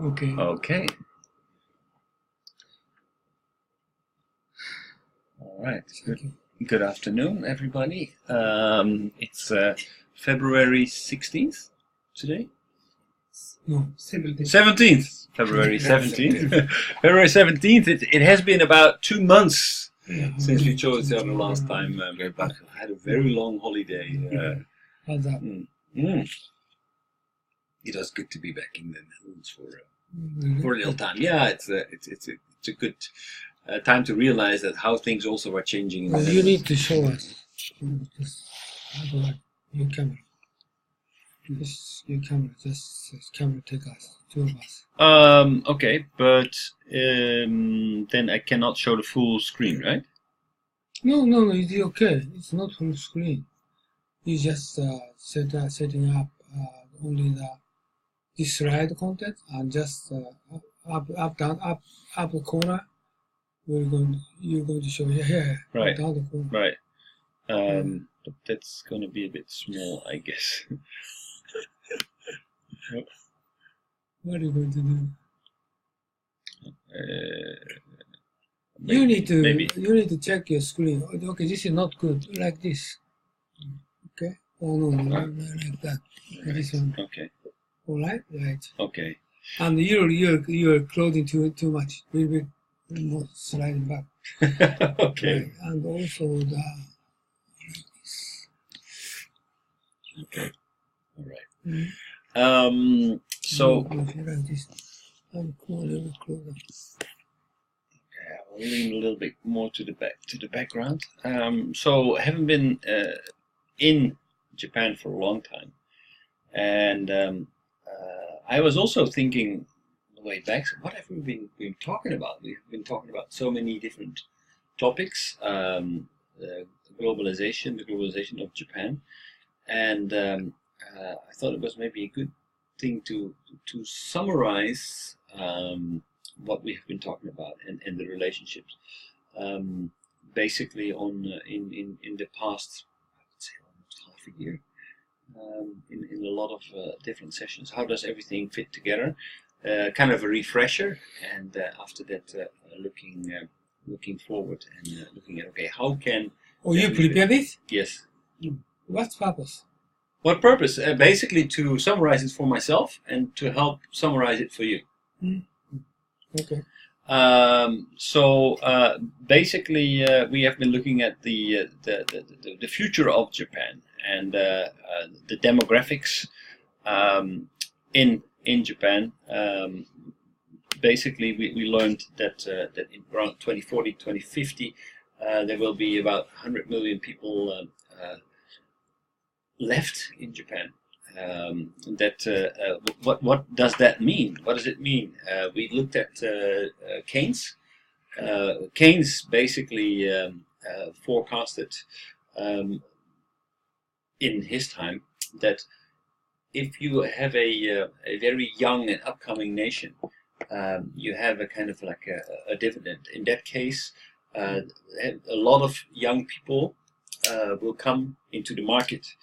Okay. Okay. All right. Good afternoon, everybody. It's February 16th today. No, 17th. 17th. February 17th. February 17th. It has been about 2 months since we chose each other last time. We're back. I had a very long holiday. How's that? It was good to be back in the Netherlands for a little time. Yeah, it's a good time to realize that how things also are changing. Well, you need to show us. Just your camera. Just your camera. Just camera take us. Two of us. Okay, but then I cannot show the full screen, right? No, it's okay. It's not full screen. You just setting up only this slide content and just up the corner. You're going to show here. Right. Down the corner. Right. But that's going to be a bit small, I guess. What are you going to do? Maybe, you need to check your screen. Okay, this is not good. Like this. Okay. Oh no, like that. Right. This one. Okay. All right. Right. Okay. And you're clothing too much. A little bit more sliding back. Okay. Right. And also the. Okay. All right. Mm-hmm. So. Like this. I'm a little bit closer. I'll lean a little bit more to the background. So I haven't been in Japan for a long time, and I was also thinking way back, what have we been talking about? We've been talking about so many different topics, globalization, the globalization of Japan, and I thought it was maybe a good thing to summarize what we have been talking about and the relationships. Basically, in the past, I would say almost half a year, in a lot of different sessions. How does everything fit together? Kind of a refresher, and after that, looking forward and looking at, okay, how can... Oh, you prepare this? Yes. What's purpose? What purpose? Basically to summarize it for myself and to help summarize it for you. Okay. So basically, we have been looking at the future of Japan and the demographics in Japan. Basically, we learned that in around 2040, 2050, there will be about 100 million people left in Japan. What does that mean? What does it mean? We looked at Keynes. Keynes basically forecasted in his time that if you have a very young and upcoming nation, you have a kind of like a dividend. In that case, a lot of young people will come into the market.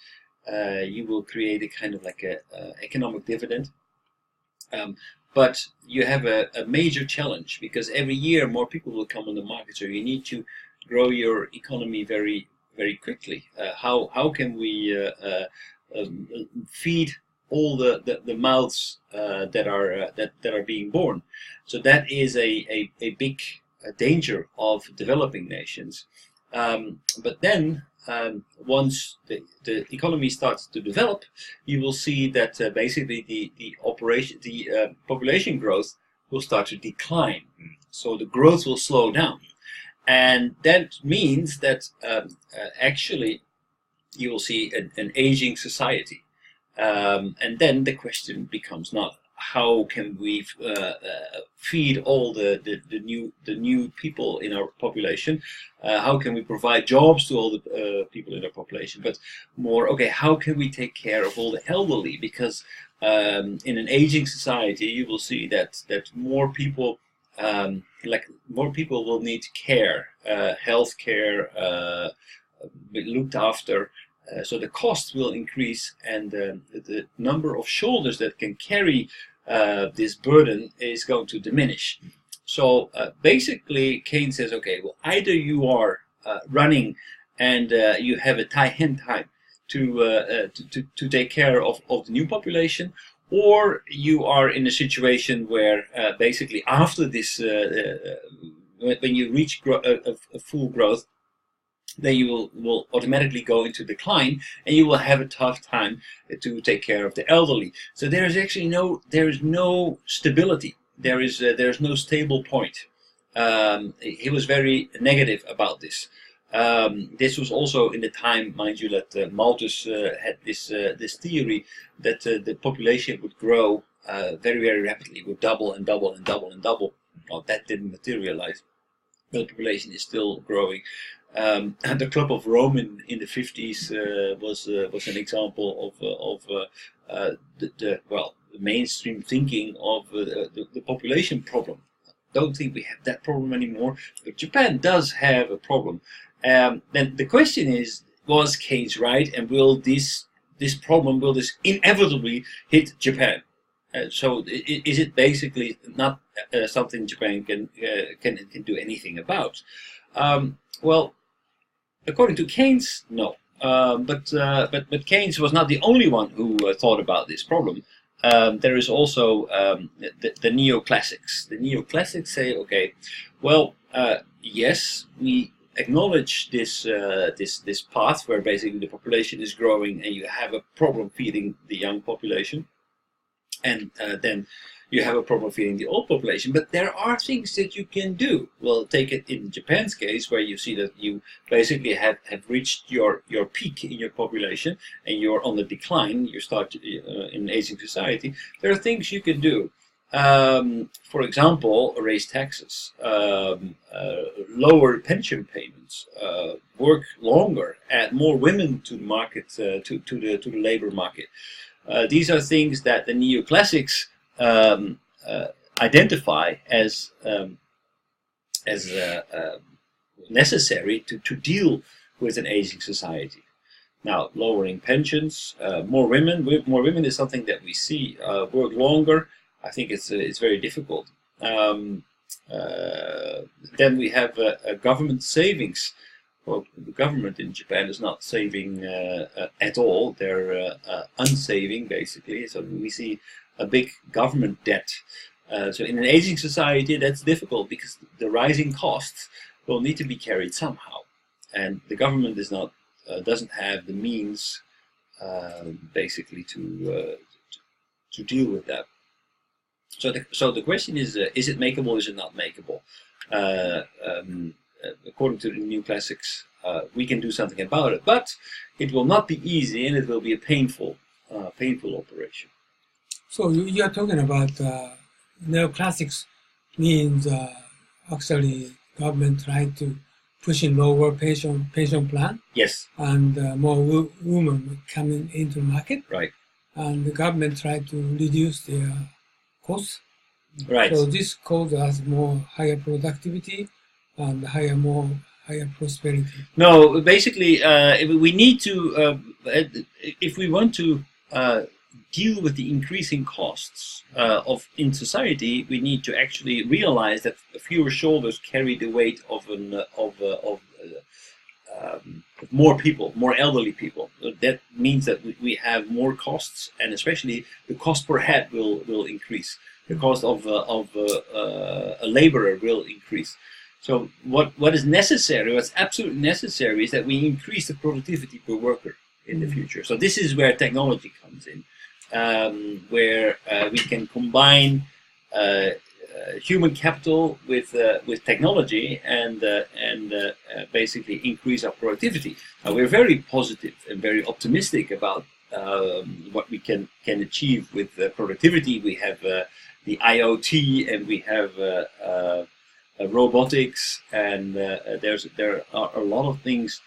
You will create a kind of like a economic dividend, but you have a major challenge because every year more people will come on the market, so you need to grow your economy very, very quickly. How can we feed all the mouths that are being born? So that is a big danger of developing nations. But then once the economy starts to develop, you will see that basically the population growth will start to decline. So the growth will slow down, and that means that actually you will see an aging society, and then the question becomes not how can we feed all the new people in our population? How can we provide jobs to all the people in our population? But more, okay, how can we take care of all the elderly? Because in an aging society, you will see that more people more people will need care, health care, be looked after. So the cost will increase, and the number of shoulders that can carry this burden is going to diminish. So basically, Keynes says, okay, well, either you are running and you have a hand time to take care of the new population, or you are in a situation where basically after this, when you reach a full growth, then you will automatically go into decline, and you will have a tough time to take care of the elderly. So there is actually no stability. There is no stable point. He was very negative about this. This was also in the time, mind you, that Malthus had this theory that the population would grow very, very rapidly, would double and double and double and double. Well, that didn't materialize. The population is still growing. And the Club of Rome in the 50s was an example of the mainstream thinking of the population problem. I don't think we have that problem anymore, but Japan does have a problem. Then the question is, was Keynes right, and will this inevitably hit Japan? So is it basically not something Japan can do anything about? Well, according to Keynes, no. But Keynes was not the only one who thought about this problem. There is also the neoclassics. The neoclassics say, okay, well, yes, we acknowledge this path where basically the population is growing and you have a problem feeding the young population, and then you have a problem feeding the old population. But there are things that you can do. Well, take it in Japan's case, where you see that you basically have reached your peak in your population and you're on the decline. You start in an aging society. There are things you can do. For example, raise taxes, lower pension payments, work longer, add more women to the market, to the labor market. These are things that the neoclassics identify as necessary to deal with an aging society. Now, lowering pensions, more women. More women is something that we see. Work longer. I think it's very difficult. Then we have government savings. Well, the government in Japan is not saving at all. They're unsaving, basically. So we see a big government debt. So in an aging society, that's difficult because the rising costs will need to be carried somehow, and the government is not doesn't have the means, basically, to deal with that. So the question is it makeable? Is it not makeable? According to the new classics, we can do something about it, but it will not be easy, and it will be a painful operation. So you are talking about neoclassics means actually government tried to push in lower pension plan. Yes. And more women coming into the market. Right. And the government tried to reduce their costs. Right. So this causes us more higher productivity and higher prosperity. No, basically, we need to, if we want to deal with the increasing costs in society, we need to actually realize that fewer shoulders carry the weight of more people, more elderly people. That means that we have more costs, and especially the cost per head will increase. The cost of a laborer will increase. So what is necessary, what's absolutely necessary, is that we increase the productivity per worker in the future. So this is where technology comes in, where we can combine human capital with technology and basically increase our productivity. Now, we're very positive and very optimistic about what we can achieve with productivity. We have the IoT, and we have robotics, and there are a lot of things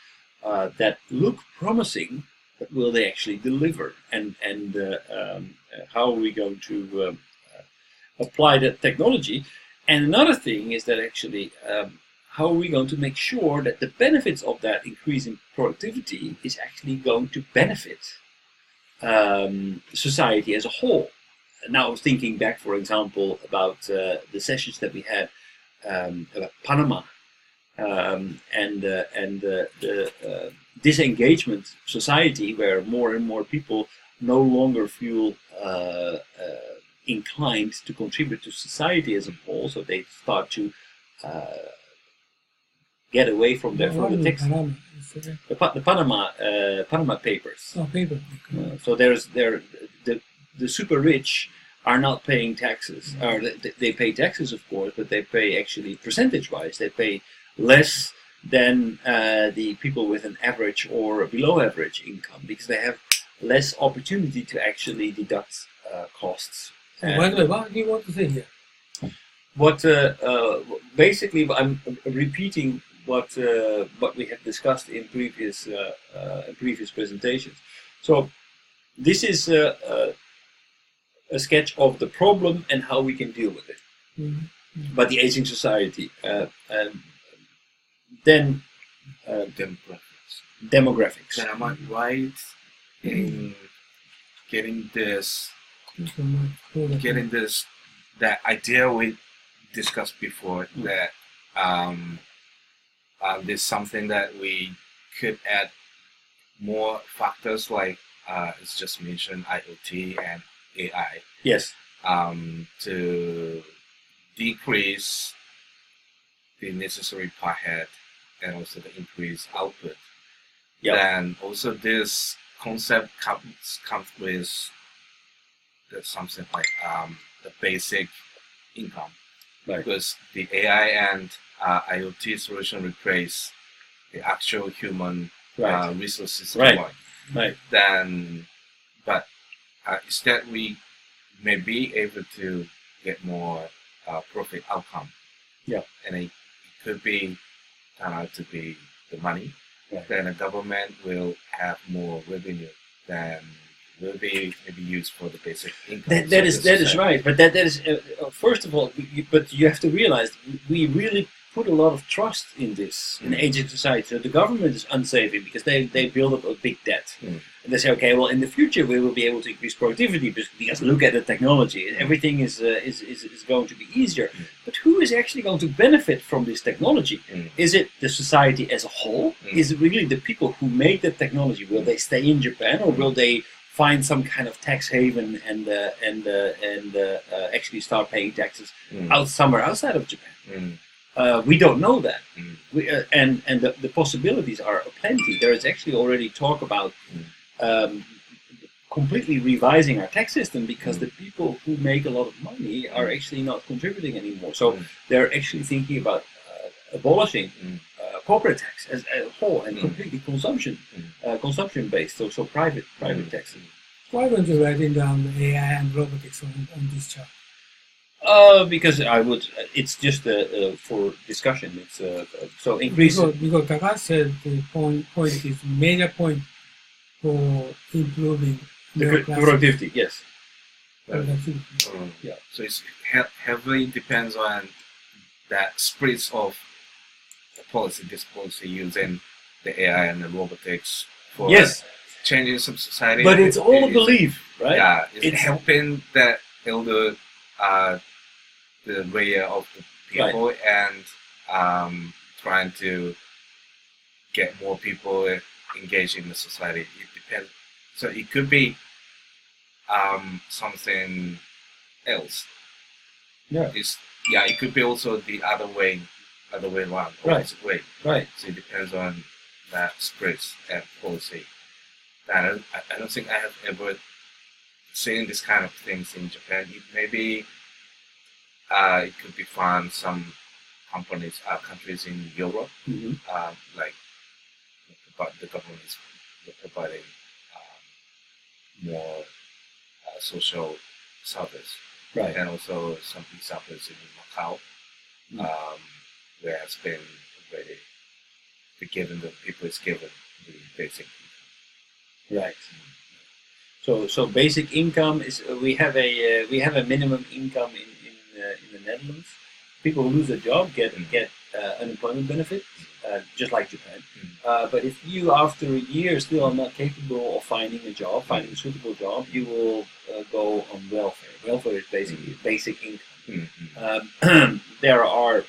that look promising, but will they actually deliver? And how are we going to apply that technology? And another thing is that actually, how are we going to make sure that the benefits of that increase in productivity is actually going to benefit society as a whole? now thinking back, for example, about the sessions that we had about Panama and the disengagement society, where more and more people no longer feel inclined to contribute to society as a whole, so they start to get away from the text. Panama? The Panama Papers. Oh, paper. So the super rich are not paying taxes, or they pay taxes, of course, but they pay actually percentage-wise. They pay less than the people with an average or below average income, because they have less opportunity to actually deduct costs. By the way, what do you want to say here? What basically, I'm repeating what we have discussed in previous presentations. So this is a sketch of the problem and how we can deal with it. Mm-hmm. But the aging society, then demographics. Then am I right in getting this? That idea we discussed before, that there's something that we could add more factors, like it's just mentioned IoT and AI. Yes. To decrease the necessary per head and also the increase output. Yep. Then also this concept comes with something like the basic income, Right. because the AI and IoT solution replace the actual human Right. resources. Right. deployed. Right. Then, but instead we may be able to get more profit outcome. Yeah. And it could be turn out to be the money. Right. Then the government will have more revenue than will be maybe used for the basic income. That is right. But that is first of all. But you have to realize we really put a lot of trust in this in aging society. So the government is unsaving because they build up a big debt. And they say, okay, well, in the future we will be able to increase productivity because look at the technology. Everything is going to be easier. But who is actually going to benefit from this technology? Is it the society as a whole? Is it really the people who make the technology? Will they stay in Japan, or will they find some kind of tax haven and actually start paying taxes somewhere outside of Japan? We don't know that. And the possibilities are plenty. There is actually already talk about completely revising our tax system, because the people who make a lot of money are actually not contributing anymore. So they're actually thinking about abolishing corporate tax as a whole and completely consumption based. So private taxes. Why don't you write down the AI and robotics on this chart? Because I would. It's just for discussion. It's so increase. Because Kaka said the point is major point for improving the productivity. Yes. Productivity. Yeah. So it's heavily depends on that spreads of the policy. This policy using the AI and the robotics for changing some society. But it's all a belief, right? Yeah. It's helping that elder. The way of the people, and trying to get more people engaged in the society. It depends. So it could be something else. Yeah. It could be also the other way around. Right. Way. Right. So it depends on that spreads and policy. And I don't think I have ever seen this kind of things in Japan. It maybe. It could be found some countries in Europe, like the government is providing more social service, right? And also some examples in Macau, where it's been already the people is given the basic income. Right. So basic income is we have a minimum income in the Netherlands, People who lose a job get unemployment benefit, just like Japan. But if you, after a year, still are not capable of finding a job, finding a suitable job, you will go on welfare. Welfare is basically basic income. There are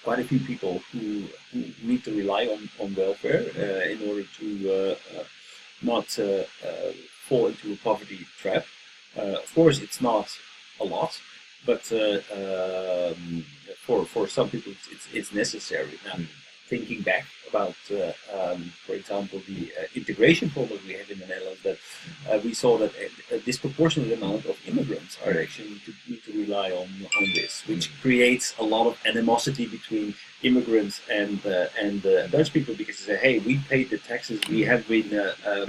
quite a few people who need to rely on welfare in order to not fall into a poverty trap. Of course, it's not a lot, but for some people, it's necessary. Now, thinking back about, for example, the integration problems we have in the Netherlands, that we saw that a disproportionate amount of immigrants are actually need to rely on this, which creates a lot of animosity between immigrants and Dutch people, because they say, hey, we paid the taxes, we have been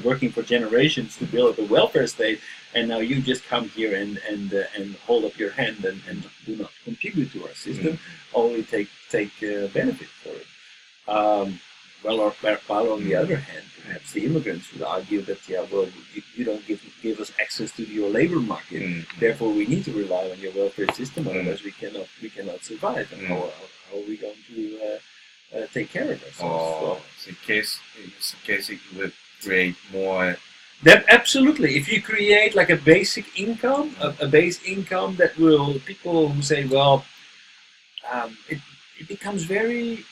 working for generations to build a welfare state, and now you just come here and hold up your hand and do not contribute to our system, only take benefit for it. While on the other hand, perhaps the immigrants would argue that, yeah, well, you don't give us access to your labor market, therefore we need to rely on your welfare system, otherwise we cannot survive. And how are we going to take care of ourselves? So in case it would create more. That absolutely. If you create like a basic income, a base income that will, people who say, well, it becomes very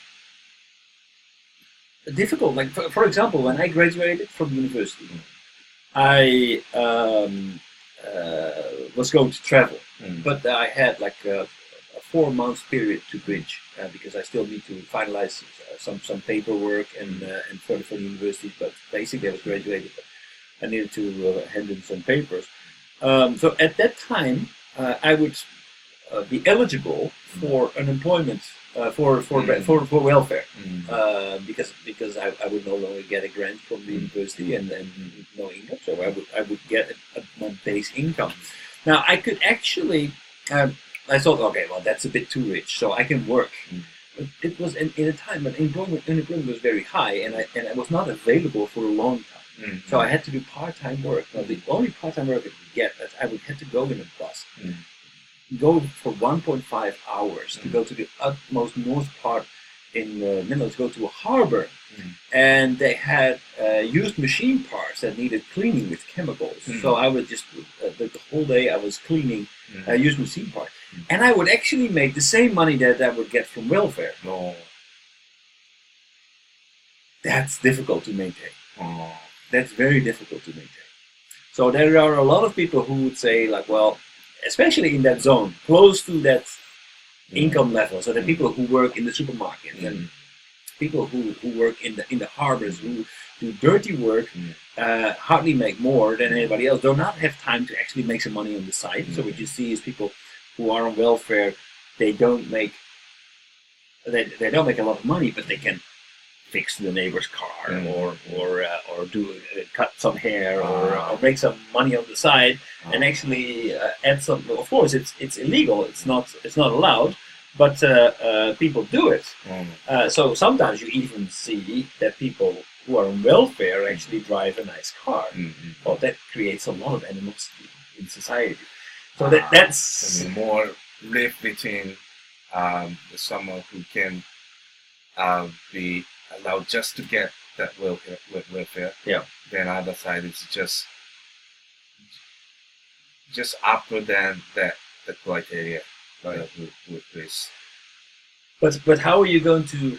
difficult. Like for example, when I graduated from university, I was going to travel, but I had like a 4-month period to bridge because I still need to finalize some paperwork and for the university. But basically, I was graduated. I needed to hand in some papers. So at that time, I would be eligible for unemployment, for welfare, because I would no longer get a grant from the university and no income. So I would get a base income. Now I could actually, I thought, okay, well that's a bit too rich, so I can work. It was in a time when unemployment was very high, and I was not available for a long time. So I had to do part-time work. Now the only part-time work I could get, I would have to go in a bus, go for 1.5 hours to go to the utmost north part in the Netherlands, go to a harbor, and they had used machine parts that needed cleaning with chemicals. So I would just the whole day I was cleaning used machine parts, and I would actually make the same money that I would get from welfare. No, that's difficult to maintain. That's very difficult to maintain. So there are a lot of people who would say, like, well, especially in that zone, close to that income level, so the people who work in the supermarket and people who work in the harbors, who do dirty work, hardly make more than anybody else, do not have time to actually make some money on the side. So what you see is people who are on welfare, they don't make a lot of money, but they can fix the neighbor's car or do cut some hair or make some money on the side and actually add some. Of course, it's illegal. It's not allowed, but people do it. So sometimes you even see that people who are on welfare actually drive a nice car. Well, that creates a lot of animosity in society. So that's more rift between someone who can be allowed just to get that welfare. Yeah. Then other side is just upper than the criteria. With this. But how are you going to?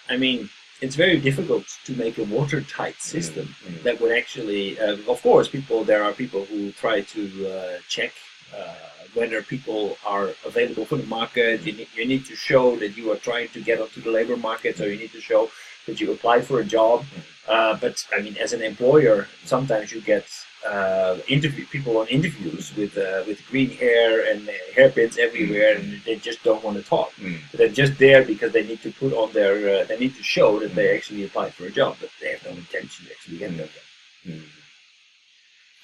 I mean, it's very difficult to make a watertight system that would actually. Of course, there are people who try to check whether people are available for the market. You need to show that you are trying to get onto the labor market, so you need to show that you apply for a job. But I mean, as an employer, sometimes you get people on interviews with green hair and hairpins everywhere, and they just don't want to talk. They're just there because they need to put on their. They need to show that they actually applied for a job, but they have no intention to actually get that job.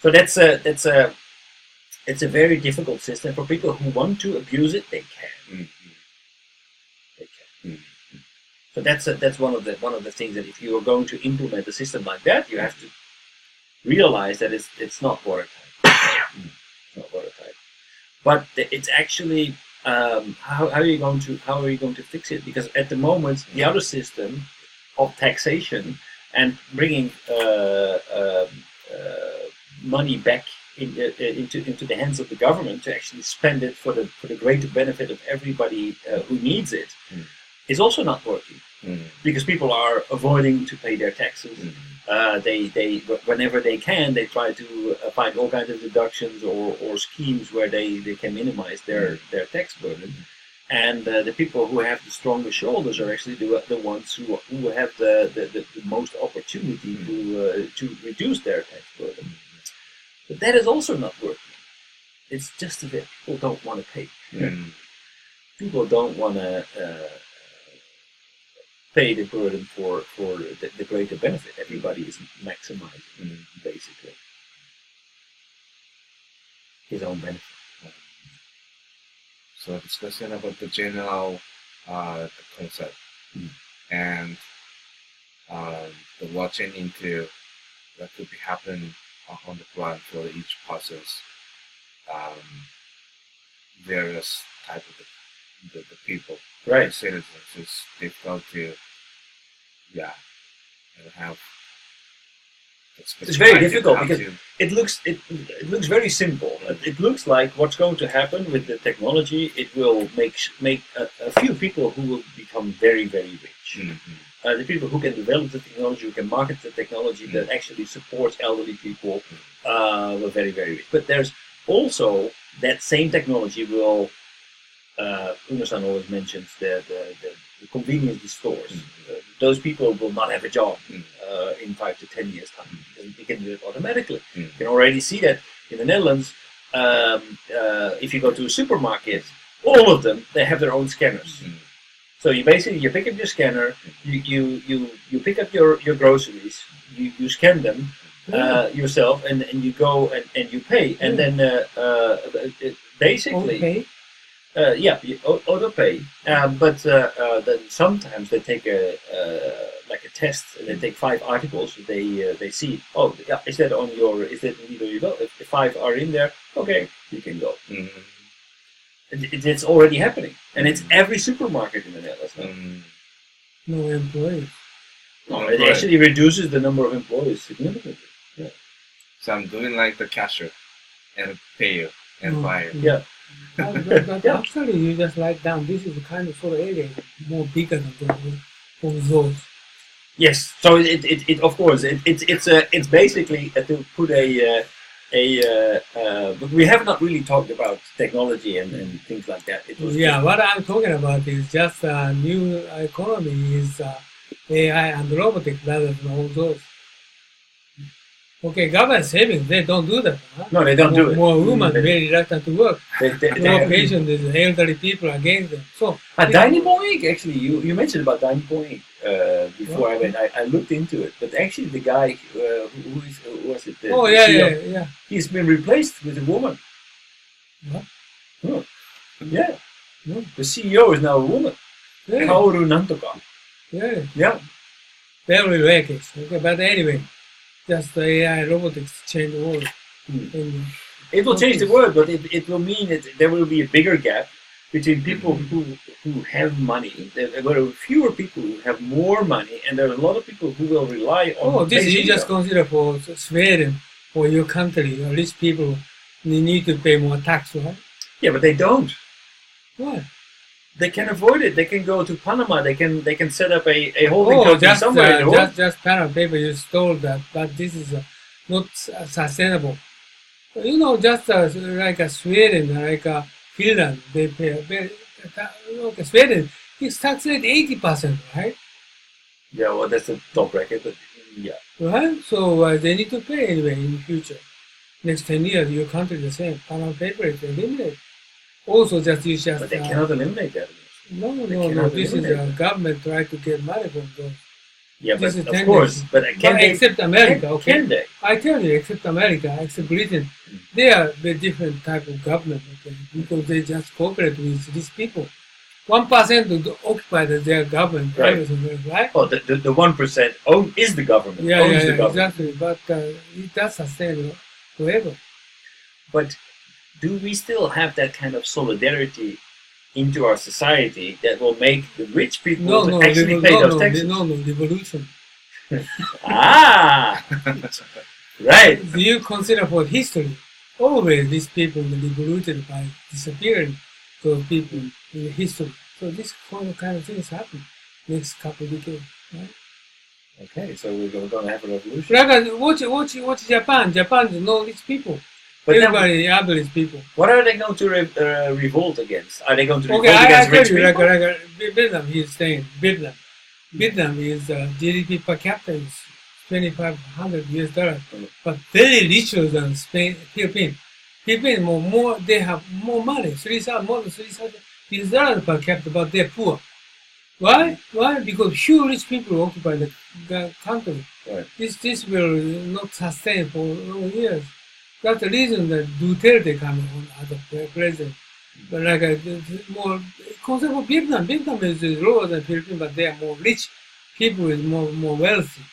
So it's a very difficult system for people who want to abuse it. They can. They can. So that's one of the things that if you are going to implement a system like that, you have to realize that it's not watertight. It's not watertight. But it's actually how are you going to fix it? Because at the moment, the other system of taxation and bringing money back into the hands of the government to actually spend it for the greater benefit of everybody who needs it is also not working. Because people are avoiding to pay their taxes. They whenever they can, they try to find all kinds of deductions or schemes where they can minimize their tax burden. And the people who have the strongest shoulders are actually the ones who have the most opportunity to reduce their tax burden. But that is also not working. It's just that people don't want to pay. People don't want to pay the burden for the greater benefit. Everybody is maximizing, basically, his own benefit. So a discussion about the general concept and the watching into what could be happening on the ground for each process, various type of the people, Right. citizens. It's difficult to, have. It's very difficult because it looks very simple. It looks like what's going to happen with the technology. It will make a few people who will become very, very rich. The people who can develop the technology, who can market the technology that actually supports elderly people, will very, very rich. But there's also that same technology will. Unno-san always mentions the convenience stores. Those people will not have a job in 5 to 10 years' time. You can do it automatically. You can already see that in the Netherlands. If you go to a supermarket, all of them, they have their own scanners. So you basically pick up your scanner, you pick up your groceries, you scan them yourself, and you go and you pay, and then basically. You auto pay, but then sometimes they take a test, and they take 5 articles. They see, is that indeed on your bill? If 5 are in there, okay, you can go. It's already happening, and it's every supermarket in the Netherlands. No employees. No, it actually reduces the number of employees significantly. Yeah. So I'm doing like the cashier and payer and buyer. Yeah. But actually, you just write down this is the kind of sort of area more bigger than those. Yes. So it of course it's basically to put but we have not really talked about technology and things like that. What I'm talking about is just a new economy is AI and robotics rather than all those. Okay, government savings, they don't do that. Huh? No, they don't do it. More women very reluctant to work. More patient, there's elderly people against them. So, Dynamo actually, you mentioned about Dynamo before I went. I looked into it, but actually the guy who was it? CEO, he's been replaced with a woman. What? Oh. Yeah. No. The CEO is now a woman. Kaoru Nantoka. Yeah. Very rare case. Okay, but anyway. Just the AI robotics change the world. It will change the world, but it will mean that there will be a bigger gap between people who have money. There are fewer people who have more money, and there are a lot of people who will rely on. This you just consider for Sweden, for your country. Rich people need to pay more tax, right? Yeah, but they don't. Why? They can avoid it. They can go to Panama. They can set up a holding company somewhere in the world. Just Panama paper, you stole that, but this is not sustainable. Just like a Sweden, like a Finland, they pay. Sweden, it's tax rate 80%, right? Yeah, well, that's the top bracket, but yeah. Right? So they need to pay anyway in the future. Next 10 years, your country the same. Panama paper is eliminated. Also, but they cannot eliminate that. No. This is the government trying to get money from those. Yeah, but of course. But except America, okay? Can they? I tell you, except America, except Britain, they are a different type of government, okay? Because they just cooperate with these people. 1% to occupy their government, right? Right? Oh, the 1% is the government. Yeah, exactly. But it does sustain forever. But do we still have that kind of solidarity into our society that will make the rich people No, to no, actually pay those taxes. no, revolution. Ah, right. Do you consider for history? Always these people revoluted by disappearing to people in the history. So this kind of things happen next couple of decades. Right? Okay, so we're going to have a revolution. Like, watch Japan. Japan is no rich people. But then, Everybody average people. what are they going to revolt against? Are they going to revolt Okay, I against tell rich you, people? like Vietnam, he's saying Vietnam. Vietnam is GDP per capita is $2,500, but very richer than Spain, Philippines. Philippines more they have more money, more than $3,000 per capita, but they're poor. Why? Why? Because few rich people occupy the country. Right. This will not sustain for long years. That's the reason that Duterte coming on as a president. But like more concept of Vietnam. Vietnam is lower than Philippines, but they are more rich. People is more wealthy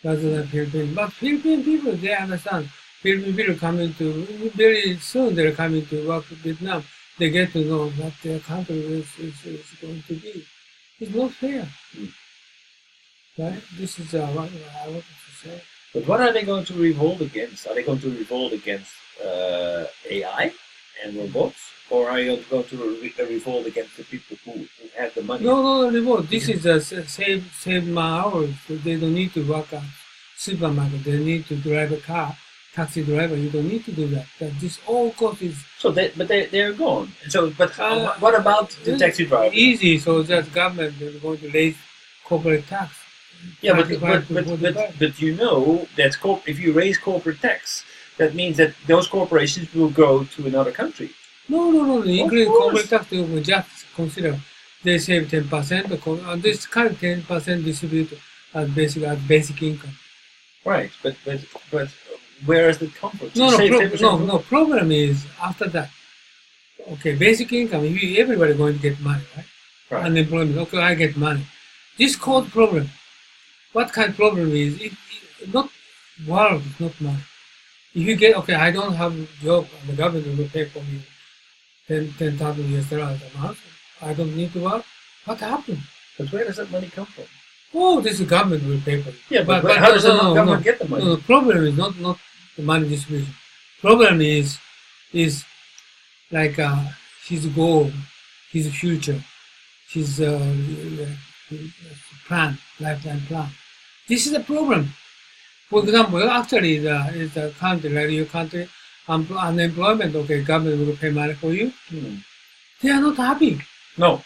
rather than Philippines. But Philippine people, they understand. Philippine people coming to very soon. They're coming to work in Vietnam. They get to know what their country is going to be. It's not fair. Right? This is what I wanted to say. But what are they going to revolt against? Are they going to revolt against AI and robots? Or are you going to revolt against the people who have the money? No, revolt. This is save my hours. They don't need to work at supermarket. They need to drive a car. Taxi driver, you don't need to do that. This all cost is so. They're gone. So, but what about the taxi driver? Easy. So just government is going to raise corporate tax. Yeah, but you know that if you raise corporate tax, that means that those corporations will go to another country. No. Increase corporate tax, they will just consider they save 10%. And this kind of 10% distributed as basic income. Right, but where is the comfort? No. Problem is after that. Okay, basic income. Everybody going to get money, right? Right. Unemployment. Okay, I get money. This cause problem. What kind of problem is not world is not money. If you get I don't have a job and the government will pay for me $10,000 a month. I don't need to work. What happened? But where does that money come from? Oh, this government will pay for it. Yeah, but how does the government get the money? No, the problem is not the money distribution. Problem is like his goal, his future, his plan, lifetime plan. This is the problem. For example, actually, is the country, like your country, unemployment, government will pay money for you. They are not happy. No.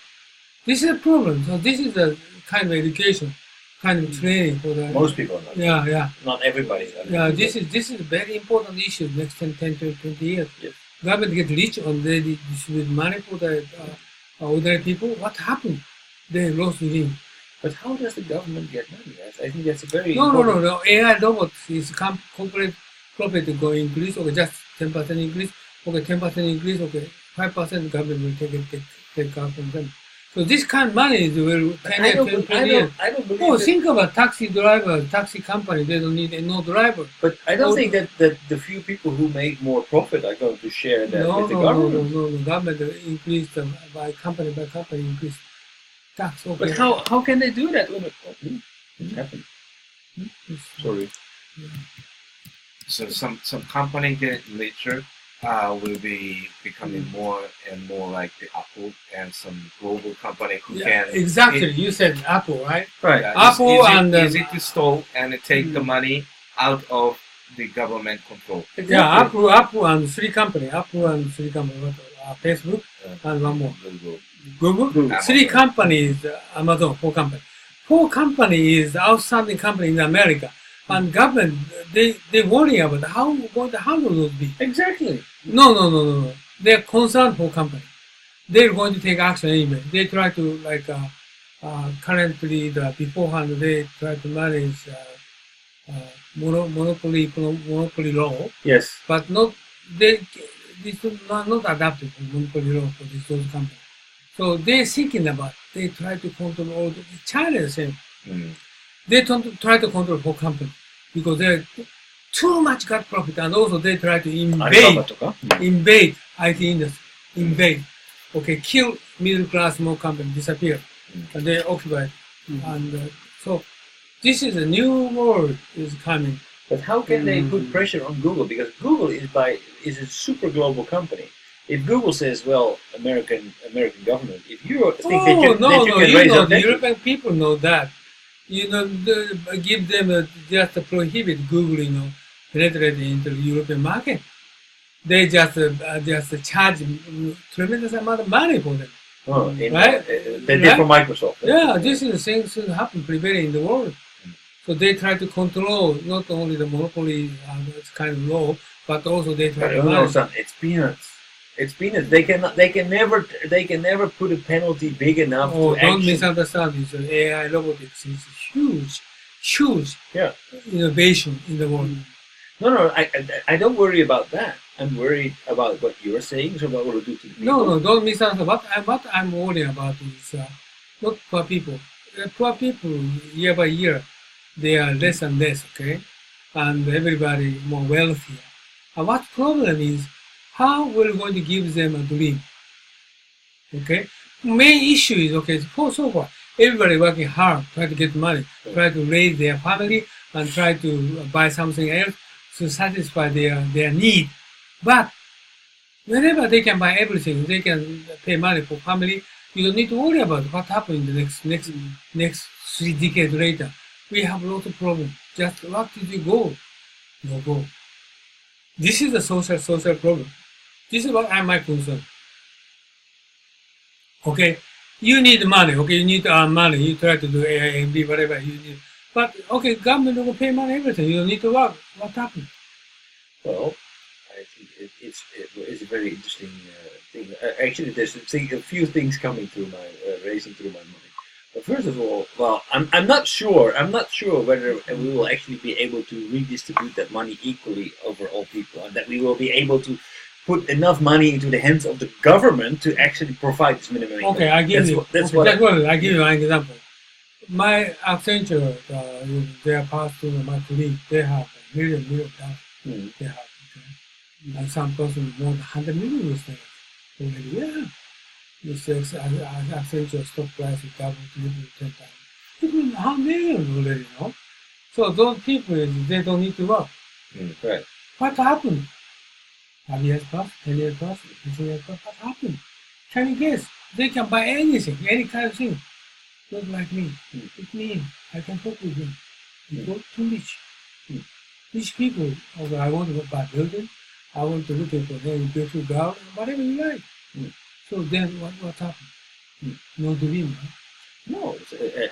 This is a problem. So this is the kind of education, kind of training for the... Most people are not. Yeah. Not everybody. Yeah, this is a very important issue next 10 to 20 years. Yes. Government get rich and they distribute money for the ordinary people. What happened? They lost dream. But how does the government get money? I think that's a very No. AI robots is corporate profit go increase, just 10% increase, 10% increase, 5% government will take out from them. So this kind of money is will 10 years. I don't believe think about taxi driver, taxi company, they don't need no driver. But I don't think that the few people who make more profit are going to share that with the government. No. Government increase by company increase tax. But how can they do that? It happened. Sorry. Yeah. So some company get richer will be becoming more and more like the Apple and some global company who can... Exactly, you said Apple, right? Right. Apple easy to store and take the money out of the government control. Exactly. Yeah, Apple and three company, Facebook and one more. Google. Three companies, Amazon, four company. Four company is outstanding company in America. And government, they worry about how we're going to handle those be. Exactly. No. They're concerned for company. They're going to take action anyway. They try to currently beforehand they try to manage monopoly law. Yes. But this is not adapted for monopoly law for those companies. So they're thinking about. They try to control all the China is the same. They try to control whole company because they're too much got profit, and also they try to invade IT industry. okay, kill middle class small company, disappear, and they occupy, and so this is a new world is coming. But how can they put pressure on Google? Because Google is a super global company. If Google says, "Well, American government, if you think that you can you raise know our the taxes, European people know that. You know, give them just prohibit Google, penetrate into the European market. They just charge tremendous amount of money for them. Right? They did for Microsoft." Yeah, this is the same thing happen prevailing in the world. So they try to control not only the monopoly, it's kind of low, but also they try to manage. Son, it's peanuts. It's peanuts. They can never put a penalty big enough to don't actually. misunderstand this. AI robotics is huge innovation in the world. No, I don't worry about that. I'm worried about what you're saying, so what will it do to the people. No, don't misunderstand. What I'm worried about is not poor people. Poor people, year by year, they are less and less, okay? And everybody more wealthier. And what problem is, how we're going to give them a dream, okay? Main issue is, okay, so far, everybody working hard, try to get money, try to raise their family, and try to buy something else to satisfy their need. But whenever they can buy everything, they can pay money for family, you don't need to worry about what happens in the next 3 decades later. We have a lot of problems. Just what did you go? No go. This is a social problem. This is what my concern. Okay, you need money. Okay, you need to earn money. You try to do A, and B, whatever you need. But okay, government will pay money everything. You don't need to work. What happened? Well, I think it's a very interesting thing. Actually, there's a few things coming through racing through my mind. But first of all, well, I'm not sure. I'm not sure whether we will actually be able to redistribute that money equally over all people, and that we will be able to put enough money into the hands of the government to actually provide this minimum income. Okay, I give you. I give you an example. My Accenture, their past to my colleague, they have million dollars. They have, okay? And some person more than 100 million with them already. Yeah. This Accenture stock price is double, triple, 10 times. It means 100 million already, no? So those people, they don't need to work. Right. What happened? 5 years plus, 10 years plus, 15 years plus, what happened? Can you guess? They can buy anything, any kind of thing. Not like me. It's me. I can talk with them. You're too rich. Rich people, okay, I want to buy building, I want to look for them, beautiful garden, whatever you like. So then what happened? No dream, huh? No,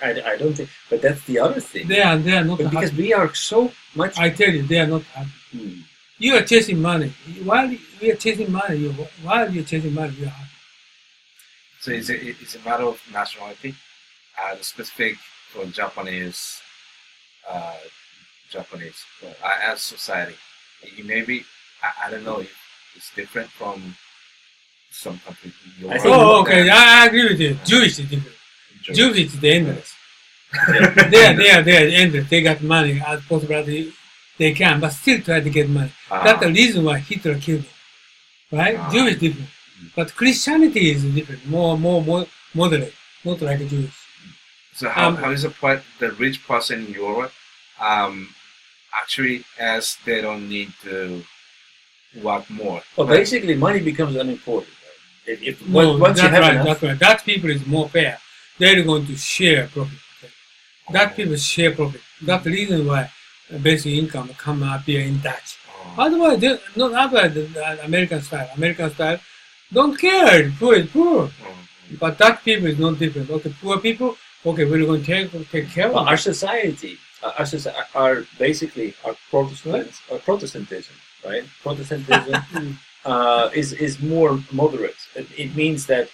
I don't think. But that's the other thing. They are not happy. Because we are so much. I tell you, they are not happy. You are chasing money. While we are chasing money, you are happy. So it's a matter of nationality. The specific for Japanese, as society, it may be. I don't know if it's different from some countries. Okay, I agree with you. Jewish is different. Jewish is the endless. They are endless. They got money as possibility they can, but still try to get money. That's the reason why Hitler killed them. Right? Jewish is different. But Christianity is different, more moderate, not like Jews. So how is the rich person in Europe actually, as they don't need to work more? Well, basically, money becomes unimportant. Once you have enough, that's right. That people is more fair. They're going to share profit. Okay? That people share profit. That's the reason why basic income come up here in Dutch. Otherwise, the American style. American style don't care. Poor is poor. But that people is not different. Okay, poor people. Okay, we're going to take care of them. Our society are basically Protestantism, right? Protestantism is more moderate. It means that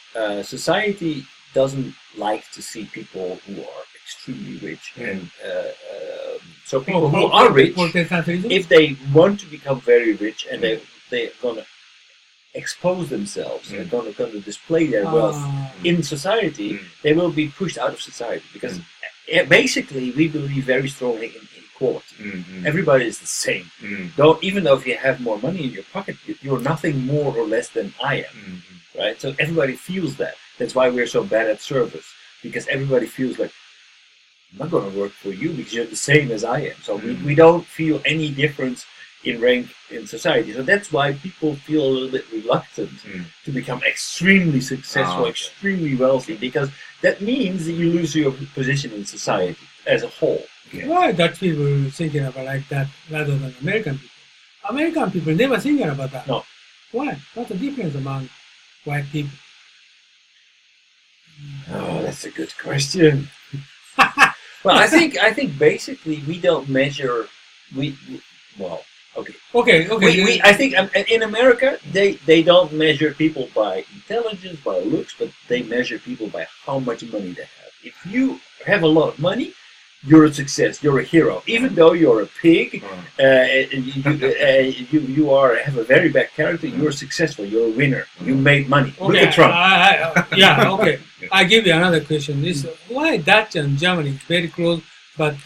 society doesn't like to see people who are extremely rich, and so people who are rich, if they want to become very rich and they're gonna expose themselves and gonna display their wealth in society, they will be pushed out of society because basically we believe very strongly in equality. Everybody is the same. Even though if you have more money in your pocket, you're nothing more or less than I am. right? So everybody feels that. That's why we're so bad at service, because everybody feels like, I'm not going to work for you because you're the same as I am. So we don't feel any difference in rank in society. So that's why people feel a little bit reluctant to become extremely successful, extremely wealthy, because that means that you lose your position in society as a whole. Why Dutch people thinking about like that rather than American people? American people never thinking about that. No. Why? What's the difference among white people? Oh, that's a good question. Well, I think basically we don't measure well. Okay. I think in America they don't measure people by intelligence, by looks, but they measure people by how much money they have. If you have a lot of money, you're a success. You're a hero, even though you're a pig. You have a very bad character. You're successful. You're a winner. You made money. Okay, Look at Trump. Okay. I give you another question. This why Dutch and Germany is very close, but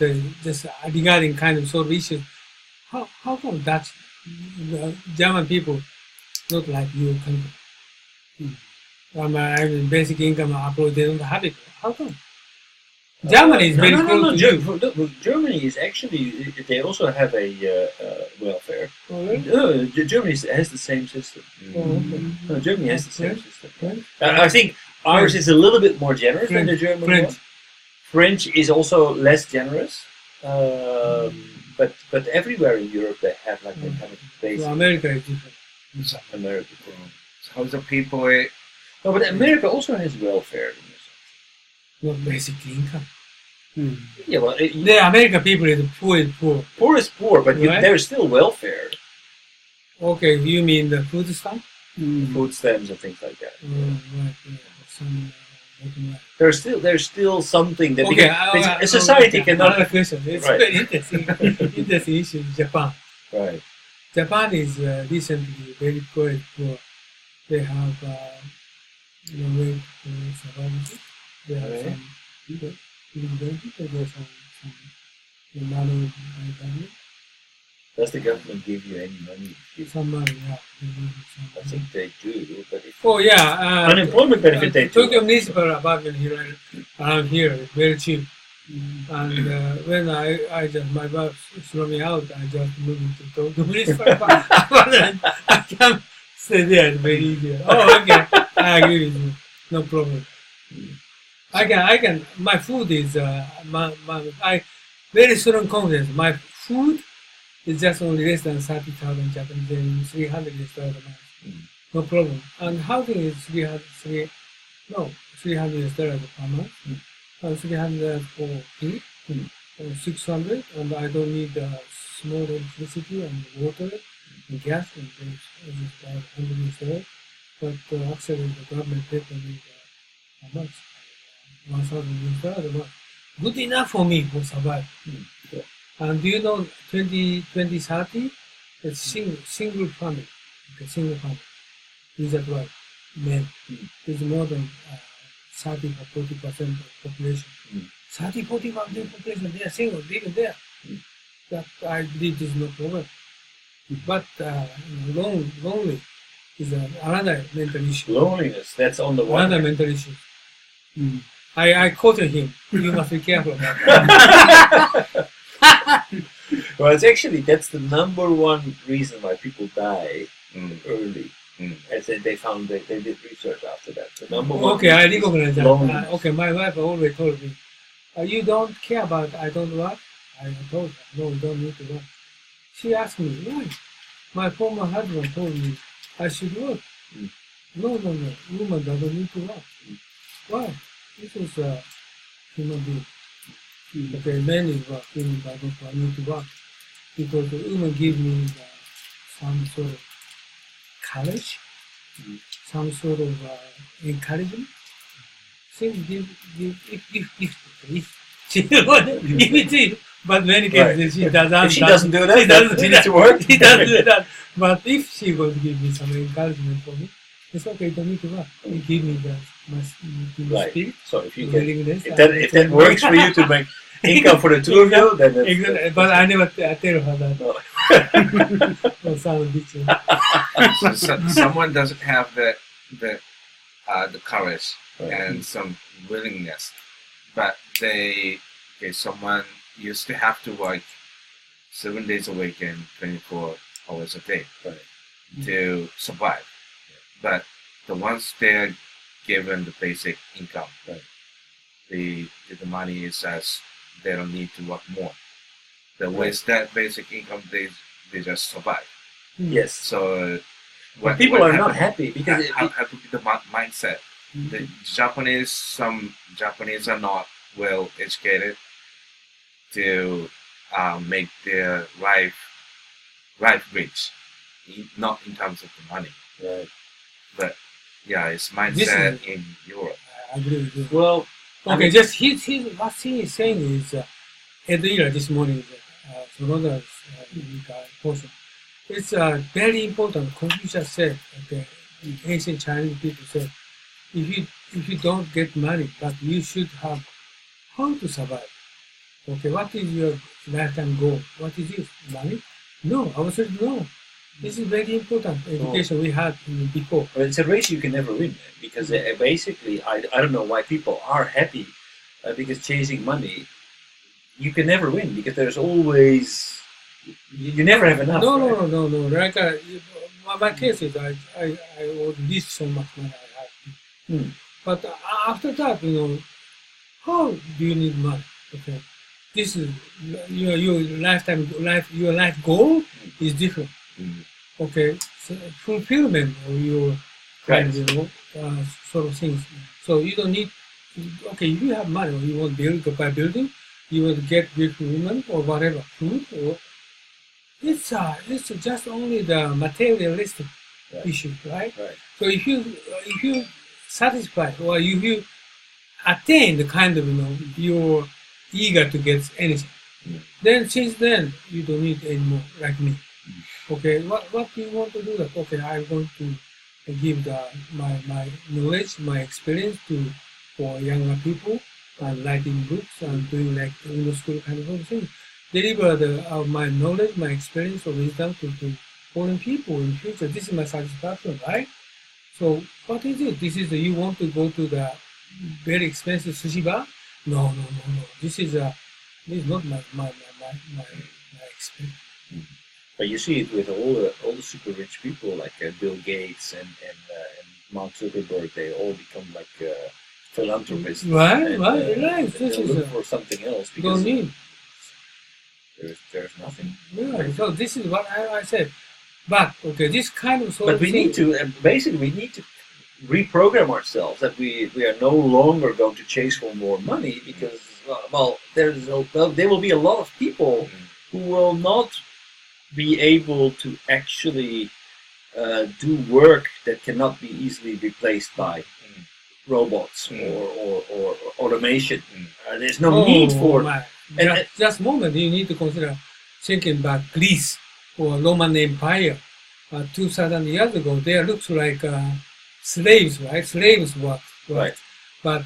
just regarding kind of sort of issues. How come Dutch, German people not like your country? I mean, basic income approach, they don't have it. How come? Germany is very close to you. Germany is actually, they also have a welfare. Oh, really? Germany has the same system. No, Germany has the same system. French? I think ours is a little bit more generous than the German one. French is also less generous. But everywhere in Europe they have like that kind of basic. So America is different. America. So how the people? No, but America also has welfare. Not basic income. Yeah, well, The American people is poor. Poor is poor, but Right? there's still welfare. Okay, you mean the food stamp? Food stamps and things like that. Right. Some, There's still something that okay, a society cannot. Another question. It's Right. very interesting issue in Japan. Right. Japan is recently very poor. They have no way to survive. There are Right. some people, there's some money by government. Does the government give you any money? Some money, yeah. They give you some I money. think they do, but if Oh yeah, unemployment benefit they do. Tokyo municipal apartment here around here is very cheap. And when I just my wife threw me out, I just moved to Tokyo municipal apartment. I can stay there. It's very easy. Oh, okay. I agree with you. No problem. I can. My food is I very strong confidence. My food is just only less than 30,000 Japanese yen, $300 a month. No problem. And housing is $300 per month. And $300 for heat, 600, and I don't need small electricity and water and gas, and it's about $100. But actually, the government paid for me how much? $1,000 a month. Good enough for me to survive. And do you know 2030? It's single family. Okay, single family. Is that right? Men. Is more than 30 or 40% of population. 30, 40% population, they are single, living there. That I believe is no problem. But lonely is another mental issue. Loneliness, that's on the one. Another mental issue. I quoted him. You must be careful about that. Well, it's actually that's the number one reason why people die early. As they found they did research after that. The number one. Okay, I recognize that. Loneliness. Okay, my wife always told me, "You don't care about I don't work." I told her, "No, you don't need to work." She asked me, "Why?" My former husband told me I should work. No, woman doesn't need to work. Why? This is a human being. Okay, men is work, women doesn't need to work. Because the woman give me some sort of courage, some sort of encouragement. Things give if she would give it to you. But many cases she doesn't. If she doesn't do that, she doesn't do she that. needs to work. She doesn't do that. But if she would give me some encouragement for me, it's okay. Don't need to work. You give me my spirit. So if you willingness, if that works for you to make income for the two of you, then that's, exactly. But I never tell her that. No, sound bitchy. Someone doesn't have the the courage and some willingness. But someone used to have to work 7 days a week and 24 hours a day to survive. But the ones they're given the basic income, the money is as they don't need to work more. With that basic income, they just survive. Yes. So but people are not happy because have to be the mindset. The some Japanese are not well educated to make their life rich, not in terms of the money. Right. But yeah, it's mindset in Europe. I agree with you. Well, okay, I mean, just what he is saying is, Edira this morning, Sonoda's portion. It's very important. Confucius said, okay, ancient Chinese people said, if you don't get money, but you should have how to survive. Okay, what is your lifetime goal? What is it? Money? No, I would say no. This is very important education we had before. Well, it's a race you can never win because basically, I don't know why people are happy because chasing money, you can never win because there's always, you never have enough. No. Like my case is I would lose so much money I have. But after that, how do you need money? Okay, this is your life goal is different. Okay, so fulfillment of your kind, sort of things. So you don't need. Okay, if you have money, or you want to buy building, you want to get beautiful women or whatever, food, or it's just only the materialistic issue, right? So if you satisfy or if you attain the kind of you're eager to get anything, then since then you don't need anymore like me. Okay, what do you want to do that? Okay, I'm going to give my knowledge, my experience for younger people and writing books and doing like UNNO school kind of thing. Deliver my knowledge, my experience or wisdom to foreign people in future. This is my satisfaction, right? So what is it? This is you want to go to the very expensive sushi bar? No. This is not my experience. But you see it with all the super rich people like Bill Gates and Mark Zuckerberg. They all become like philanthropists. Right. This is look for something else because there's nothing. Yeah. So this is what I said. But okay, this kind of But we need to reprogram ourselves that we are no longer going to chase for more money because there will be a lot of people who will not be able to actually do work that cannot be easily replaced by robots or automation. There's no need for it. Just a moment, you need to consider thinking about Greece or Roman Empire. 2,000 years ago, they looked like slaves, right? Slaves worked, right? But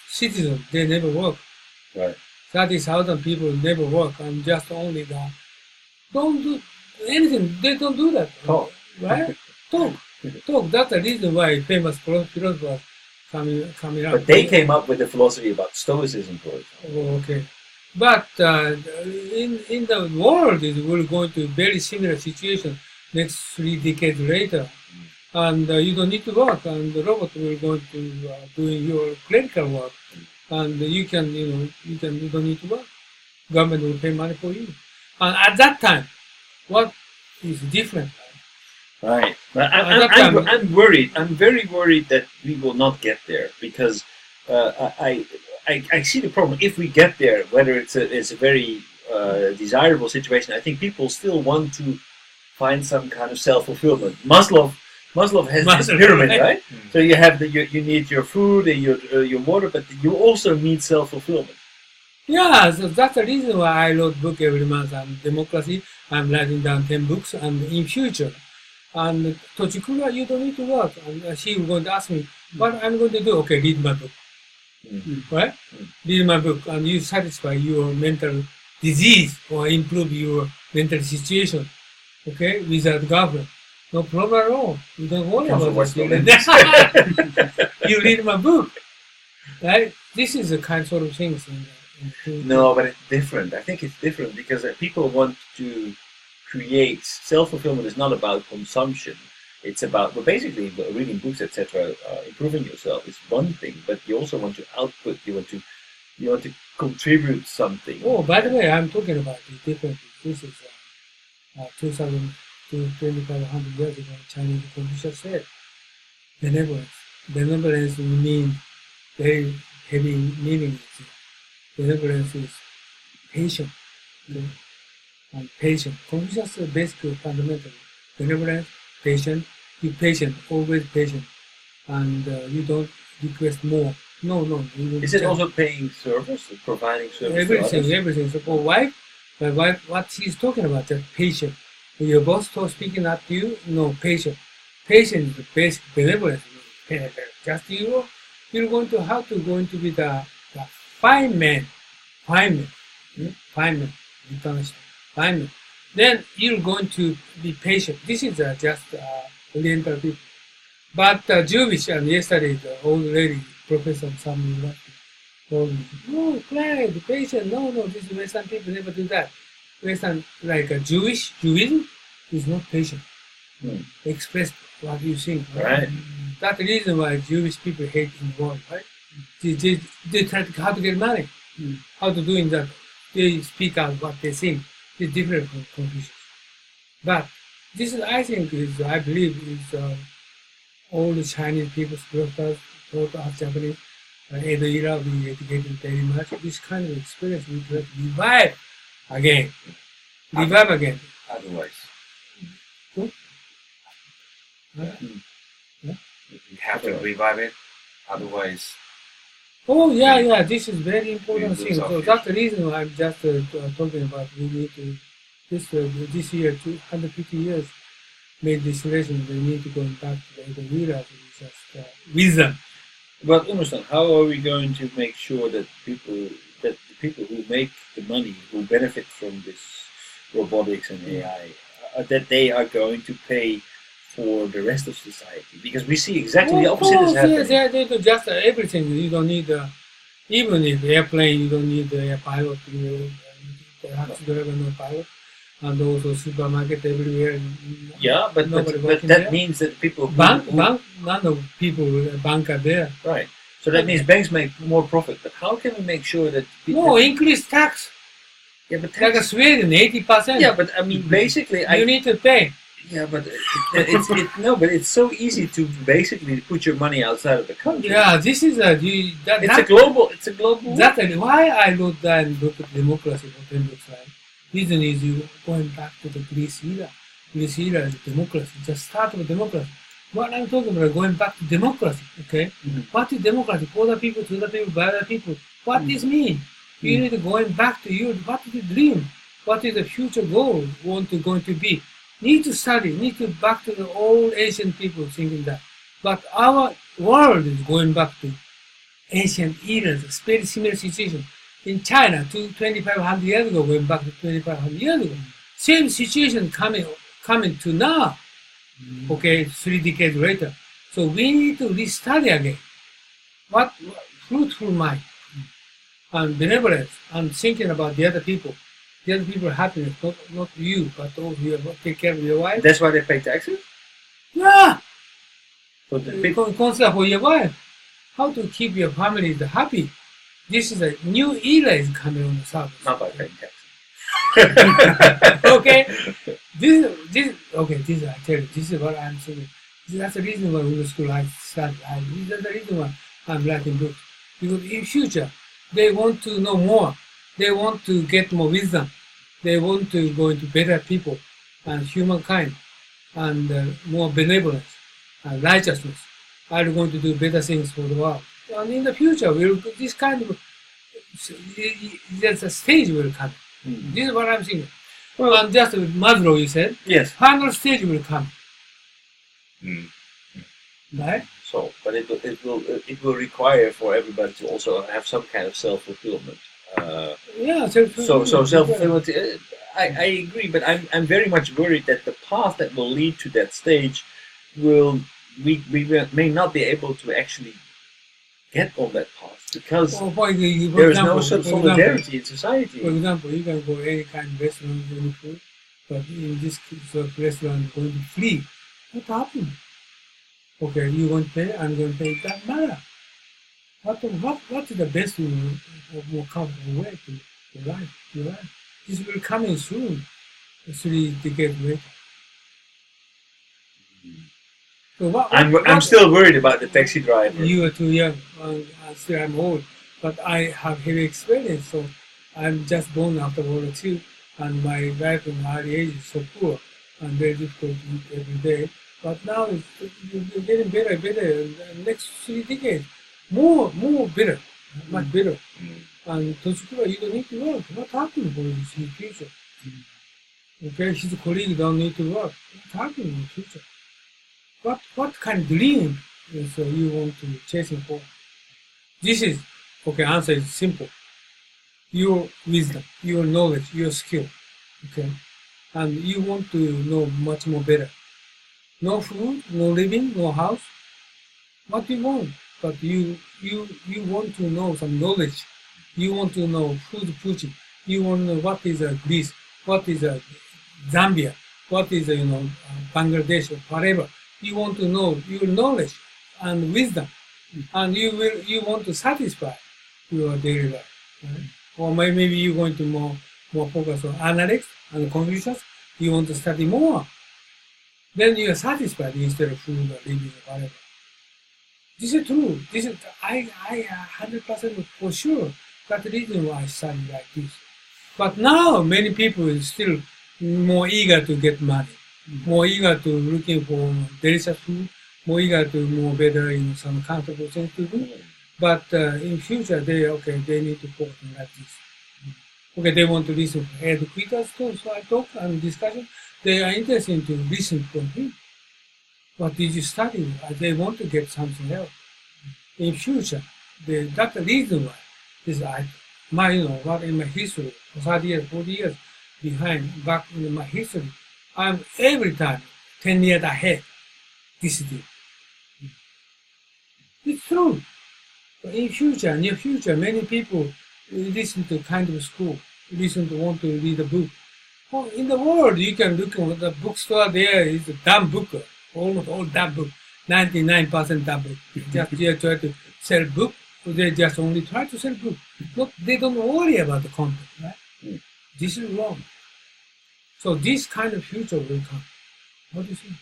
citizens, they never work. Right. 30,000 people never work, and just only don't do anything. They don't do that. Talk. Right? Talk. That's the reason why famous philosophers coming up. But they came up with the philosophy about Stoicism, for example. Oh, okay. But in the world, we're going to very similar situation next 3 decades later. And you don't need to work, and the robot will go to doing your clerical work, and you don't need to work. Government will pay money for you. And at that time, what is different? Right. I'm worried. I'm very worried that we will not get there because I see the problem. If we get there, whether it's a very desirable situation, I think people still want to find some kind of self-fulfillment. Maslow has this pyramid, right? So you have you need your food and your water, but you also need self-fulfillment. Yeah, so that's the reason why I wrote book every month on democracy. I'm writing down 10 books, and in future. And Tochikura, you don't need to work. And she was going to ask me, what I'm going to do? Okay, read my book. Right? Read my book, and you satisfy your mental disease or improve your mental situation. Okay, without government. No problem at all. You don't worry Comes about from this. West Berlin. You read my book, right? This is the kind sort of things. No, but it's different. I think it's different because people want to create self-fulfillment is not about consumption. It's about, well, basically reading books, etc. Improving yourself is one thing, but you also want to output. You want to contribute something. Oh, by the way, I'm talking about the difference. This is 2,000 to 2,500 years ago. Chinese Confucius said, benevolence. Benevolence means very heavy meaning. Benevolence is patient. And patient. Confucius is basically fundamental. Benevolence, patient. Be patient, always patient, and you don't request more. No. Is it also paying service, providing service? Everything. So for wife, my wife, what she's talking about, just patient. When your boss speaking up to you, no, patient. Patient is the basic benevolence. Just you're going to have to be the fine man. Then you're going to be patient. This is just Oriental people. But Jewish, and yesterday the old lady, Professor Sam told me, no, Clyde, patient, no, this Western people never do that. Western, like Judaism is not patient. Express what you think. Right. That's the reason why Jewish people hate in the world, right? They try to how to get money. How to do in that. They speak out what they think. It's different from Confucius. But this is, I believe, is all the Chinese people taught us Japanese. Edo era, we educated very much. This kind of experience we try to revive again. Otherwise. Hmm? You have to revive it. Otherwise. Oh yeah. This is very important We thing. lose our So that's the reason why I'm just talking about. We need to this year 250 years made this lesson. We need to go back to the Edo era to just wisdom. But understand, how are we going to make sure that the people who make the money, who benefit from this robotics and AI, that they are going to pay for the rest of society? Because we see exactly the opposite is happening. Yes, they do just everything. You don't need even if airplane, you don't need the pilot. You have to have no pilot. And also supermarket everywhere. Yeah, but that there. means that people none of people bank are there. Right. So that means banks make more profit. But how can we make sure that people increase tax? Yeah, but tax, like Sweden, 80%. Yeah, but I mean, basically, you need to pay. Yeah, but it's so easy to basically put your money outside of the country. Yeah, this is it's a global. That's why I look at democracy. What it looks like. Reason is you going back to the Greece era. Greece era is democracy. Just start with democracy. What I'm talking about, going back to democracy. Okay, What is democracy? For the people, to the people, by the people. What this mean? You need to going back to you. What is the dream? What is the future goal? Going to be? Need to study. Need to back to the old ancient people thinking that. But our world is going back to ancient eras. Very similar situation. In China, 2,500 years ago, going back to 2,500 years ago, same situation coming to now. Okay, 3 decades later. So we need to restudy again. What fruitful mind and benevolence and thinking about the other people happiness, not you, but all you take care of your wife. That's why they pay taxes? Yeah. So the consider for your wife. How to keep your family happy. This is a new era is coming on the south. Not by paying taxes. Okay. This I tell you, this is what I'm saying. That's the reason why UNNO school I started. That's the reason why I'm writing books. Because in future, they want to know more. They want to get more wisdom. They want to go into better people and humankind and more benevolence and righteousness. Are going to do better things for the world. And in the future, this kind of there's a stage will come. This is what I'm saying. Well, and just Maslow, you said. Yes. Final stage will come. Right. So, but it will require for everybody to also have some kind of self-fulfillment. Yeah, self-fulfillment. So self-fulfillment. I agree, but I'm very much worried that the path that will lead to that stage will may not be able to actually get on that path because Or for there is no example, solidarity in for society. example, you can go any kind of restaurant, any food, but in this case of restaurant going to free. What happened? Okay, you want to pay, I'm going to pay. It doesn't matter. What is the best more comfortable way to life? Your life. This will coming soon. 3 decades later. So I'm still worried about the taxi driver. You are too young, still I'm old, but I have heavy experience. So I'm just born after World War II, and my life in early age is so poor and very difficult to eat every day. But now it's getting better, better. And the next 3 decades, more better, much better. And Toshikura, you don't need to work. What happened for his future? Okay, his colleagues don't need to work. What happened in the future? What kind of dream is you want to chasing for? This is okay. Answer is simple. Your wisdom, your knowledge, your skill. Okay, and you want to know much more better. No food, no living, no house. What do you want? But you want to know some knowledge. You want to know food Fuji. You want to know what is Greece, what is Zambia, what is Bangladesh or whatever. You want to know your knowledge and wisdom, and you want to satisfy your daily life, right? Or maybe you're going to more focus on analytics and Confucius. You want to study more, then you are satisfied instead of food or living or whatever. This is true. This is I 100% for sure. That's the reason why I study like this. But now many people is still more eager to get money, more eager to looking for delicious food, more eager to more better in some comfortable things to do. But in future they need to focus on like this. Okay, they want to listen to Ed Quitter's talk and discussion. They are interested to listen from him. What did you study? They want to get something else. In future, that's the reason why this what in my history, 30 years, 40 years back in my history, I'm every time 10 years ahead. This is it. It's true. But in future, near future, many people listen to kind of school, want to read a book. Oh, in the world, you can look at the bookstore. There is a dumb book, almost all dumb book, 99% dumb book. Just they try to sell book, or they just only try to sell book. They don't worry about the content, right? This is wrong. So this kind of future will come. What do you think?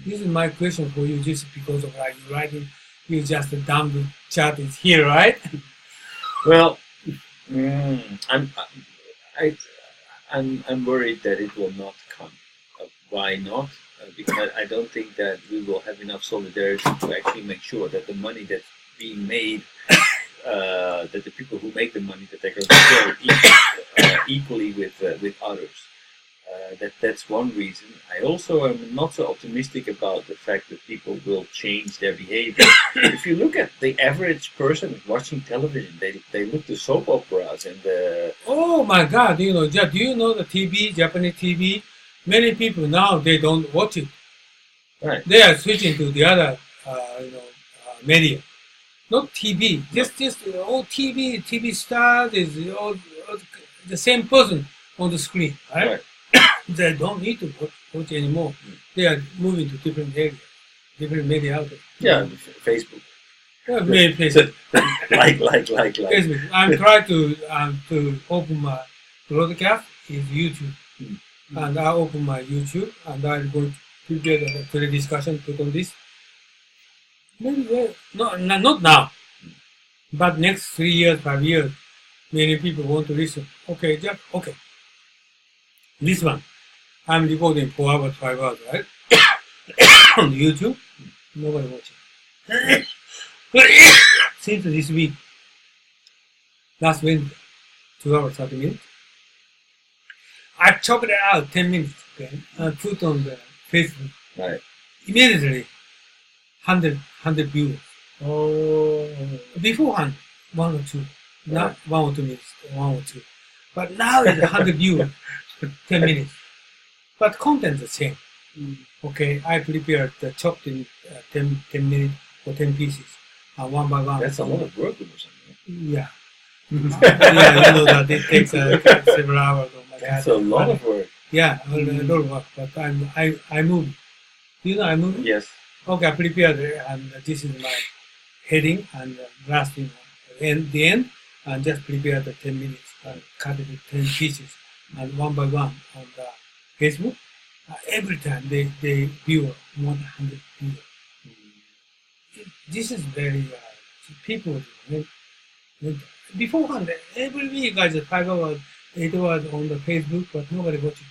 This is my question for you, just because of like you writing, you just a dumb chat is here, right? Well, I'm worried that it will not come. Why not? Because I don't think that we will have enough solidarity to actually make sure that the money that's being made, that the people who make the money, that they're going to share equally with others. That's one reason. I also am not so optimistic about the fact that people will change their behavior. If you look at the average person watching television, they look to soap operas and the... Oh my God! Do you know the TV, Japanese TV? Many people now they don't watch it. Right. They are switching to the other, media. Not TV. Just all TV stars is all the same person on the screen, right? They don't need to watch anymore. They are moving to different areas, different media outlets. Yeah, Facebook. Maybe Facebook. like. Facebook. I'm trying to open my broadcast is YouTube, and I open my YouTube, and I'm going to get a discussion put on this. Maybe not now, but next 3 years, 5 years, many people want to listen. Okay. This one, I'm recording 4 hours, 5 hours, right? On YouTube, nobody watching. Since this week, last Wednesday, 2 hours, 30 minutes, I chopped it out 10 minutes, okay, and put on the Facebook. Right. Immediately, 100 viewers. Oh. Beforehand, 1 or 2, not 1 or 2 minutes, 1 or 2. But now it's 100 views, 10 minutes. But content the same. Okay, I prepared the chopped in 10 minutes or 10 pieces, one by one. That's a lot of work or something. Yeah. Yeah, you know that it takes several hours. Oh my That's God. a lot of work. Yeah, a lot of work. But I move. You know I move? Yes. Okay, I prepared it, and this is my heading and last the end, and just prepare the 10 minutes and cut it in 10 pieces and one by one on the Facebook. Every time they view 100 views. This is very people. Beforehand, every week I just 5 hours, 8 hours on the Facebook, but nobody watching.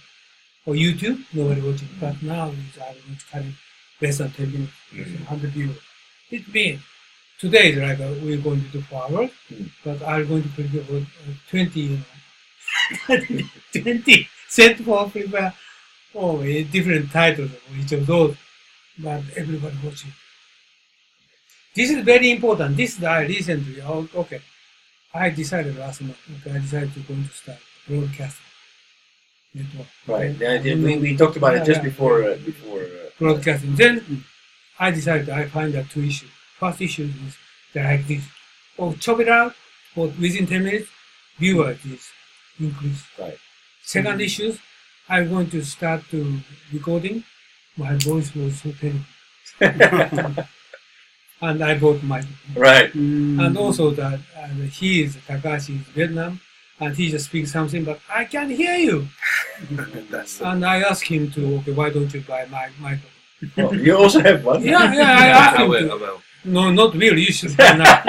Or YouTube, nobody watching. But now it's going to carry less than 10 minutes, 100 views. It means today is like we're going to do 4 hours, but I'm going to prepare for 20, 20 set for prepare. Oh, different titles for each of those, but everybody watching. This is very important. This is I recently. Okay, I decided last month. Okay, I decided to going to start broadcasting network. Right. Okay? We talked about it just before. Broadcasting. Then I decided I find that two issues. First issue is like this. Oh, chop it out. Or within 10 minutes, viewers is increase. Right. Second issue, I'm going to start to recording. My voice was so painful. And I bought my Right. and also that he is Takashi is Vietnam, and he just speaks something, but I can't hear you. And I asked him to, okay, why don't you buy my microphone? Oh, you also have one. Yeah, I asked him I to. will. No, not really. You should buy now.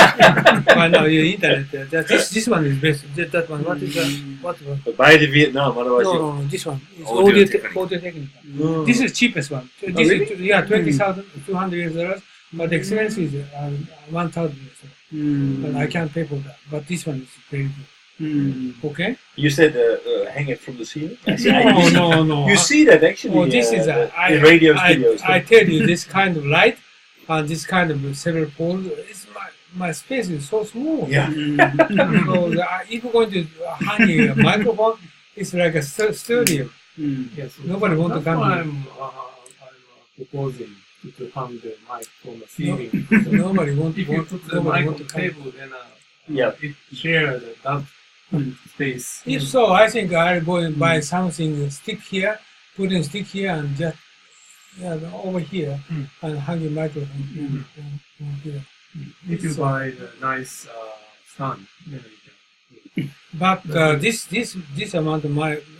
Buy now. Your internet. This one is best. That one. What is that? What? But buy the Vietnam, otherwise. No, this one. It's Audio Audio Technica. No. This is cheapest one. This really? is yeah, $20,200. But the expense is $1,000. But I can't pay for that. But this one is very good. Okay. You said hang it from the ceiling. No. You see that actually. Oh, this is the radio studios. I tell you, this kind of light and this kind of several poles. It's my space is so small. Yeah. So if you're going to hang a microphone, it's like a studio. Yes. Nobody want to That's come why here. I'm proposing to hang the mic from the ceiling. Nobody want If you put the nobody mic want on to the come. table, then Yeah. it shares that space. If so, I think I'll go and buy something, stick here, put in stick here, and just over here, and hang a microphone here. If you buy the nice stand, then you can. But this amount of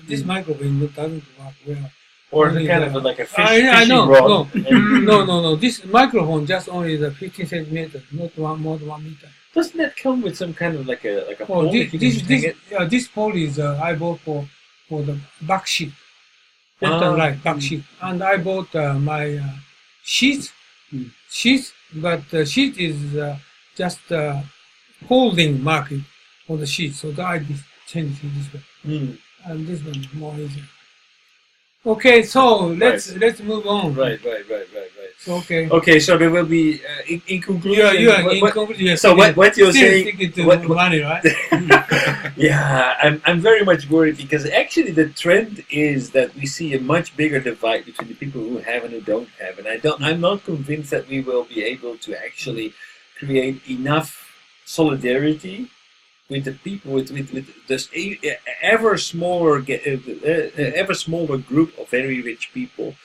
this microphone doesn't work well. Or Only kind the- of like a I know, rod. no. This microphone just only the 15 centimeters, not more than 1 meter. Doesn't that come with some kind of like a Oh, pole that you can just hang it? this pole is I bought for the back sheet. Left Ah. and right back sheet, and I bought my sheet, but the sheet is just holding market on the sheet, so I just changed it this way, and this one is more easy. Okay, so let's move on. Right. So, okay. Okay, so there will be in conclusion. You are what- incomplete. so what you're saying? Sticking to what- money, right? Yeah, I'm very much worried because actually the trend is that we see a much bigger divide between the people who have and who don't have, and I'm not convinced that we will be able to actually create enough solidarity with the people with this ever smaller group of very rich people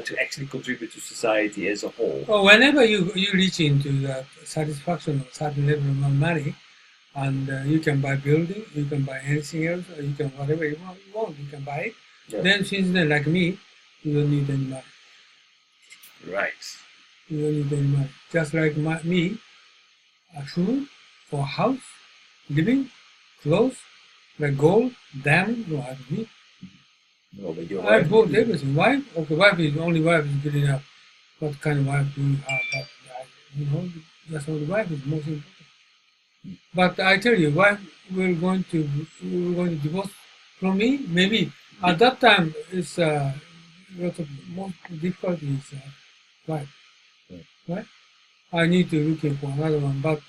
to actually contribute to society as a whole. Well, whenever you reach into the satisfaction of certain level of money, and you can buy building, you can buy anything else, or you can whatever you want, you can buy it. Yeah. Then since then, like me, you don't need any money. Right. You don't need any money. Just like me, a food or house, living, clothes, like gold, diamond, no, I don't need. No, but you're I right. bought everything. Wife, okay, wife is good enough. What kind of wife do you have? But just only wife is most important. But I tell you, wife we're going to divorce from me. Maybe at that time it's lot of most difficulties. Wife, right? I need to looking for another one, but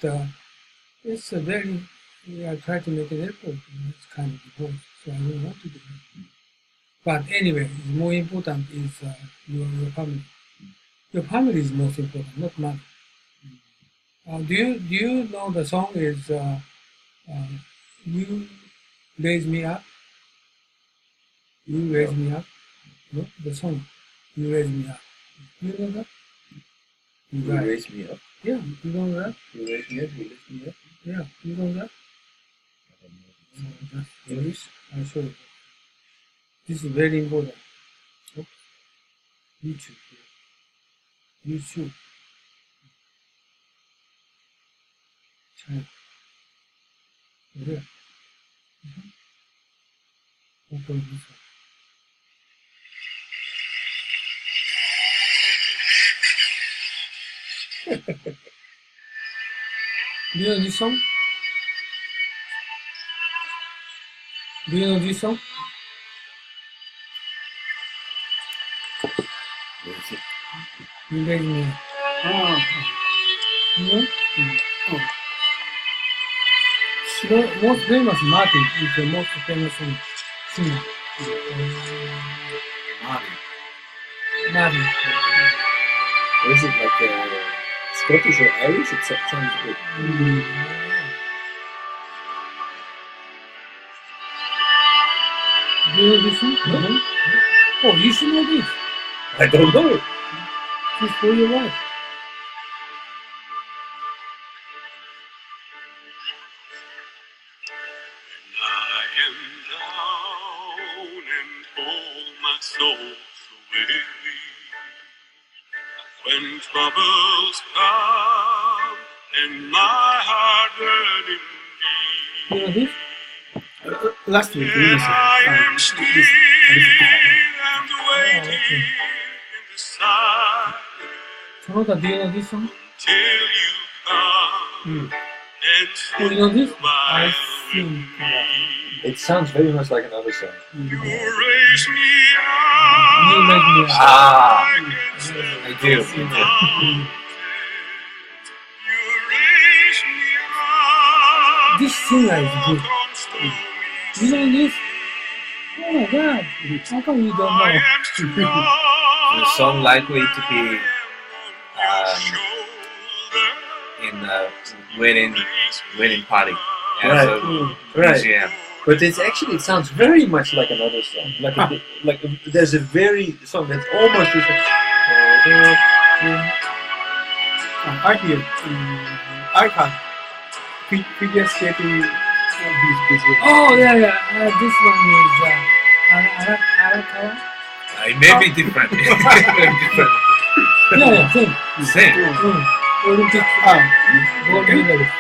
it's a very I try to make an effort. It's kind of divorce, so I don't want to do it. But anyway, more important is your family. Your family is most important, not money. Do you know the song is you raise me up, you raise me up? No, the song you raise me up. You know that? You Right. raise me up. Yeah, you know that? You raise me up. You lift me up. Yeah, you know that? Yes, I'll show you. This is very important. Oops. YouTube. YouTube. China. Yeah. Open this one. Do you know this song? Do you know this song? Where is it? You raise me up. Ah, You know? oh, The most famous Martin is the most famous singer. Marty. Martin. Or is it like Scottish or Irish? It sounds good. Do you know this one? No. Oh, you should know this. I don't know it. This is for your wife. I am down and all my soul's weary. When troubles come and my heart burning You know this? last week, then I am still and waiting okay. in the silence Sonata, do you know this song? till you come and Oh, you know this? fill I my sing. It sounds very much like another song. You raise me You up. raise me up. Ah, I can stand I do. on the mountains. You raise me up. This singer is good. On stormy You know this? Oh my god. How come you don't I know? am strong. the song likely to be Shoulder. in the wedding party as Right. a Right. museum. But it sounds very much like another song. Like there's a very song that's almost just I hear. I had figure skating this way. Oh yeah, yeah. This one is Arakawa. It may be different. It may be different. Yeah, yeah, same. Same. Olympic gold medalist.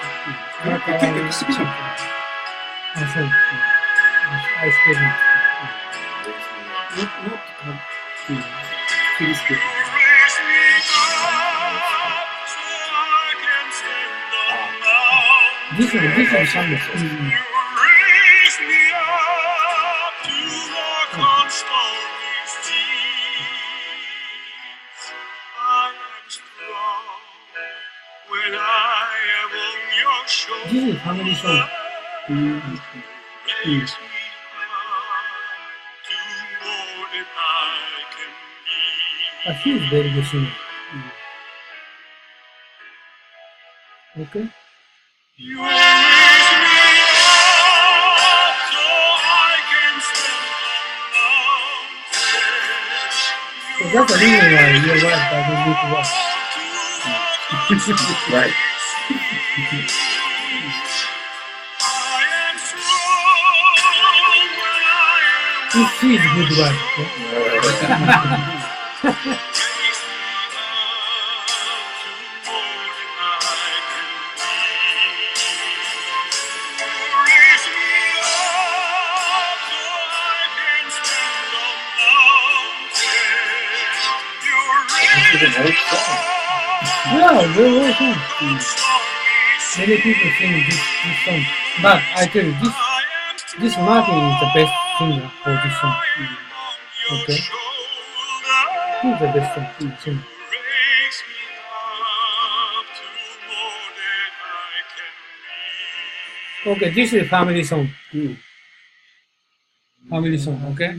Arakawa. Exhibition. Same. Ice skating. Not figure skating. Raise me up so I can stand on mountains. This is Sanders. You raise me up to walk on stormy seas. I am strong when I am on your shoulder. This is family song. Raise me up to more than I can be. But he is very good singer. Okay. You raise me up so I can stand on mountains. So that's the reason why your wife doesn't need to work. right. If she is good wife. Yeah? This is an old song. Yeah, very well song. Many people sing this song. But I tell you, this Martin is the best singer for this song. Okay? He's the best singer. Raise me up to more than I can be. Okay, this is family song. Mm. Family song. Okay.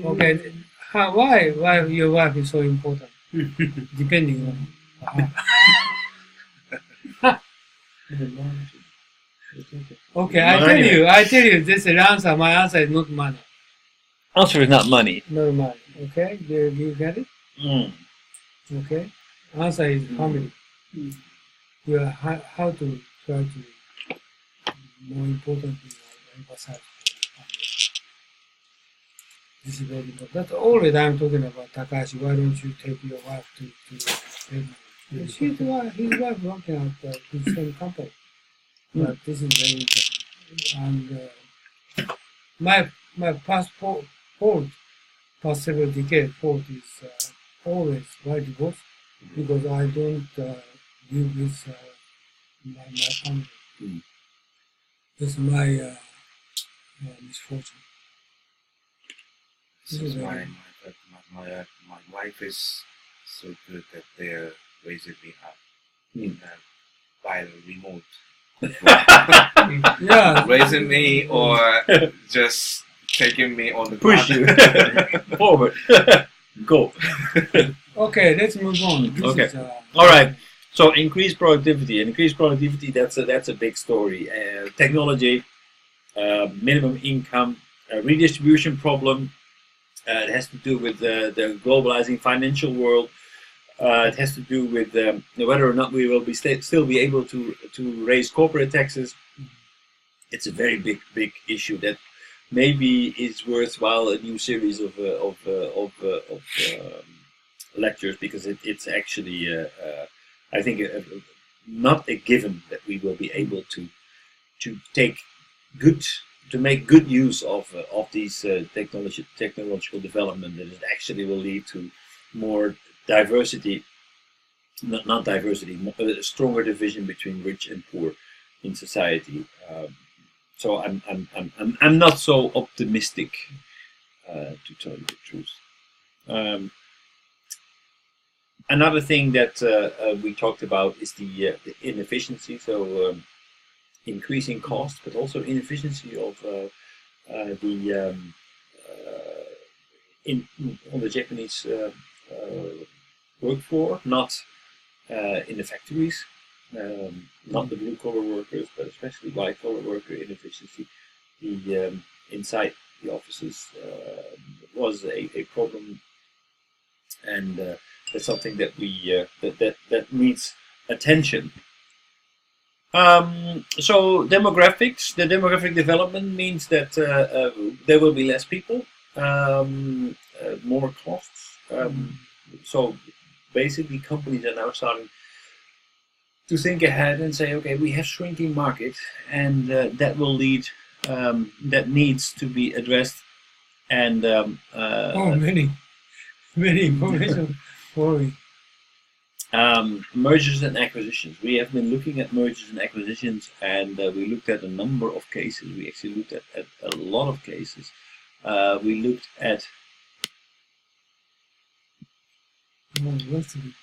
Okay. Why your wife is so important? Depending on. Okay, Well, anyway. I tell you, this is the answer. My answer is not money. Answer is not money. No money. Okay, do you get it? Mm. Okay. Answer is family. You are how to try to more importantly emphasize family. This is very important. That's always I'm talking about Takashi. Why don't you take your wife to his wife working at the same company. But this is very important. And my past fault, past several decades fault is always why divorce because I don't live with my family. It's my misfortune. This is My wife is so good that they're raising me up in by the remote. yeah. Raising me or just taking me on the Push you forward. Go. Okay, let's move on. This Okay. is, All right. So increased productivity. Increased productivity. That's a big story. Technology, minimum income, redistribution problem. It has to do with the globalizing financial world. It has to do with whether or not we will be still be able to raise corporate taxes. It's a very big issue that maybe is worthwhile a new series of lectures because it's actually I think not a given that we will be able to make good use of these technological development that it actually will lead to more diversity, not diversity, a stronger division between rich and poor in society. So I'm not so optimistic, to tell you the truth. Another thing that we talked about is the inefficiency. So increasing cost, but also inefficiency of on the Japanese work floor, not in the factories, not the blue collar workers, but especially white collar worker inefficiency. The inside the offices was a problem, and that's something that we that needs attention. So demographics, the demographic development means that there will be less people, more costs. So basically, companies are now starting to think ahead and say, okay, we have shrinking market, and that will lead, that needs to be addressed. And many information for me. Mergers and acquisitions. We have been looking at mergers and acquisitions, and we looked at a number of cases. We actually looked at a lot of cases. We looked at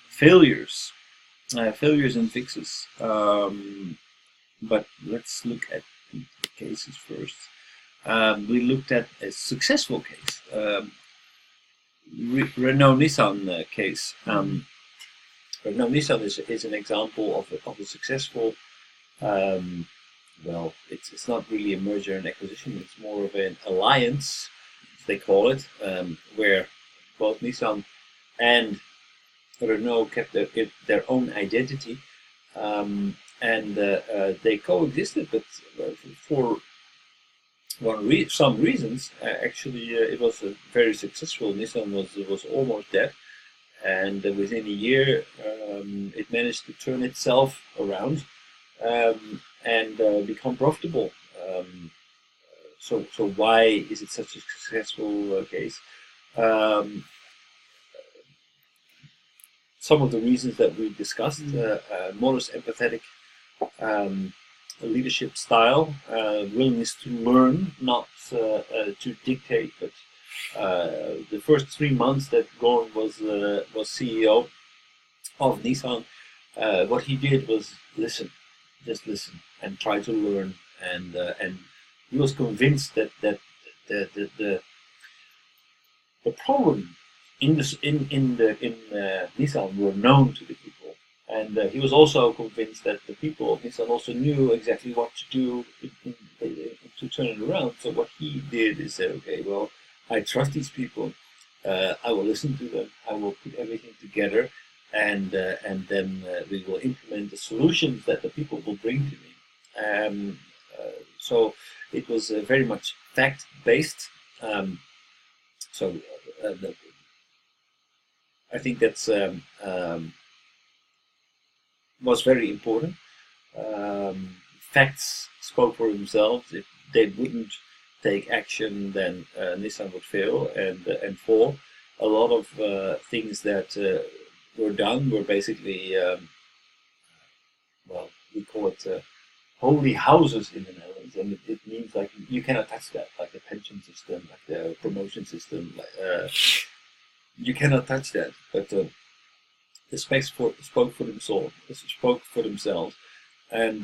failures and fixes. But let's look at the cases first. We looked at a successful case, Renault-Nissan case. Renault-Nissan is an example of a successful, well, it's not really a merger and acquisition, it's more of an alliance, as they call it, where both Nissan and Renault kept their own identity, and they coexisted, but for some reasons, actually, it was very successful. Nissan was almost dead. And within a year, it managed to turn itself around and become profitable. So why is it such a successful case? Some of the reasons that we discussed: modest, empathetic leadership style, willingness to learn, not to dictate, but. The first 3 months that Gorn was CEO of Nissan, what he did was listen, just listen, and try to learn and he was convinced that the problem in Nissan were known to the people, and he was also convinced that the people of Nissan also knew exactly what to do to turn it around. So what he did is say, okay, well, I trust these people. I will listen to them. I will put everything together, and then we will implement the solutions that the people will bring to me. So it was very much fact based. So I think that's was very important. Facts spoke for themselves. If they wouldn't take action, then Nissan would fail and fall. A lot of things that were done were basically, well, we call it holy houses in the Netherlands, and it means like you cannot touch that, like the pension system, like the promotion system. You cannot touch that. But the specs spoke for themselves, and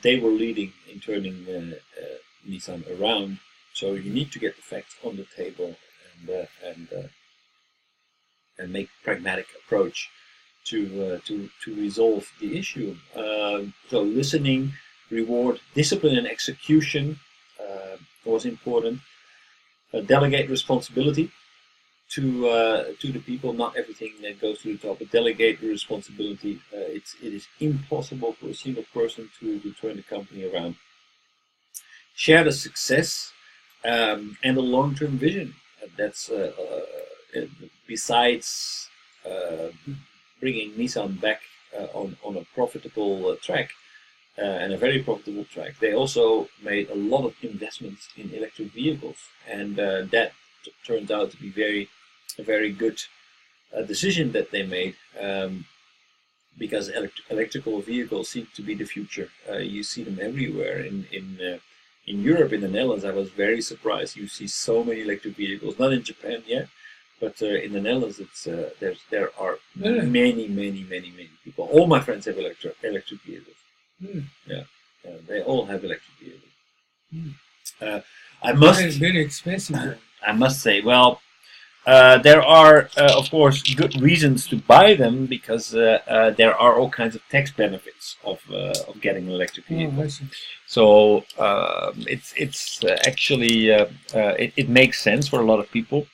they were leading in turning Nissan around. So you need to get the facts on the table and make a pragmatic approach to resolve the issue. So listening, reward, discipline, and execution was important. Delegate responsibility to the people. Not everything that goes to the top, but delegate the responsibility. It is impossible for a single person to turn the company around. Share the success and a long-term vision. That's besides bringing Nissan back on a profitable track and a very profitable track. They also made a lot of investments in electric vehicles, and that turned out to be a very good decision that they made, because electrical vehicles seem to be the future. You see them everywhere in Europe, in the Netherlands. I was very surprised. You see so many electric vehicles, not in Japan yet, but in the Netherlands, there are many people. All my friends have electric vehicles. Yeah, they all have electric vehicles. I must very expensive. I must say, well, there are of course good reasons to buy them, because there are all kinds of tax benefits of getting an electric vehicle. I see. So it's actually it makes sense for a lot of people.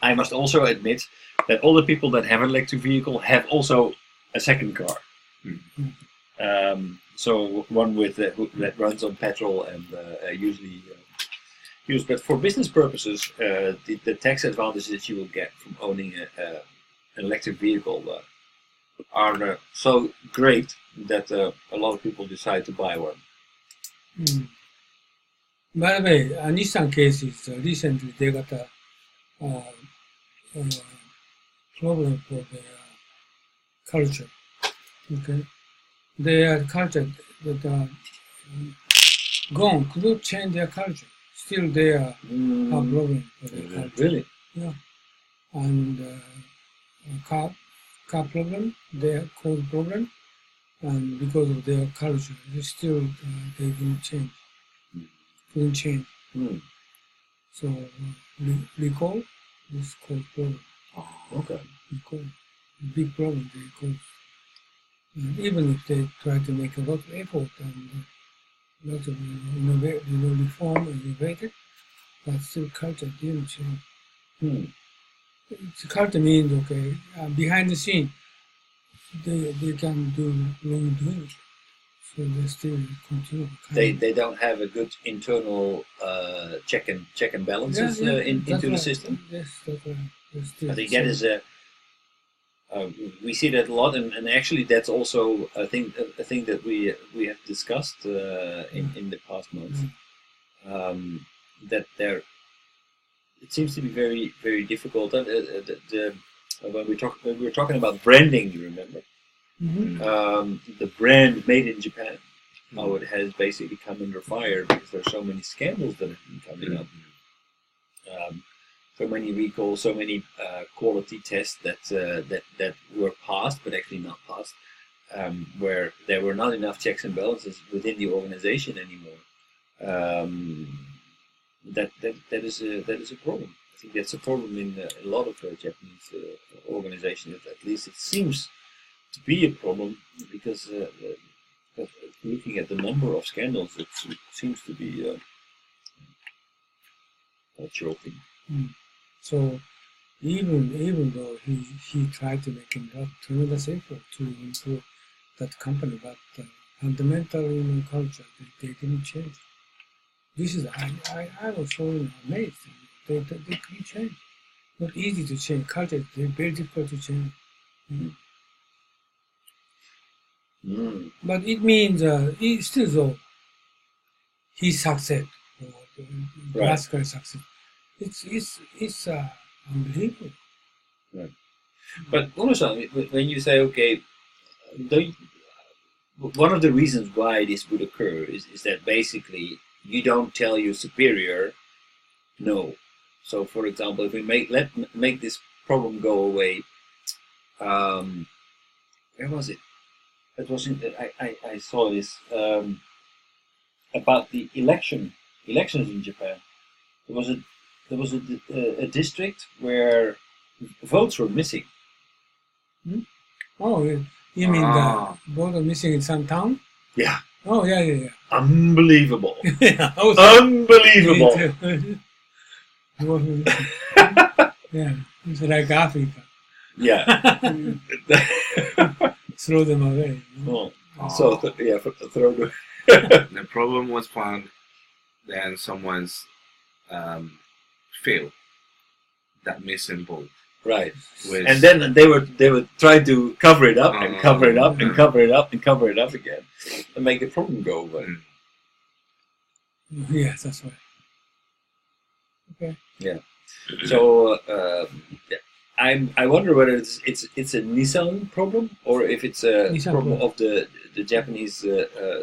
I must also admit that all the people that have an electric vehicle have also a second car. So one with that runs on petrol and usually used. But for business purposes, the tax advantages that you will get from owning an electric vehicle are so great that a lot of people decide to buy one. By the way, Nissan case is recently they got a problem for their culture. Okay, their culture that gone could not change their culture. Still, they are a problem for their culture. Really? Yeah, and car problem, their cause problem, and because of their culture, they still they didn't change. Couldn't change. So recall is called problem. Oh, okay. Recall, big problem they cause. Even if they try to make a lot of effort and lot of reform and innovated, but still culture didn't change. It's culture means okay, behind the scene they can do wrongdoing, so they still continue. They don't have a good internal check and balances into the system. Yes, that's right. I think that is we see that a lot, and actually that's also a thing that we have discussed in the past months. That it seems to be very, very difficult. When we were talking about branding, you remember, the brand made in Japan, how it has basically come under fire because there are so many scandals that have been coming up. So many recalls, so many quality tests that were passed but actually not passed. where there were not enough checks and balances within the organization anymore. That is a problem. I think that's a problem in a lot of Japanese organizations. At least it seems to be a problem because looking at the number of scandals, it seems to be choking. So even though he tried to make a tremendous effort to improve that company, but fundamental culture they didn't change. This is I was so amazed. They couldn't change. Not easy to change. Culture is very difficult to change. But it means still though he succeed or classical success. It's unbelievable. Right. But also, when you say okay, one of the reasons why this would occur is that basically you don't tell your superior no. So, for example, if we make this problem go away, where was it? It was I saw this about the elections in Japan. There was a district where votes were missing. Oh, you mean the vote missing in some town? Yeah. Oh, yeah. Unbelievable. Unbelievable. Unbelievable. Yeah, it's like Africa. Yeah. Throw them away. You know? So throw them. The problem was found, then someone's failed that missing vote. Right. And then they were trying to cover it up and cover it up and cover it up and cover it up again and make the problem go away. Yes, that's right. Okay. Yeah. So I wonder whether it's a Nissan problem or if it's a problem of the Japanese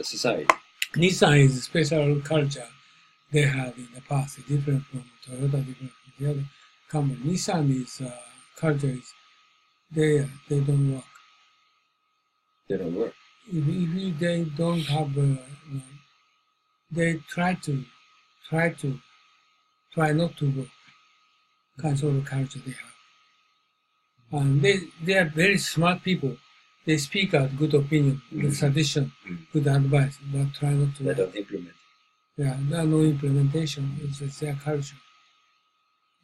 society. Nissan is a special culture they have in the past, different from Toyota, different from the other company. Nissan is culture is they don't work. They don't work. If they don't have, they try not to work. Kind of culture they have. And they are very smart people. They speak out good opinion, good suggestion, good advice, but try not to. They don't implement. Yeah, there are no implementation. It's their culture.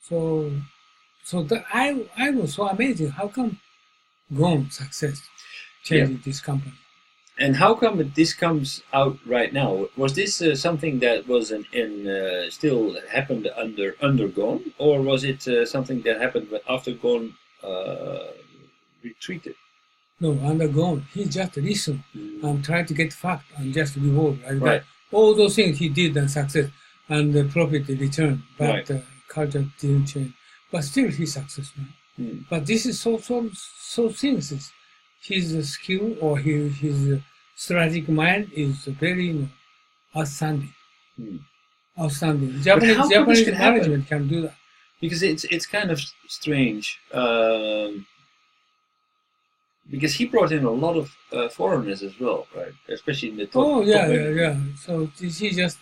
So that I was so amazing. How come Gon success changing this company? And how come this comes out right now? Was this something that was still happened under Gon, or was it something that happened after Gon retreated? No, under Gon, he just listened and tried to get fact and just reward like Right. that. All those things he did and success and the profit returned, but culture didn't change. But still, he's successful. But this is so things. His skill or his strategic mind is very outstanding. Outstanding. Japanese management can do that. Because it's kind of strange. Because he brought in a lot of foreigners as well, right? Especially in the top. Oh yeah. So this is just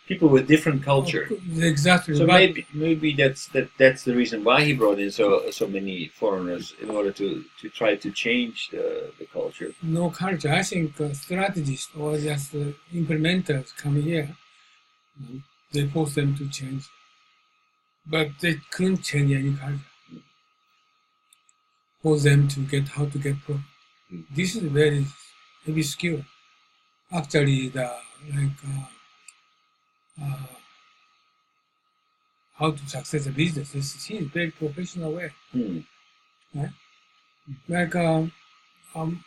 people with different culture. Exactly. So maybe that's the reason why he brought in so many foreigners in order to try to change the culture. No culture. I think strategists or just implementers come here. They force them to change, but they couldn't change any culture. For them to get how to get profit. This is very heavy skill. Actually, how to success a business is very professional way. Right? Like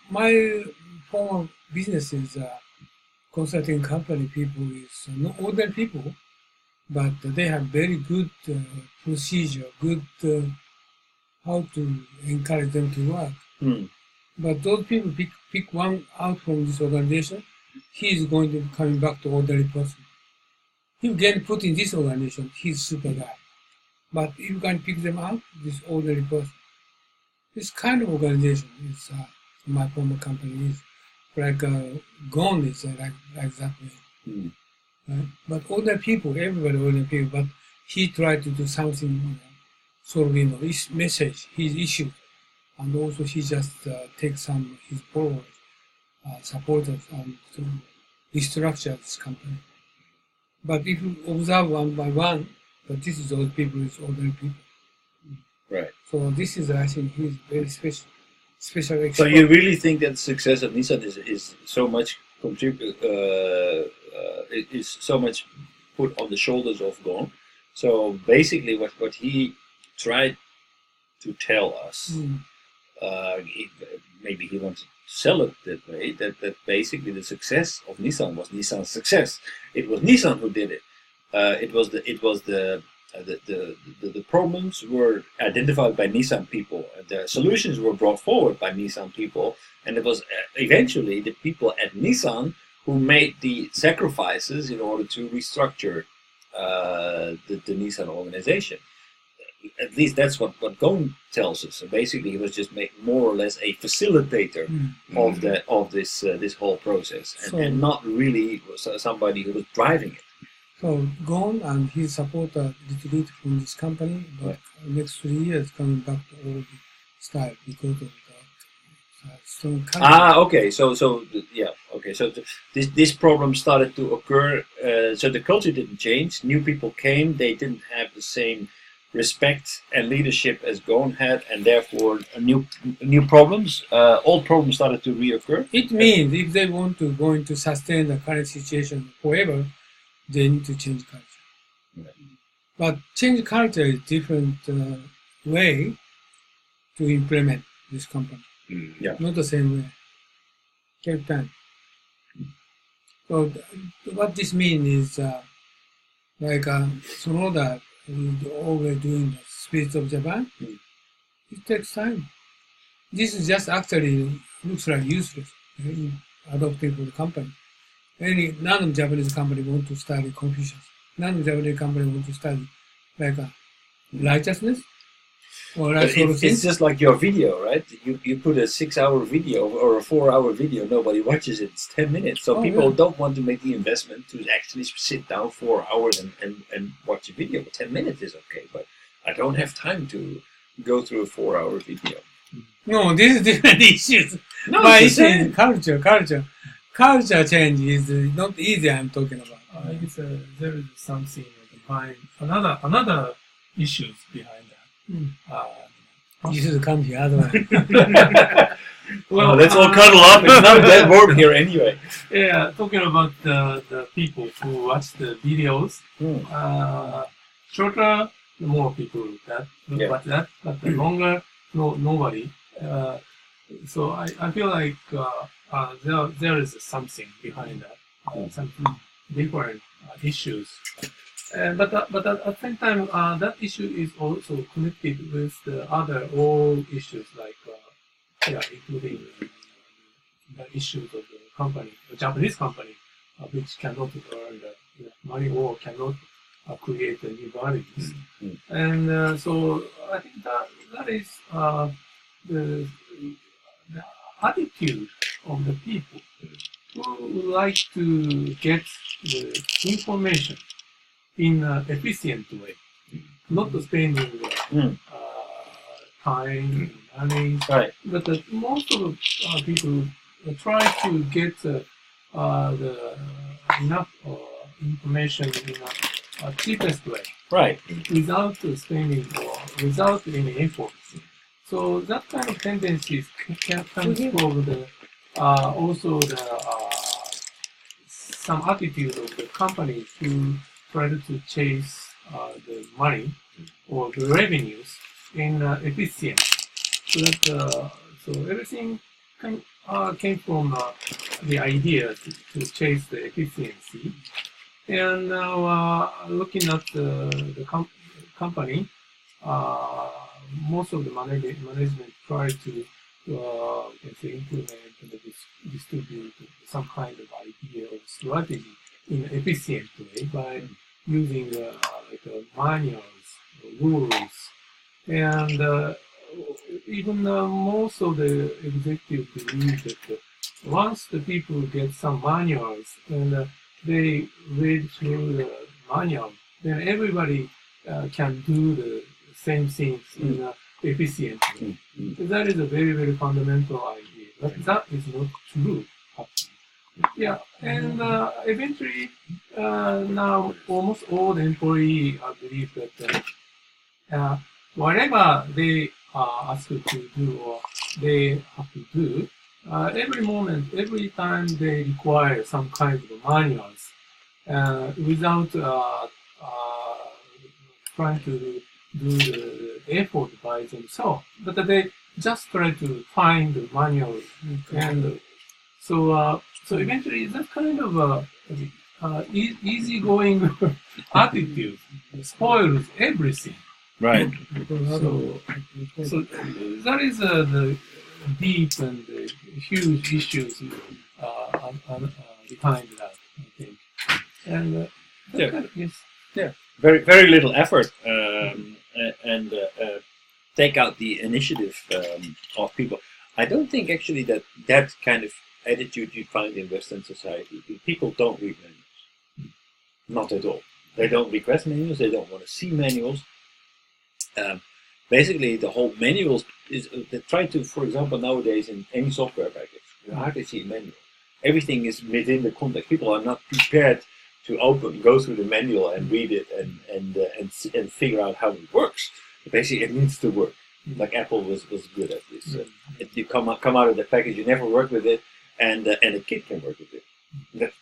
my former business is consulting company people is not ordinary people, but they have very good procedure, good. How to encourage them to work. But those people pick one out from this organization, he is going to be coming back to ordinary person. He get put in this organization, he's super guy. But if you can pick them out, this ordinary person. This kind of organization is my former company is. like gone is like that way. Mm. Right? But other people, everybody other people, but he tried to do something, sort of, message, his issue, and also he just takes some his followers, supporters, and to restructure this company. But if you observe one by one, but this is those people, it's ordinary people. Right. So this is, I think, he's very special So expert. you really think that the success of Nissan is so much is so much put on the shoulders of Gon? So basically, what he tried to tell us, Mm. maybe he wanted to sell it that way, that basically the success of Nissan was Nissan's success. It was Nissan who did it. The problems were identified by Nissan people. The solutions were brought forward by Nissan people, and it was eventually the people at Nissan who made the sacrifices in order to restructure the Nissan organization. At least that's what Gon tells us. So basically, he was just more or less a facilitator of this whole process, and not really somebody who was driving it. So gone, and his supporter retreated from this company, but next 3 years coming back to old style because of that strong culture. Okay. So this problem started to occur. So the culture didn't change. New people came. They didn't have the same respect and leadership as Gon had, and therefore new problems, old problems started to reoccur. It means if they want to going to sustain the current situation forever, they need to change culture. But change culture is different way to implement this company. Yeah. Not the same way. Take time. So what this means is like Sonoda is always doing the Spirits of Japan. It takes time. This is just actually looks like useless in adopting for the company. None of Japanese company want to study Confucius. None of Japanese company want to study like righteousness or that sort of thing. It's just like your video, right? You put a 6-hour video or a 4-hour video, nobody watches it. It's 10 minutes. So people don't want to make the investment to actually sit down 4 hours and watch a video. 10 minutes is okay, but I don't have time to go through a 4-hour video. No, this is different issues. No, but it's the it's culture. Culture change is not easy. I'm talking about. I guess there is something behind another issues behind that. You should come here otherwise. Well, let's all cuddle up. It's not that warm here anyway. Yeah, talking about the people who watch the videos, shorter, the more people watch that, but the longer, nobody. So I feel like there is something behind that, some different issues. But at the same time, that issue is also connected with the other old issues, like including the issues of the company, the Japanese company, which cannot earn the money or cannot create the new values. And so I think that is the attitude of the people who would like to get the information in an efficient way, not spending time and money. Right. But most of the people try to get enough information in a cheapest way, Right. without spending or without any effort. So that kind of tendencies comes from the also the some attitude of the companies who try to chase the money or the revenues in efficient. So that so everything came from the idea to chase the efficiency. And now looking at the company, most of the management try to implement and distribute some kind of idea or strategy in an efficient way by using manuals, rules, and even most of the executives believe that once the people get some manuals and they read through the manual, then everybody can do the same things in efficiently. That is a very, very fundamental idea. But that is not true. Yeah, and eventually, now almost all the employees believe that whatever they are asked to do or they have to do, every moment, every time they require some kind of manuals without trying to do the effort by themselves, but they just try to find the manual, and so eventually that kind of easygoing attitude spoils everything. Right. So that is the deep and huge issues behind that, I think. And that Yeah. kind of, yes. Very, very little effort, and take out the initiative of people. I don't think actually that kind of attitude you find in Western society. People don't read manuals, not at all. They don't request manuals. They don't want to see manuals. Basically, the whole manuals is they try to, for example, nowadays in any software package, you hardly see a manual. Everything is within the context. People are not prepared to go through the manual and read it and figure out how it works. Basically, it needs to work. Like Apple was good at this. If you come out of the package, you never work with it, and a kid can work with it. That's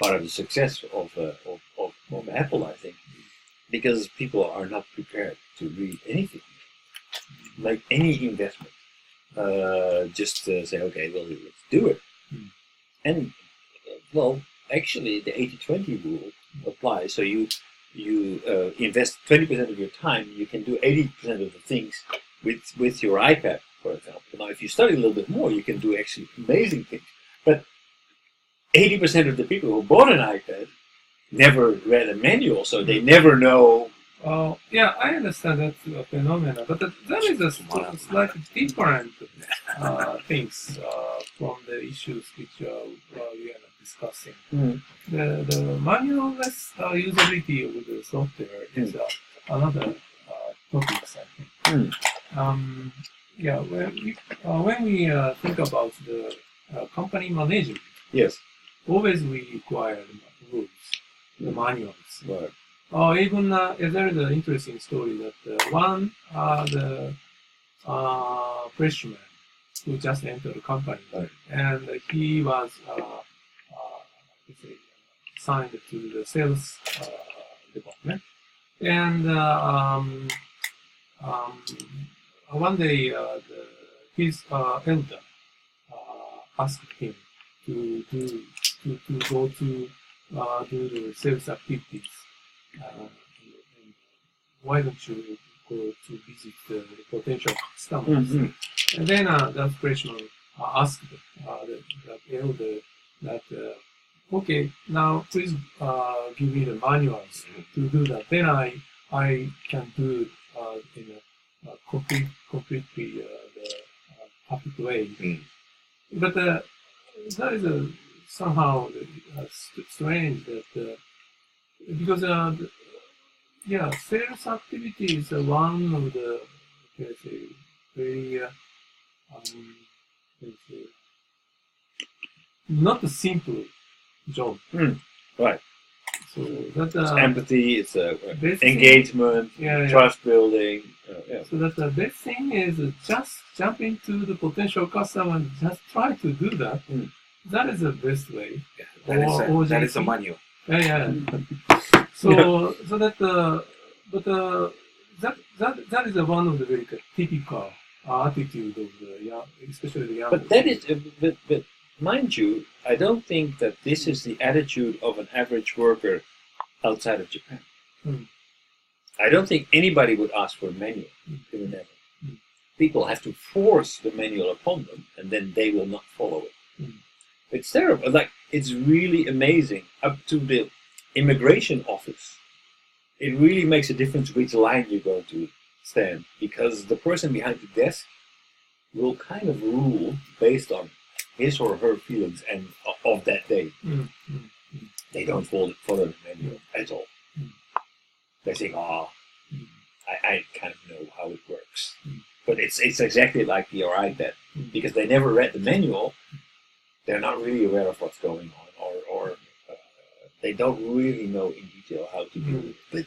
part of the success of Apple, I think, because people are not prepared to read anything, make any investment. Just say, okay, well, let's do it. And well, actually, the 80-20 rule applies. So you invest 20% of your time, you can do 80% of the things with your iPad, for example. Now, if you study a little bit more, you can do actually amazing things. But 80% of the people who bought an iPad never read a manual, so they never know. Yeah, I understand that phenomenon, but that is a slightly different things from the issues which we are discussing. The manual-less usability of the software is another topic, I think. Yeah, when we think about the company management, Yes. always we require the rules, the manuals. Right. Even there is an interesting story that the freshman who just entered the company, Right. and he was assigned to the sales department, and one day his elder asked him to go to do the sales activities. And why don't you go to visit the potential customers? And then that freshman asked that elder that, okay, now please give me the manuals to do that. Then I can do it in a completely perfect way. But that is somehow strange that because sales activity is one of the very not a simple job. Right. So that It's empathy. It's basic engagement, trust building. So that the best thing is just jump into the potential customer and just try to do that. That is the best way. That is a manual. Yeah. So that that is one of the very typical attitude of the especially the young. But that is, but mind you, I don't think that this is the attitude of an average worker outside of Japan. I don't think anybody would ask for a manual. They would never. People have to force the manual upon them, and then they will not follow it. It's terrible. Like, it's really amazing. Up to the immigration office, it really makes a difference which line you're going to stand, because the person behind the desk will kind of rule based on his or her feelings and of that day. Mm. They don't follow the manual at all. They think, I kind of know how it works. But it's exactly like your iPad. Because they never read the manual, they're not really aware of what's going on, or they don't really know in detail how to do it. But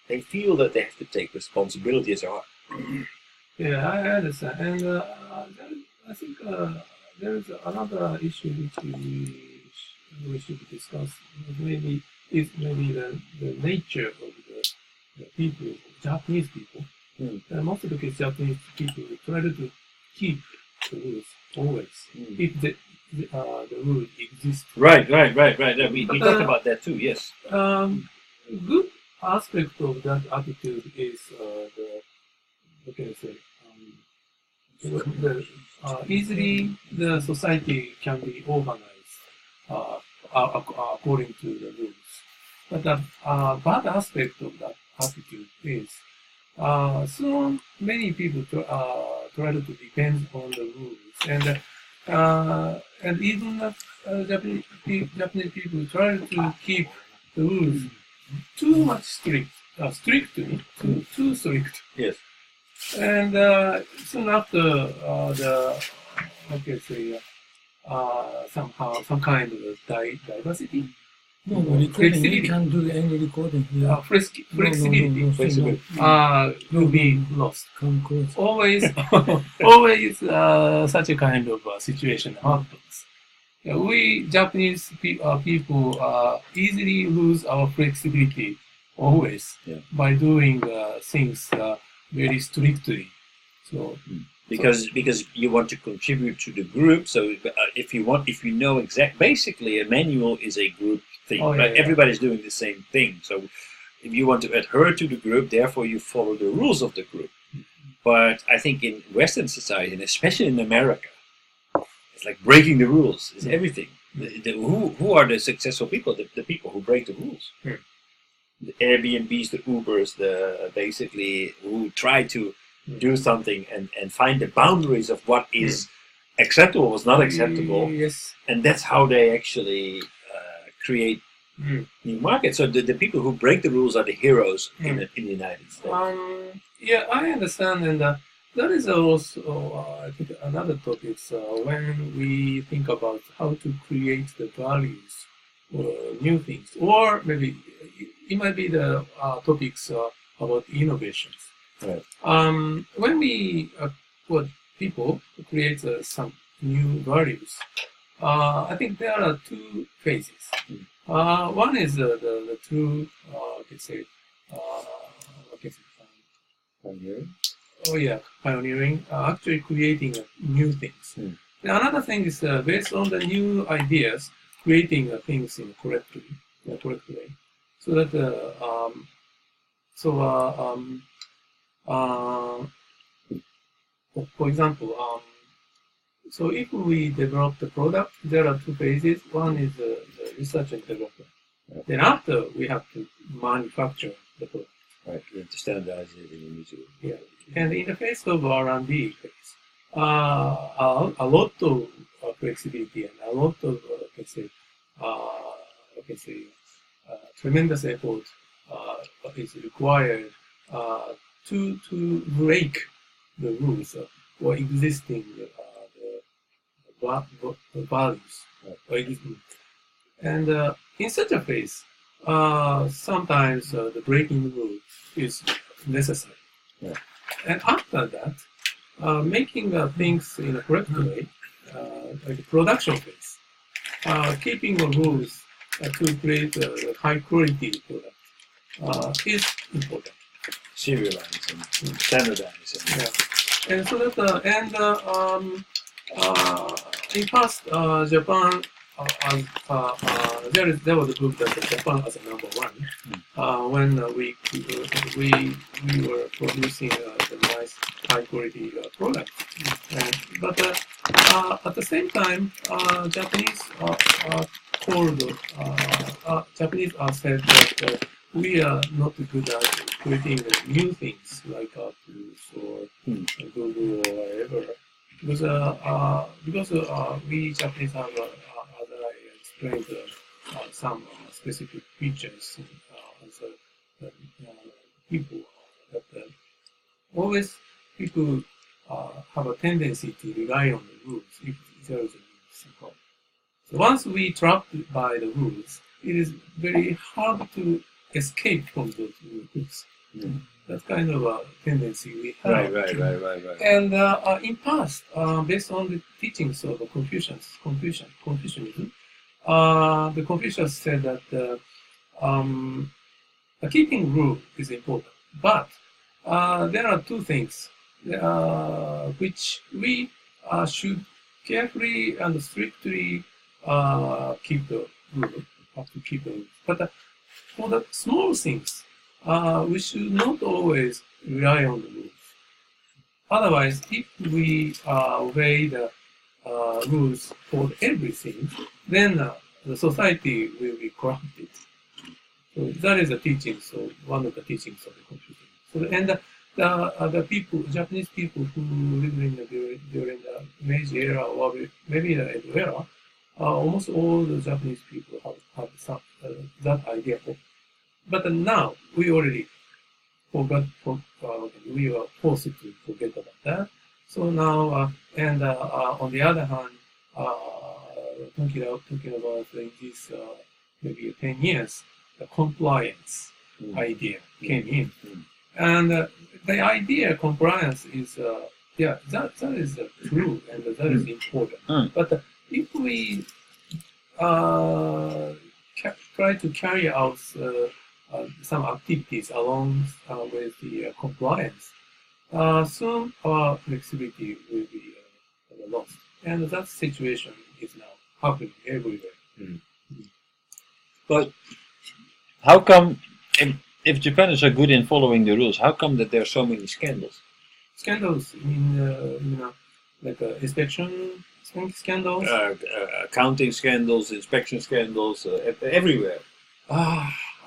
they feel that they have to take responsibility as well. Yeah, I understand. And I think there is another issue which we should discuss. Maybe the nature of the people, Japanese people. Most of the case, Japanese people try to keep the rules always, if the rule exists. Right. Yeah, we talked about that too. Yes. Good aspect of that attitude is what can I say? Easily the society can be organized according to the rules. But the bad aspect of that attitude is soon many people try to depend on the rules, and even Japanese people try to keep the rules too much strictly, too strict. Yes. And soon after somehow some kind of diversity. No, recording, you can't do any recording here. Flexibility will be lost. Come close. Always such a kind of situation happens. We Japanese people easily lose our flexibility always by doing things very strictly. So because you want to contribute to the group. So if you know basically a manual is a group thing. Right? Everybody's doing the same thing. So if you want to adhere to the group, therefore you follow the rules of the group. But I think in Western society, and especially in America, it's like breaking the rules is everything. Who are the successful people? The people who break the rules. The Airbnbs, the Ubers, basically who try to do something and find the boundaries of what is acceptable, was not acceptable. Yes. And that's how they actually create new markets. So the people who break the rules are the heroes in the United States. Yeah, I understand, and that is also I think another topic. When we think about how to create the values or new things, or maybe it might be the topics about innovations. Right. When we people create some new values, I think there are two phases. One is the true, let's say, pioneering, actually creating new things. Another thing is based on the new ideas, creating things in a correct way, so that for example, so if we develop the product, there are two phases. One is the research and development. Then after, we have to manufacture the product. Right, you have to standardize it and you need to... Yeah. And in the case of R&D phase, a lot of flexibility and a lot of, tremendous effort is required to break the rules or existing the values. And in such a phase, sometimes the breaking rule is necessary. Yeah. And after that, making things in a correct way, like a production phase, keeping the rules to create a high quality product is important. Serializing, standardizing. Yeah. And so that in past Japan there was a group that Japan as a number one when we were producing the nice high quality product. But at the same time, Japanese Japanese said that we are not good at creating new things like Apples or Google or whatever. Because because we Japanese have, as I explained, some specific features as people that always people have a tendency to rely on the rules if there is a rule. So once we trapped by the rules, it is very hard to escape from those rules. Mm. That kind of a tendency we have. Right. And in past, based on the teachings of Confucianism, the Confucius said that keeping rule is important, but there are two things which we should carefully and strictly keep the rule. Have to keep the rule. But for the small things, we should not always rely on the rules. Otherwise, if we obey the rules for everything, then the society will be corrupted. So that is the teachings of one of the teachings of the Confucianism. So and the people, Japanese people who lived in during the Meiji era or maybe the Edo era, almost all the Japanese people have some, that idea. But now we already forgot. We were forced to forget about that. So now, and on the other hand, talking about in this maybe 10 years, the compliance idea came in. And the idea compliance is, that is true and that is important. But if we try to carry out some activities along with the compliance, soon our flexibility will be lost. And that situation is now happening everywhere. But how come, if Japan is so good in following the rules, how come that there are so many scandals? Scandals in like inspection scandals, accounting scandals, inspection scandals, everywhere.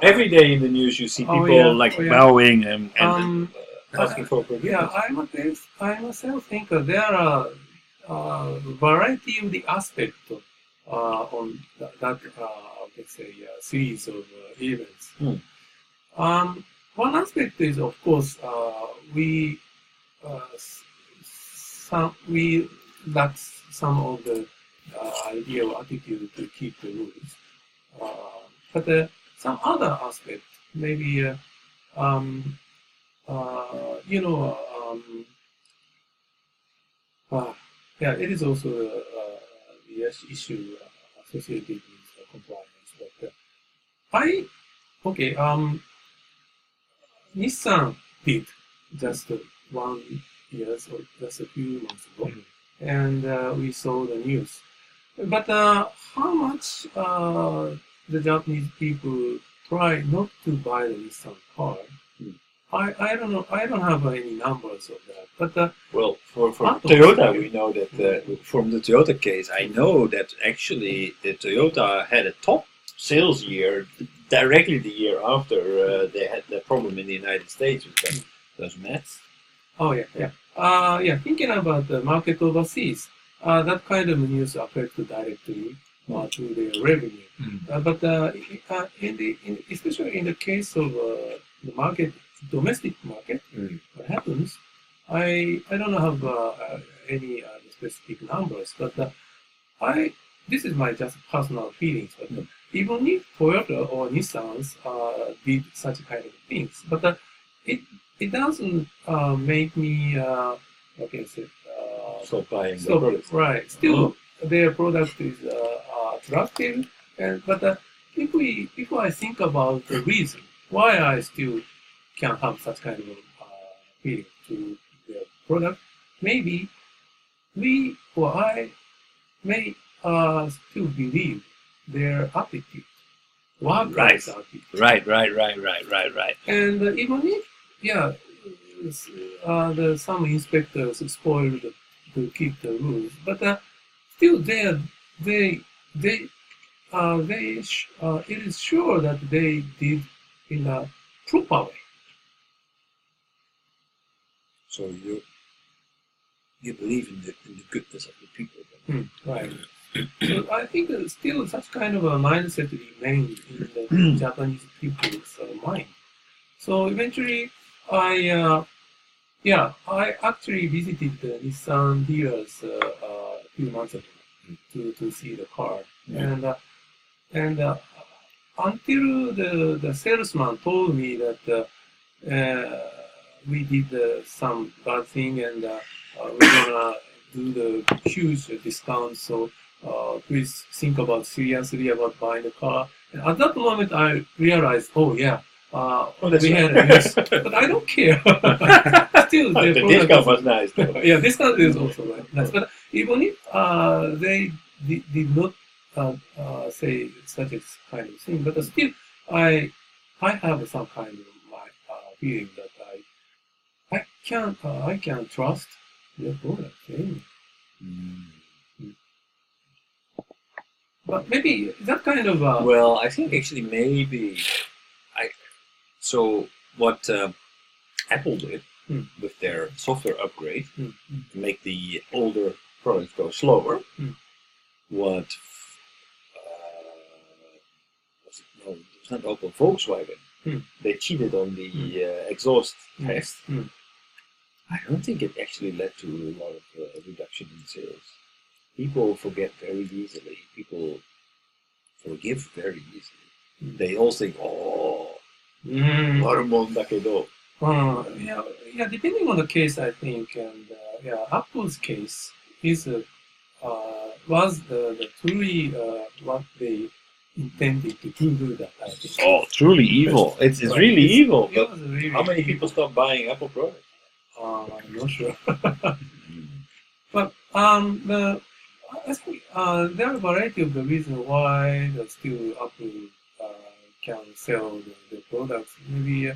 Every day in the news you see people bowing and asking for forgiveness. Yeah, I myself think there are a variety of the aspects on that let's say series of events. One aspect is, of course, we lack some of the idea or attitude to keep the rules. But some other aspect, maybe, it is also the issue associated with compliance. But Nissan did just 1 year or just a few months ago, and we saw the news. But how much the Japanese people try not to buy the Nissan car? I don't know. I don't have any numbers of that. But well, for Toyota, we know that from the Toyota case, I know that actually the Toyota had a top sales year directly the year after they had the problem in the United States with those mats. Oh yeah. Thinking about the market overseas, that kind of news affects directly to their revenue. But especially in the case of the market, domestic market, what happens? I don't have any specific numbers, but this is my just personal feelings. But even if Toyota or Nissan did such kind of things, but it doesn't make me stop buying. Right. Still, their product is attractive, but if I think about the reason why I still can have such kind of feeling to their product, maybe I may still believe their attitude, workers' attitude. Right. And even if, some inspectors spoiled to keep the rules, but still it is sure that they did in a proper way. So you believe in the goodness of the people. Right. So I think still such kind of a mindset remains in the Japanese people's mind. So eventually, I actually visited the Nissan dealers a few months ago to see the car, and until the salesman told me that we did some bad thing and we're gonna do the huge discount, so please think about seriously about buying the car. And at that moment, I realized, oh yeah. That's we right. had a risk, but I don't care. Still, The product discount is- was nice, though. yeah, discount is also nice. But even if they did not say such a kind of thing, but still, I have some kind of my feeling that I can trust the product. Anyway. But maybe that kind of Well, I think actually maybe so what Apple did with their software upgrade to make the older products go slower. What was it? No, it was not Opel, Volkswagen. They cheated on the exhaust test. I don't think it actually led to a lot of reduction in sales. People forget very easily. People forgive very easily. They all think, oh, hormone da kedo. yeah, depending on the case, I think, and Apple's case is was the truly what they intended to do that. I think. Oh, truly evil. It's Right. really evil. It But was really how many evil. people stop buying Apple products? I'm not sure. But I think there are a variety of the reasons why still Apple can sell the products. Maybe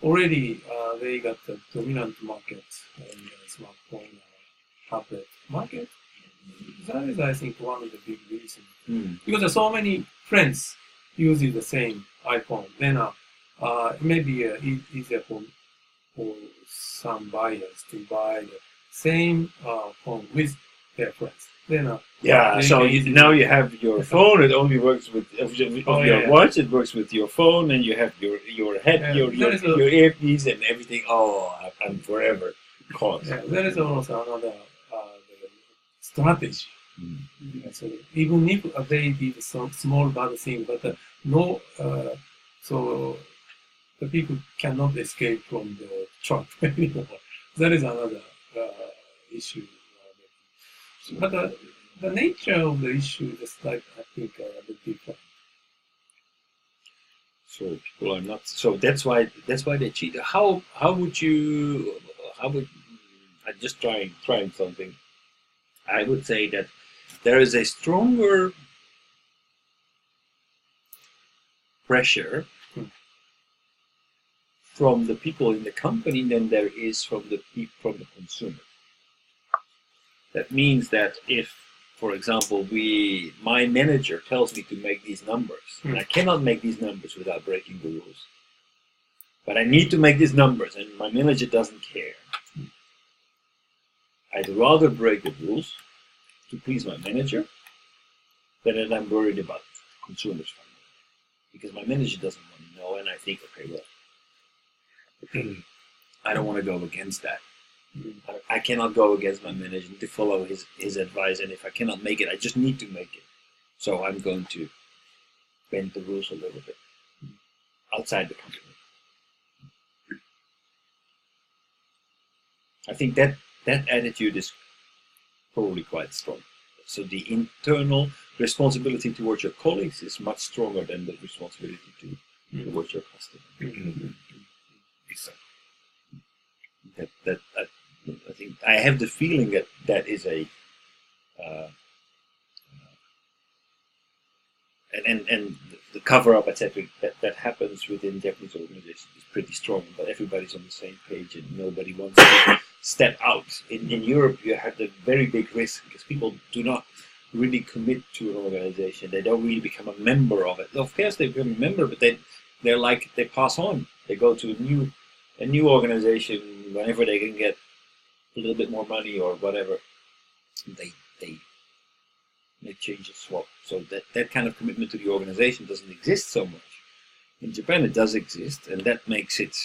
already they got the dominant market in the smartphone tablet market. That is, I think, one of the big reasons. Because there's so many friends using the same iPhone, then it may be easier for some buyers to buy the same phone with their friends. Then Yeah, they so can easily- now you have your phone. It only works with your watch. It works with your phone, and you have your head, Yeah, there is a- your earpiece, and everything. Oh, I'm forever caught. Yeah, there is also another the strategy. Yeah, so even if they did some small bad thing, but so the people cannot escape from the trap anymore. That is another issue. But the nature of the issue is like, I think, a bit different. So people are not. So that's why they cheat. How would you? I'm just trying something. I would say that there is a stronger pressure from the people in the company than there is from the consumer. That means that if, for example, my manager tells me to make these numbers, and I cannot make these numbers without breaking the rules. But I need to make these numbers, and my manager doesn't care. I'd rather break the rules to please my manager than that I'm worried about consumers. Because my manager doesn't want to know, and I think, okay, well, I don't want to go against that. I cannot go against my manager to follow his advice, and if I cannot make it, I just need to make it. So I'm going to bend the rules a little bit outside the company. I think that attitude is probably quite strong. So the internal responsibility towards your colleagues is much stronger than the responsibility towards your customer. I think I have the feeling that is a and the cover up, etc. That happens within Japanese organizations is pretty strong, but everybody's on the same page and nobody wants to step out. In Europe, you have the very big risk because people do not really commit to an organization. They don't really become a member of it. Of course, they become a member, but they're like they pass on. They go to a new organization whenever they can get a little bit more money or whatever, they make changes, swap. So that kind of commitment to the organization doesn't exist so much. In Japan, it does exist, and that makes it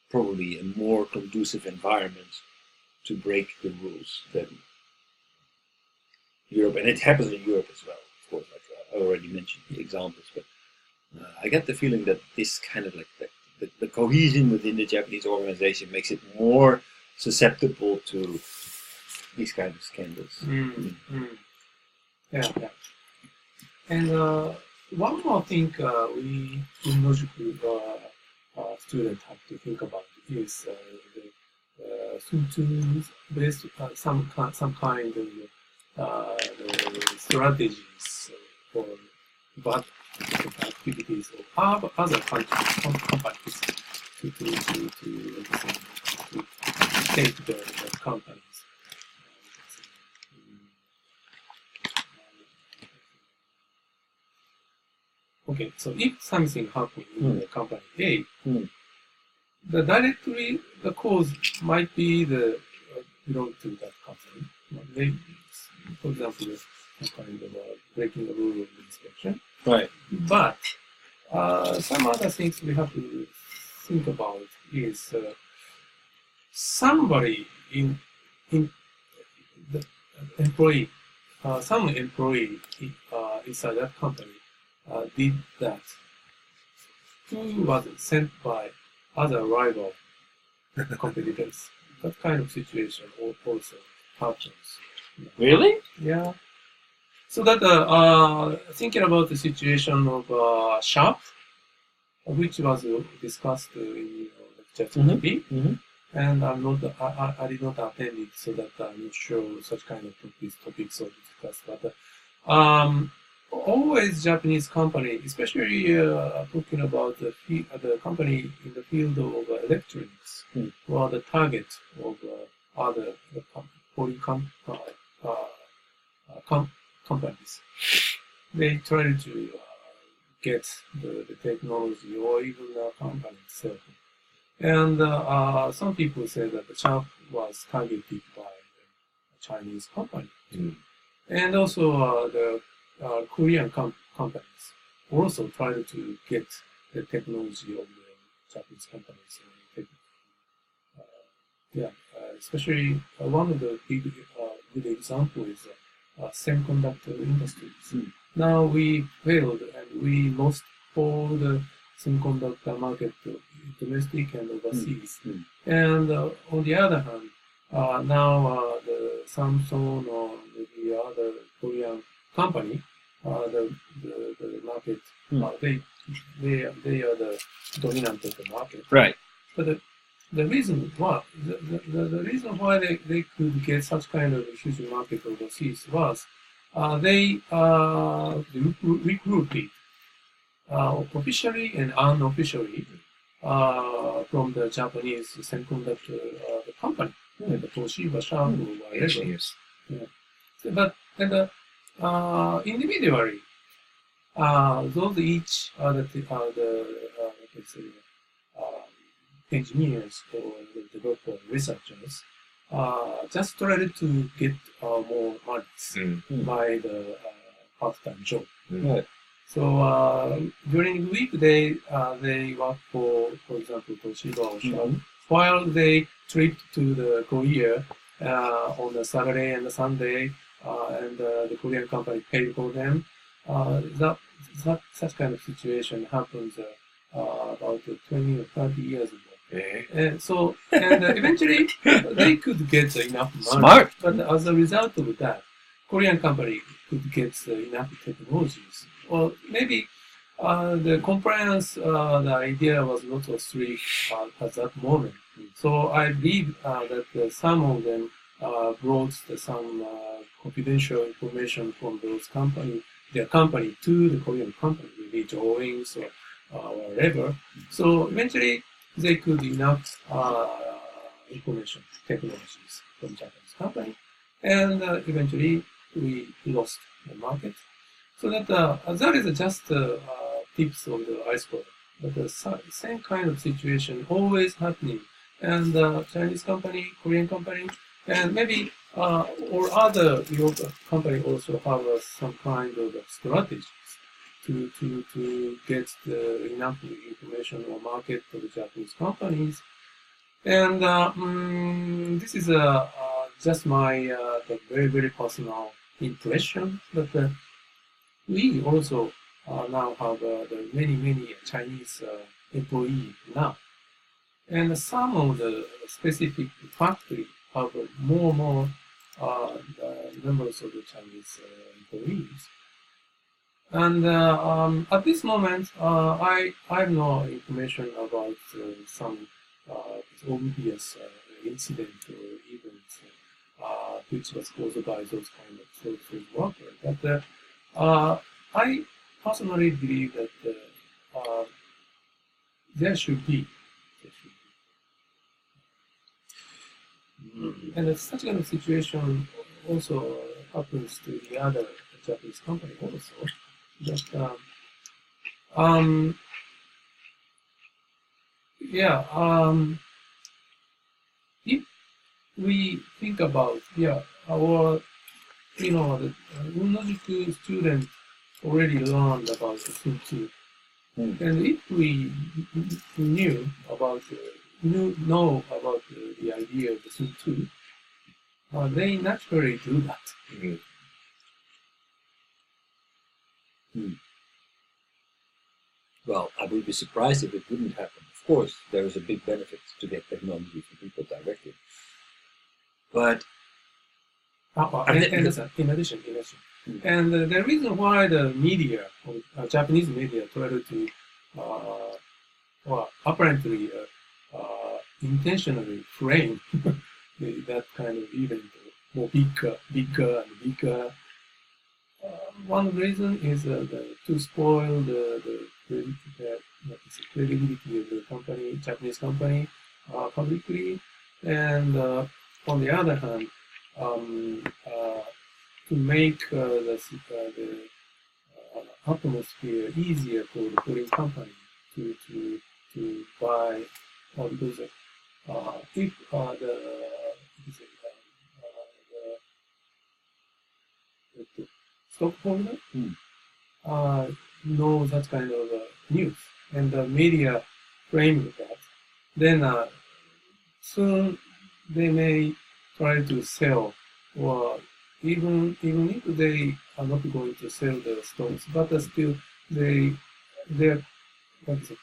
probably a more conducive environment to break the rules than Europe. And it happens in Europe as well, of course. Like I already mentioned the examples, but I get the feeling that this kind of like the cohesion within the Japanese organization makes it more susceptible to these kind of scandals. Yeah. And one more thing we in logic students have to think about is to based some kind of strategies for bad activities of other companies to take the companies. Okay, so if something happens in the company A, the cause might be the belong to that company. Maybe, for example, some kind of breaking the rule of inspection. Right. But some other things we have to think about is somebody in the employee, some employee inside that company did that, who was sent by other rival competitors. That kind of situation also happens. Really? Yeah. So that thinking about the situation of Sharp, which was discussed in lecture 3, and I did not attend it, so that I'm not sure such kind of topics are discussed. But always Japanese company, especially talking about the company in the field of electronics, were the target of other companies. They try to get the technology or even the company itself. And some people say that the Sharp was targeted by a Chinese company. And also the Korean companies also tried to get the technology of the Japanese companies. Especially one of the big good example is semiconductor industries. Now we failed and we lost all the semiconductor market, domestic and overseas. And on the other hand, now the Samsung or maybe other Korean company, the market, they are the dominant of the market. Right. But the reason why the reason why they could get such kind of a huge market overseas was they recruited officially and unofficially from the Japanese semiconductor company, like the Toshiba, Sharp, or whatever. Yes. But individually, those each are the engineers or the developer researchers just tried to get more money by the part-time job. Right. So during the week they work for example, Toshiba or Sharp, while they trip to the Korea on the Saturday and the Sunday, and the Korean company paid for them. Such kind of situation happens about 20 or 30 years ago. And so, eventually they could get enough money. Smart. But as a result of that, Korean company could get enough technologies. Or maybe the compliance, the idea was not so strict at that moment. So I believe that some of them brought some confidential information from those their company to the Korean company, maybe drawings or whatever. So eventually they could enough information technologies from Japanese company, and eventually we lost the market. So that is just tips of the iceberg. But the same kind of situation always happening and Chinese company, Korean company, and maybe or other European company also have some kind of strategies to get the enough information or market for the Japanese companies. And this is just my the very personal impression that we also now have the many Chinese employees now, and some of the specific factory have more the numbers of the Chinese employees. And at this moment, I have no information about some obvious incident or event which was caused by those kind of social workers. But I personally believe that there should be. And such kind of situation also happens to the other Japanese company also. That if we think about our the UNNO student already learned about the Sun Tzu, and if we knew about know about the idea of the Sun Tzu, they naturally do that. Well, I would be surprised if it wouldn't happen. Of course, there is a big benefit to get technology from people directly. But in addition, and the reason why the media, Japanese media, try to, apparently intentionally frame that kind of event more bigger and bigger. One reason is to spoil the credibility of the company, Japanese company, publicly, and on the other hand, to make the atmosphere easier for the Korean company to buy, because if the stockholder know that kind of news, and the media frame that, then soon they may try to sell, or even if they are not going to sell the stocks, but still their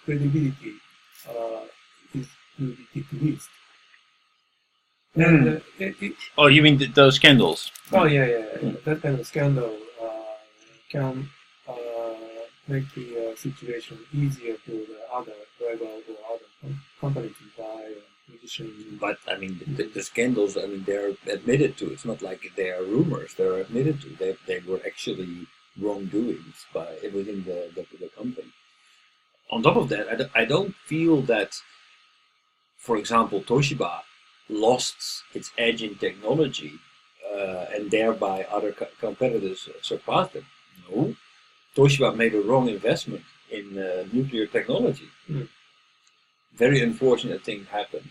credibility will be decreased. And oh, you mean those scandals? Oh yeah. That kind of scandal can make the situation easier for the other rival or other company to buy musician. But I mean, the scandals. I mean, they're admitted to. It's not like they are rumors. They're admitted to. They were actually wrongdoings within the company. On top of that, I don't feel that, for example, Toshiba lost its edge in technology, and thereby other competitors surpassed them. No, Toshiba made a wrong investment in nuclear technology. Very unfortunate thing happened,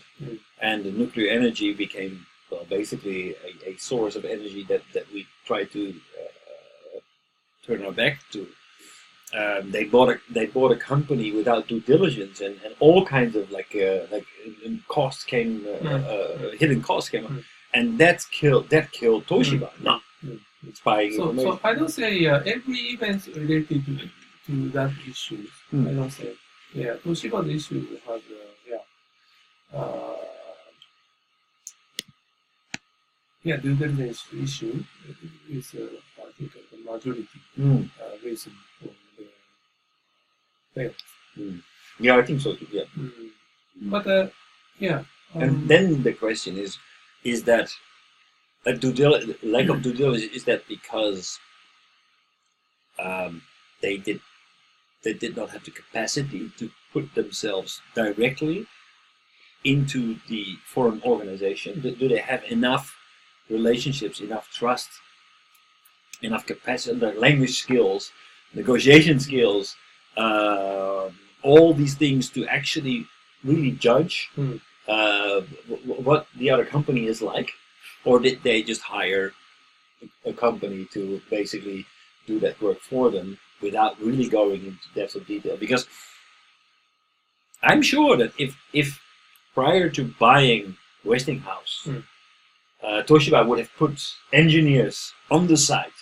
and the nuclear energy became, well, basically a source of energy that we try to turn our back to. They bought a company without due diligence, and all kinds of costs came, hidden costs came up, and that killed Toshiba. No, it's buying information. So I don't say every event related to that issue. I don't say Toshiba's issue has due diligence issue is I think the majority reason for the failure. Yeah, I think so too. Yeah. But and then the question is that lack of due diligence, is that because they did not have the capacity to put themselves directly into the foreign organization? Do they have enough relationships, enough trust, enough capacity, their language skills, negotiation skills, all these things to actually really judge what the other company is like, or did they just hire a company to basically do that work for them without really going into depth of detail? Because I'm sure that if prior to buying Westinghouse, Toshiba would have put engineers on the site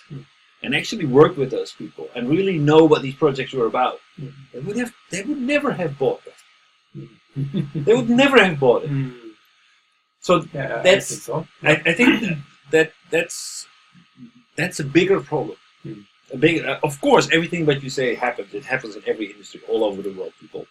and actually work with those people and really know what these projects were about, they would never have bought it. They would never have bought it. So Yeah, that's I think so. I think that's a bigger problem. A big, of course, everything that you say happens. It happens in every industry all over the world. People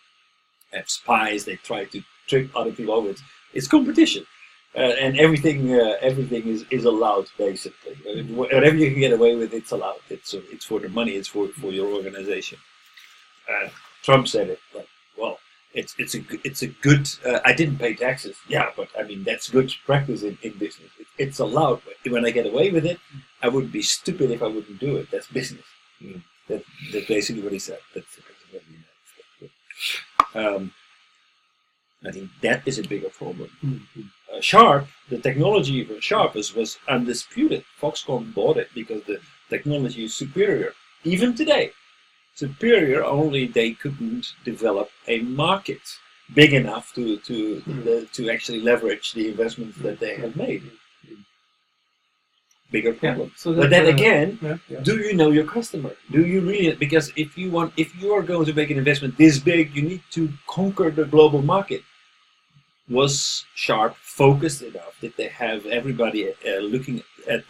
have spies. They try to trick other people over. It's competition. And everything is allowed, basically. Whatever you can get away with, it's allowed. It's for the money. It's for your organization. Trump said it. Like, well, it's a good. I didn't pay taxes. Yeah, but I mean that's good practice in business. It's allowed. But when I get away with it, I would be stupid if I wouldn't do it. That's business. That's basically what he said. That's what he meant. I think that is a bigger problem. Sharp, the technology of Sharp was undisputed. Foxconn bought it because the technology is superior. Even today, superior, only they couldn't develop a market big enough to actually leverage the investments that they have made. Bigger problem. So But then again, yeah. do you know your customer? Do you really? Because if you are going to make an investment this big, you need to conquer the global market. Was Sharp focused enough? Did they have everybody looking at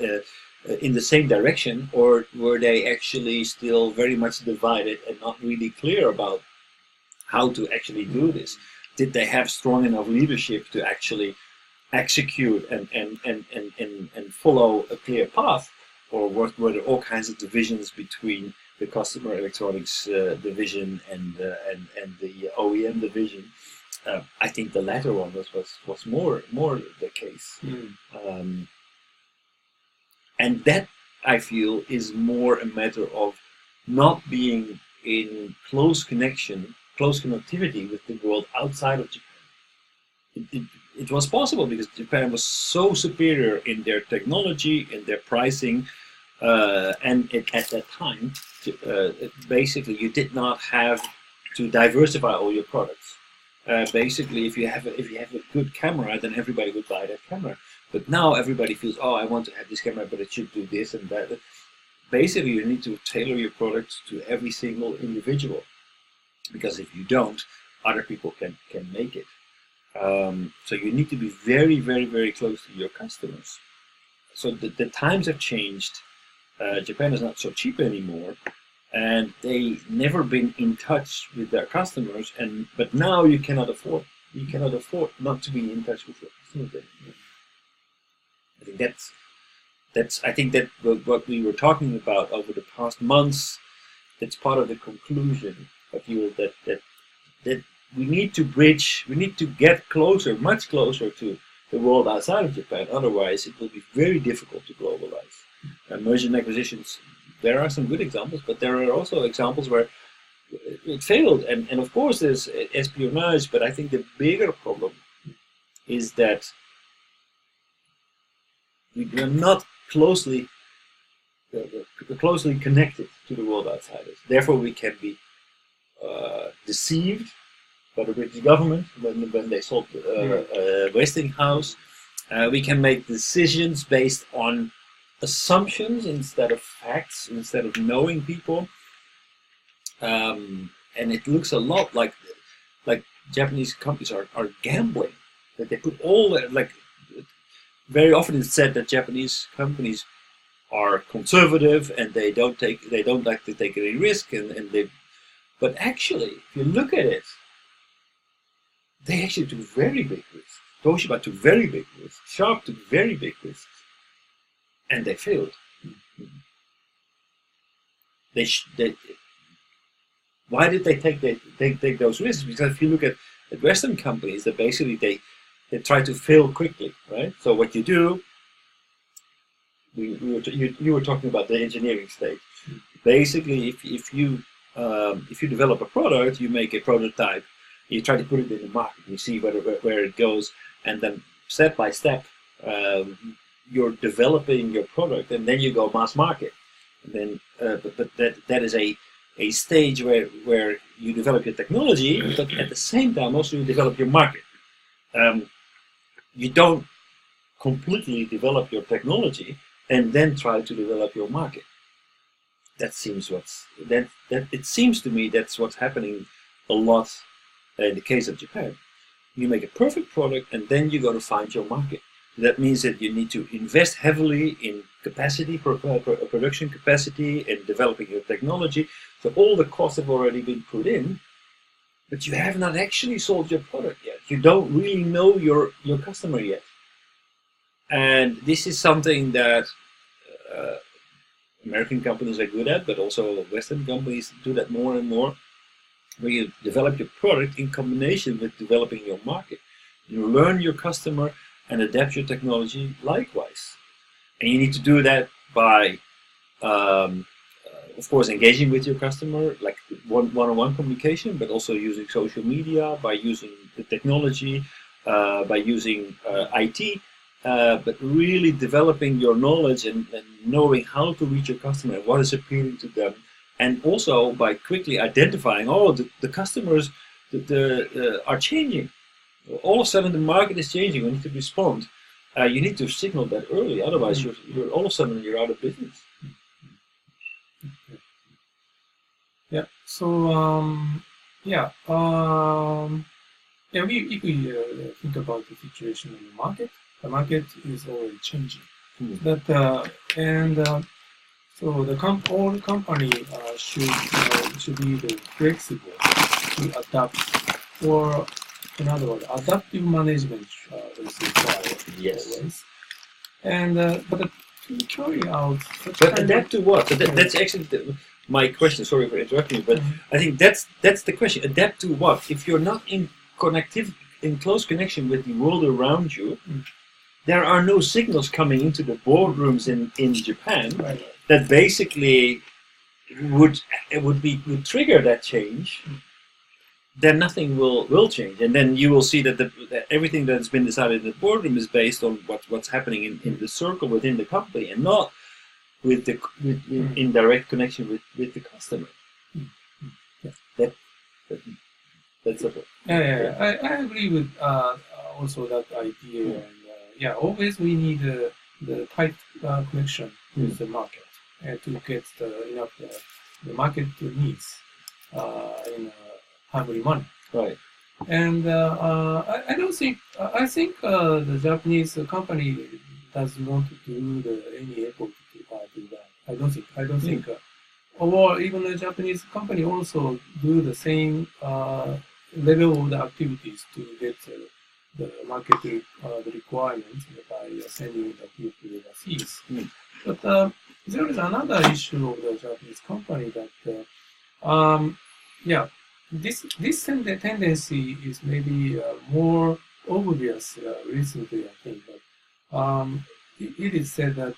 in the same direction, or were they actually still very much divided and not really clear about how to actually do this? Did they have strong enough leadership to actually execute and follow a clear path, or were there all kinds of divisions between the customer electronics division and the OEM division? I think the latter one was more the case, and that I feel is more a matter of not being in close connectivity with the world outside of Japan. It was possible because Japan was so superior in their technology, in their pricing, and at that time, basically you did not have to diversify all your products. Basically, if you have a good camera, then everybody would buy that camera. But now everybody feels, oh, I want to have this camera, but it should do this and that. Basically, you need to tailor your product to every single individual, because if you don't, other people can make it. So you need to be very, very, very close to your customers. So the times have changed. Japan is not so cheap anymore. And they never been in touch with their customers, but now you cannot afford not to be in touch with your customers anymore. I think that what we were talking about over the past months, that's part of the conclusion of that we need to get closer, much closer to the world outside of Japan. Otherwise, it will be very difficult to globalize. Merger and acquisitions. There are some good examples, but there are also examples where it failed. And of course, there's espionage, but I think the bigger problem is that we are not closely connected to the world outside us. Therefore, we can be deceived by the British government when they sold Westinghouse. We can make decisions based on assumptions instead of facts, instead of knowing people, and it looks a lot like Japanese companies are gambling. That they put all their, very often it's said that Japanese companies are conservative and they don't like to take any risk, but actually, if you look at it, they actually took very big risks. Toshiba took very big risks. Sharp took very big risks. And they failed. Why did they take those risks? Because if you look at Western companies, that basically they try to fail quickly, right? So what you do, you were talking about the engineering stage. Basically, if you develop a product, you make a prototype, you try to put it in the market, you see where it goes, and then step by step, you're developing your product, and then you go mass market. And then, but that is a stage where you develop your technology, but at the same time also you develop your market. You don't completely develop your technology and then try to develop your market. That seems it seems to me that's what's happening a lot in the case of Japan. You make a perfect product and then you got to find your market. That means that you need to invest heavily in capacity, production capacity, and developing your technology. So all the costs have already been put in, but you have not actually sold your product yet. You don't really know your customer yet. And this is something that American companies are good at, but also Western companies do that more and more, where you develop your product in combination with developing your market. You learn your customer and adapt your technology likewise. And you need to do that by, of course, engaging with your customer, like one-on-one communication, but also using social media, by using the technology, by using IT, but really developing your knowledge and knowing how to reach your customer and what is appealing to them. And also by quickly identifying, the customers are changing. All of a sudden the market is changing. We need to respond. You need to signal that early, otherwise you're all of a sudden you're out of business. Yeah. So if we think about the situation in the market is already changing. But so all the company should be flexible to adapt, or in other words, adaptive management is required. Yes. Always. And but to carry out such But adapt to what? So that's actually my question. Sorry for interrupting you, but I think that's the question. Adapt to what? If you're not in close connection with the world around you, there are no signals coming into the boardrooms in Japan that basically would trigger that change. Then nothing will change, and then you will see that that everything that's been decided in the boardroom is based on what's happening in the circle within the company, and not in direct connection with the customer. That's it. I agree with also that idea. And always we need the tight connection with the market to get enough the market needs in a timely manner. Right. And I don't think I think the Japanese company does not do any effort to do that. I don't think. Or even the Japanese company also do the same level of the activities to get the market the requirements by sending the people overseas. But there is another issue of the Japanese company that this tendency is maybe more obvious recently, I think. But it is said that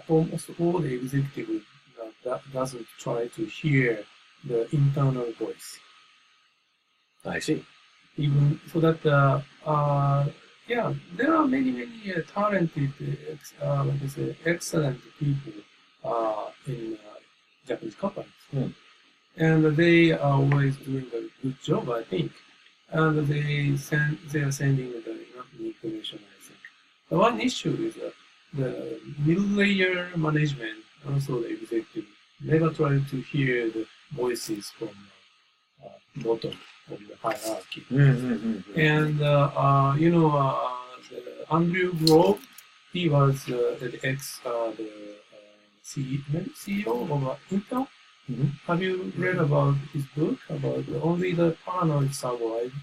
almost all the executives doesn't try to hear the internal voice. I see. Even so that there are many talented, excellent people in Japanese companies, and they are always doing a good job, I think. And they are sending the enough information, I think. The one issue is the middle layer management, also the executive, never try to hear the voices from bottom of the hierarchy. And Andrew Grove, he was the CEO of Intel. Have you read about his book about only the paranoid survive?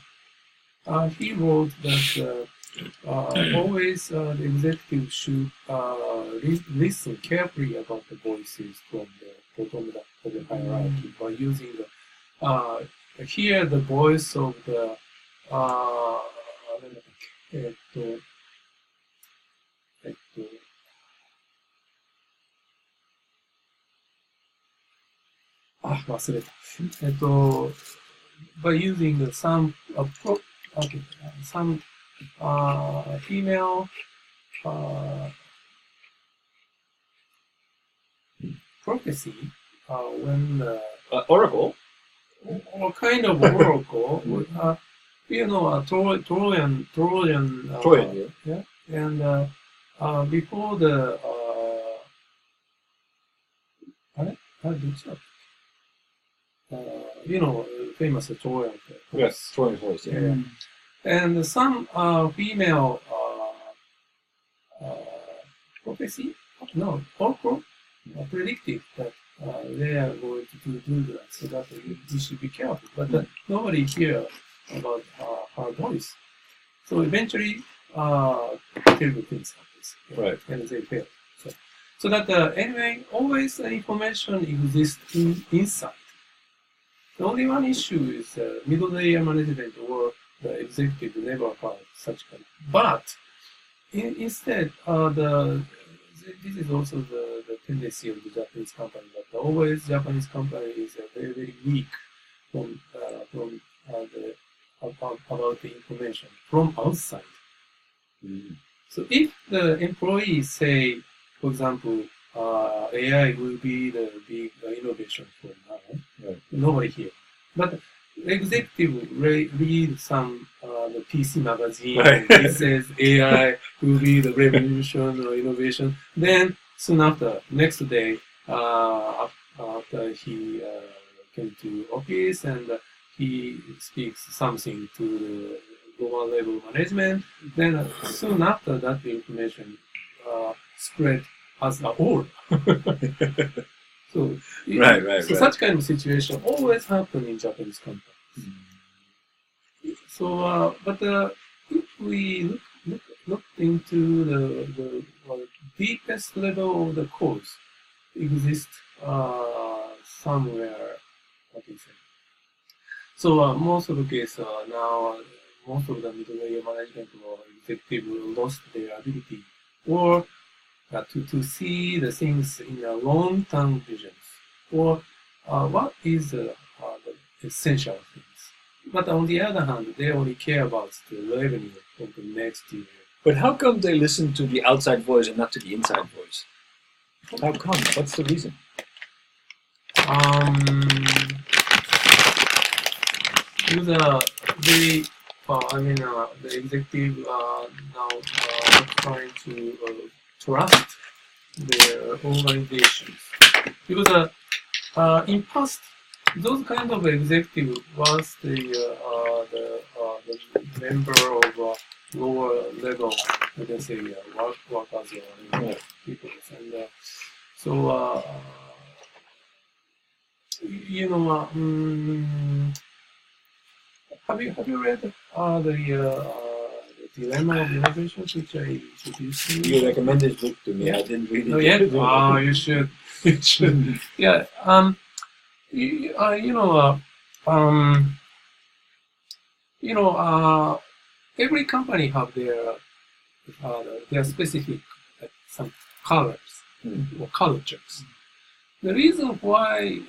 He wrote that always the executive should listen carefully about the voices from the bottom of the hierarchy by using hear the voice of the by using some female prophecy when the Oracle. or kind of oracle, you know, Trojan, Trojan, yeah, and before the you know, famous Trojan. Yes, Trojan horse. Yeah. Yeah. And some female prophecy, no, oracle predicted that they are going to do that, so that you should be careful. But nobody hear about her voice. So eventually, terrible things happen, Right. and they fail. So that anyway, always information exists inside. The only one issue is middle layer management or the executive never found such kind. But instead, this is also the tendency of the Japanese company, that always Japanese company is very, very weak from about the information from outside. So if the employees say, for example, AI will be the big innovation for now, nobody here. But executive read some the PC magazine, and it says AI will be the revolution or innovation. Then soon after, next day, after he came to office and he speaks something to the global level management, then soon after that, the information spread as a whole. So, so such kind of situation always happen in Japanese companies. So, but if we look into the deepest level of the cause exists somewhere, what do you say? So most of the case now, most of the middle layer management or executive lost their ability or to see the things in a long-term visions, or what is the essential things. But on the other hand, they only care about the revenue of the next year. But how come they listen to the outside voice and not to the inside voice? How come? What's the reason? Because they, the executive now trying to trust their organizations. Because in past, those kind of executive was the member of lower level, let us say, workers or people, and so you know, have you read the Dilemma of Innovations, which I introduced to you? You recommended this book to me. I didn't read it. Oh, yet? Oh, you should. You should. Yeah. Every company have their specific some colors or cultures. The reason why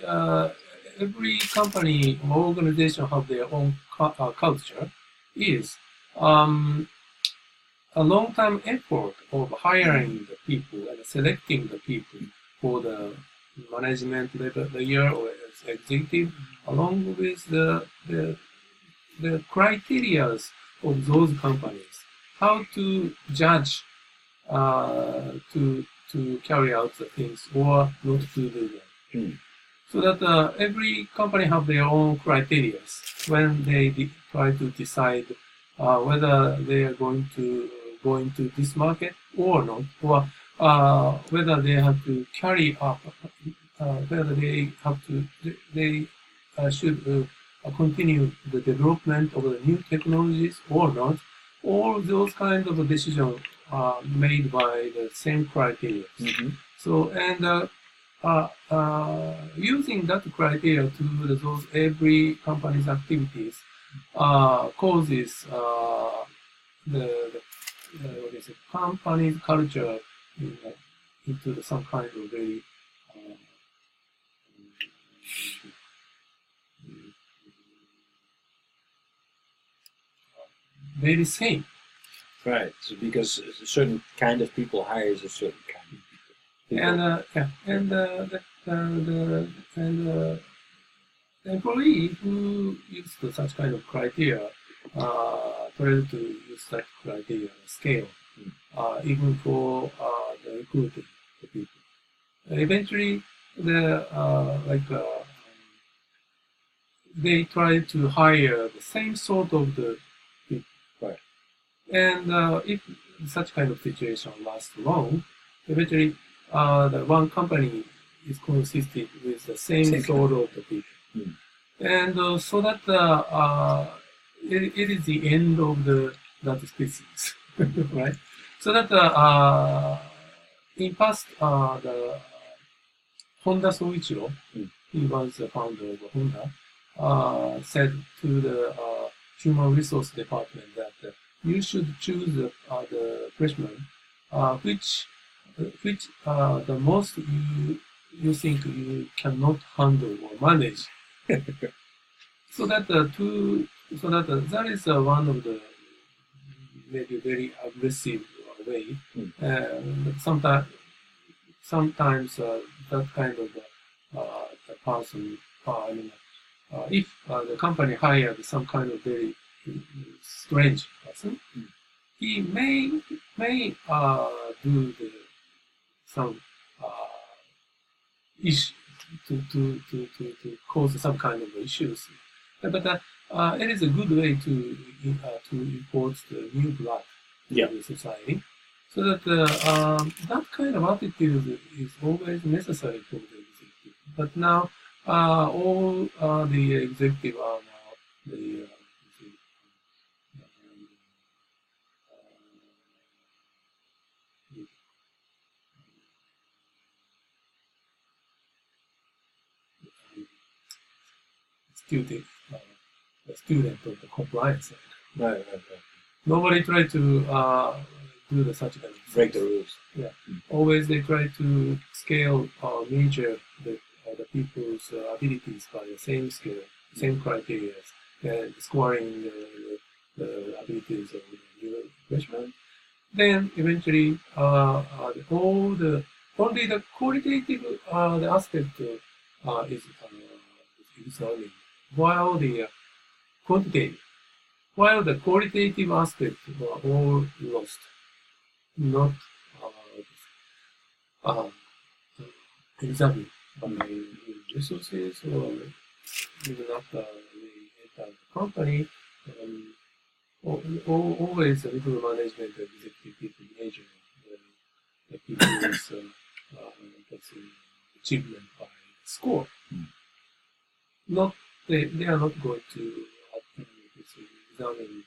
every company or organization have their own culture is a long-time effort of hiring the people and selecting the people for the management layer or executive, along with the criteria of those companies, how to judge to carry out the things or not to do them. So that every company have their own criteria when they try to decide whether they are going to go into this market or not, or whether they have to carry up, whether they should continue the development of the new technologies or not. All those kinds of decisions are made by the same criteria. So, and using that criteria to those every company's activities causes the what is it, company's culture into some kind of very same. Right. So because a certain kind of people hires a certain kind of people. The employee who used such kind of criteria tries to use such criteria scale, even for the recruiting the people. Eventually, they try to hire the same sort of the people. Right. And if such kind of situation lasts long, eventually the one company is consisted with the same sort of the people. And so that it is the end of that species, right? So that in past, the Honda Soichiro, he was the founder of Honda, said to the human resource department that you should choose the freshman which the most you think you cannot handle or manage. So that that is one of the maybe very aggressive way. Sometimes that kind of the person, if the company hired some kind of very strange person, he may do some issue to cause some kind of issues. But it is a good way to import the new blood to the society. So that that kind of attitude is always necessary for the executive. But now all the executive are now the student of the compliance side. Right. Nobody try to do the such kind of Break the rules. Yeah. Always they try to scale or measure the people's abilities by the same scale, same criteria, and scoring the abilities of the new freshman. Then eventually, only the qualitative the aspect is examined, while the qualitative aspects were all lost, not examined by resources or even after they enter the company. Always the middle management executive people measure the people's achievement by score. Not they are not going to examine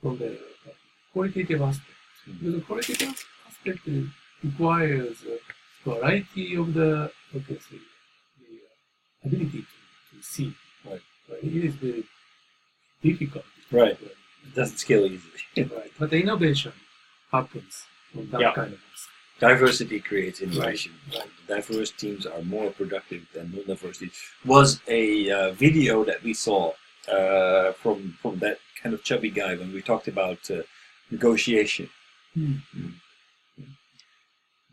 from the qualitative aspect. Because the qualitative aspect requires a variety of the ability to see. Right. It is very difficult. Right. It doesn't scale easily. Right. But the innovation happens from that kind of aspect. Diversity creates innovation. Right. Diverse teams are more productive than non-diverse teams. Was a video that we saw from that kind of chubby guy when we talked about negotiation.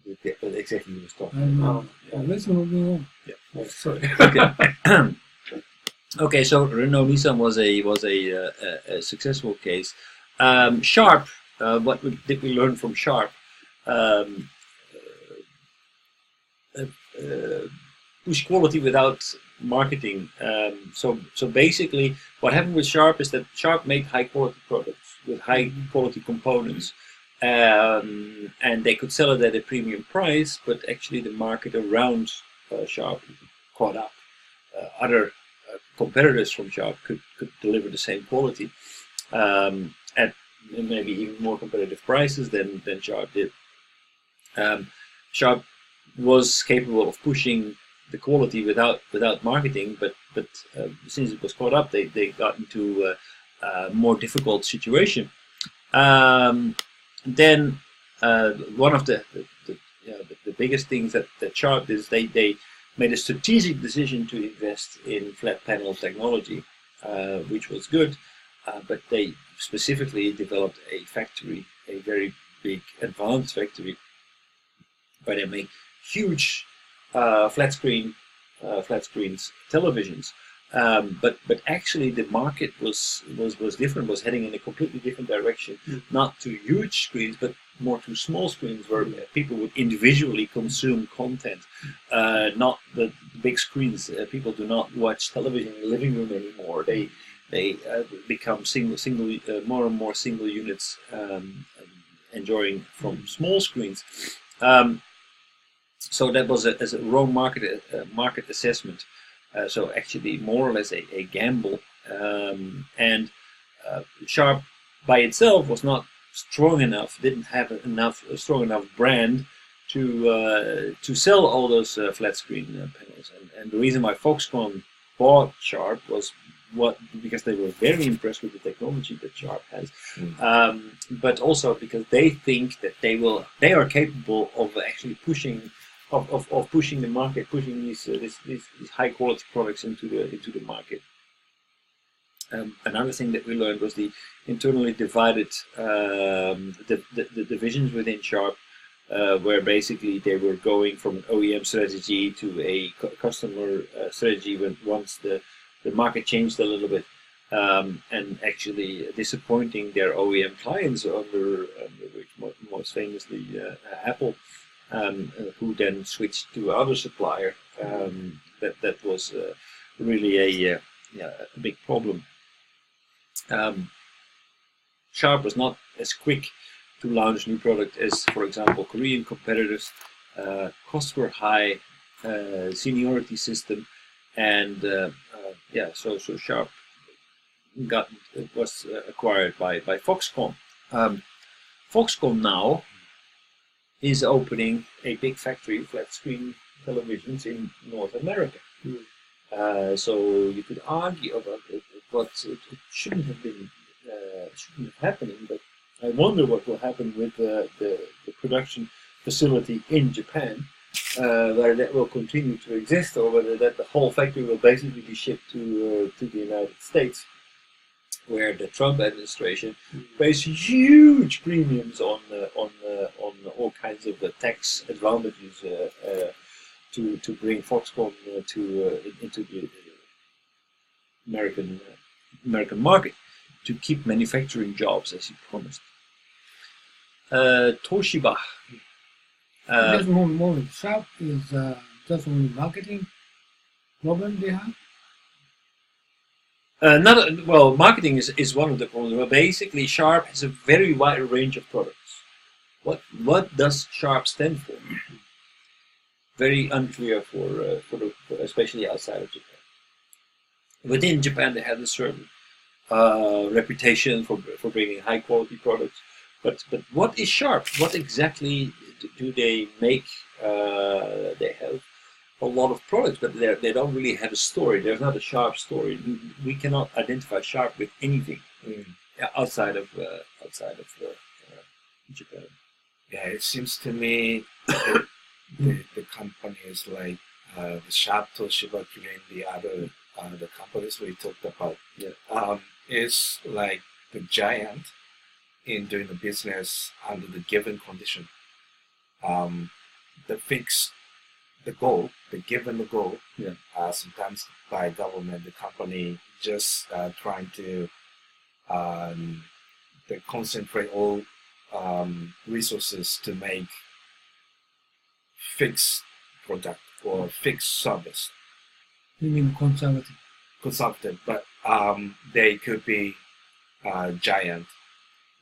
Exactly what he was talking about. Let's move on. Yeah. Oh, sorry. Okay. Okay. So Renault Nissan was a successful case. Sharp. What did we learn from Sharp? Push quality without marketing. So basically, what happened with Sharp is that Sharp made high quality products with high quality components, and they could sell it at a premium price. But actually, the market around Sharp caught up. Other competitors from Sharp could deliver the same quality at maybe even more competitive prices than Sharp did. Sharp was capable of pushing the quality without marketing, but since it was caught up, they got into a more difficult situation. Then one of the biggest things that Sharp did is they made a strategic decision to invest in flat panel technology, which was good, but they specifically developed a factory a very big advanced factory where they make huge flat screens televisions. But actually the market was different, was heading in a completely different direction, not to huge screens, but more to small screens where people would individually consume content, not the big screens. People do not watch television in the living room anymore. They become more and more single units, enjoying from small screens. So that was a wrong market assessment. So actually more or less a gamble, and Sharp by itself was not strong enough, didn't have a strong enough brand to sell all those flat screen panels. And the reason why Foxconn bought Sharp was because they were very impressed with the technology that Sharp has, but also because they think that they are capable of actually pushing the market, pushing these high quality products into the market. Another thing that we learned was the internally divided the divisions within Sharp, where basically they were going from an OEM strategy to a customer strategy once the market changed a little bit, and actually disappointing their OEM clients, under which most famously Apple. Who then switched to another supplier. That was really a big problem. Sharp was not as quick to launch new product as, for example, Korean competitors. Costs were high, seniority system, and so Sharp was acquired by Foxconn. Foxconn now is opening a big factory of flat screen televisions in North America. So you could argue about it, but it shouldn't have been happening. But I wonder what will happen with the production facility in Japan, whether that will continue to exist, or whether that the whole factory will basically be shipped to the United States, where the Trump administration pays huge premiums on all kinds of tax advantages to bring Foxconn into the American market, to keep manufacturing jobs as he promised. Toshiba. Just more. Sharp is just only marketing problem they have. Marketing is one of the problems. Well, basically, Sharp has a very wide range of products. What does Sharp stand for? Very unclear for especially outside of Japan. Within Japan, they have a certain reputation for bringing high quality products. But what is Sharp? What exactly do they make? They have a lot of products, but they don't really have a story. There's not a Sharp story. We cannot identify Sharp with anything outside of Japan. Yeah, it seems to me the companies like the Sharp, Toshiba, Kirin, the other the companies we talked about, is like the giant in doing the business under the given condition. Given the goal, sometimes by government, the company just trying to they concentrate all resources to make fixed product or fixed service. You mean conservative? Conservative, but they could be giant.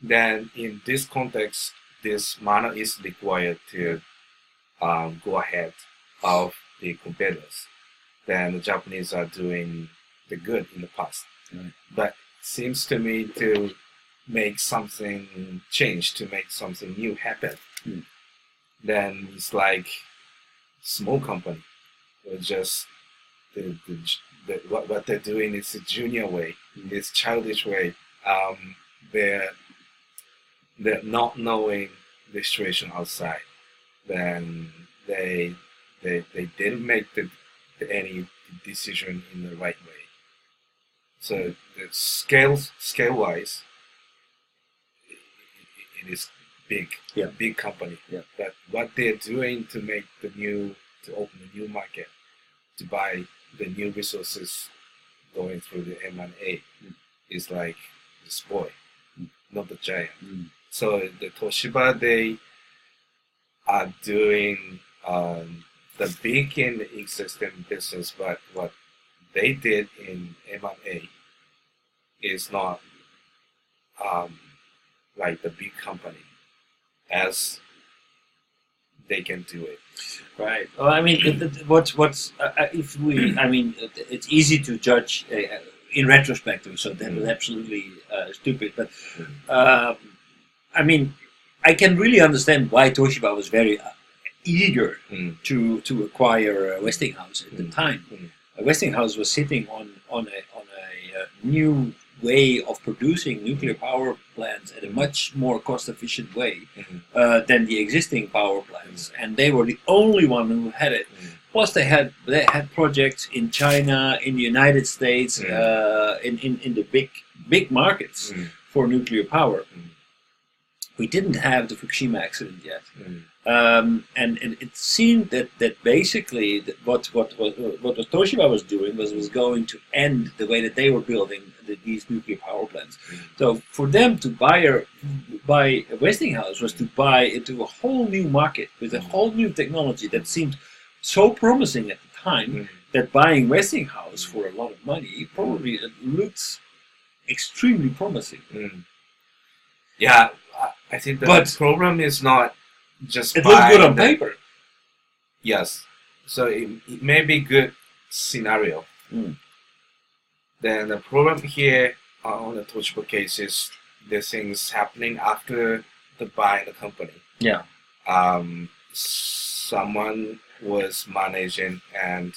Then in this context, this manner is required to go ahead of the competitors. Then the Japanese are doing the good in the past. But seems to me to make something change, to make something new happen. Then it's like small company. Or just what they're doing is a junior way, this childish way. They're not knowing the situation outside. Then they didn't make any decision in the right way. So the scale wise, it is big, Yeah. big company. Yeah. But what they're doing to open a new market, to buy the new resources going through the M&A is like this boy, not the giant. So the Toshiba, they are doing the big in the existing business, but what they did in M&A is not like the big company as they can do it. Right. Well, I mean, what's if we? I mean, it's easy to judge in retrospect. So that was absolutely stupid. But I mean, I can really understand why Toshiba was very eager to acquire Westinghouse at the time. Westinghouse was sitting on a new way of producing nuclear power plants at a much more cost-efficient way than the existing power plants, and they were the only one who had it. Plus, they had projects in China, in the United States, in the big markets for nuclear power. We didn't have the Fukushima accident yet, and it seemed that basically what Toshiba was doing was going to end the way that they were building these nuclear power plants. So for them to buy Westinghouse was to buy into a whole new market with a whole new technology that seemed so promising at the time that buying Westinghouse for a lot of money probably looked extremely promising. Yeah, I think the problem is not just it looked good on paper. Yes, so it may be good scenario. Then the problem here on the Toshiba case is the things happening after the buying the company. Yeah. Someone was managing and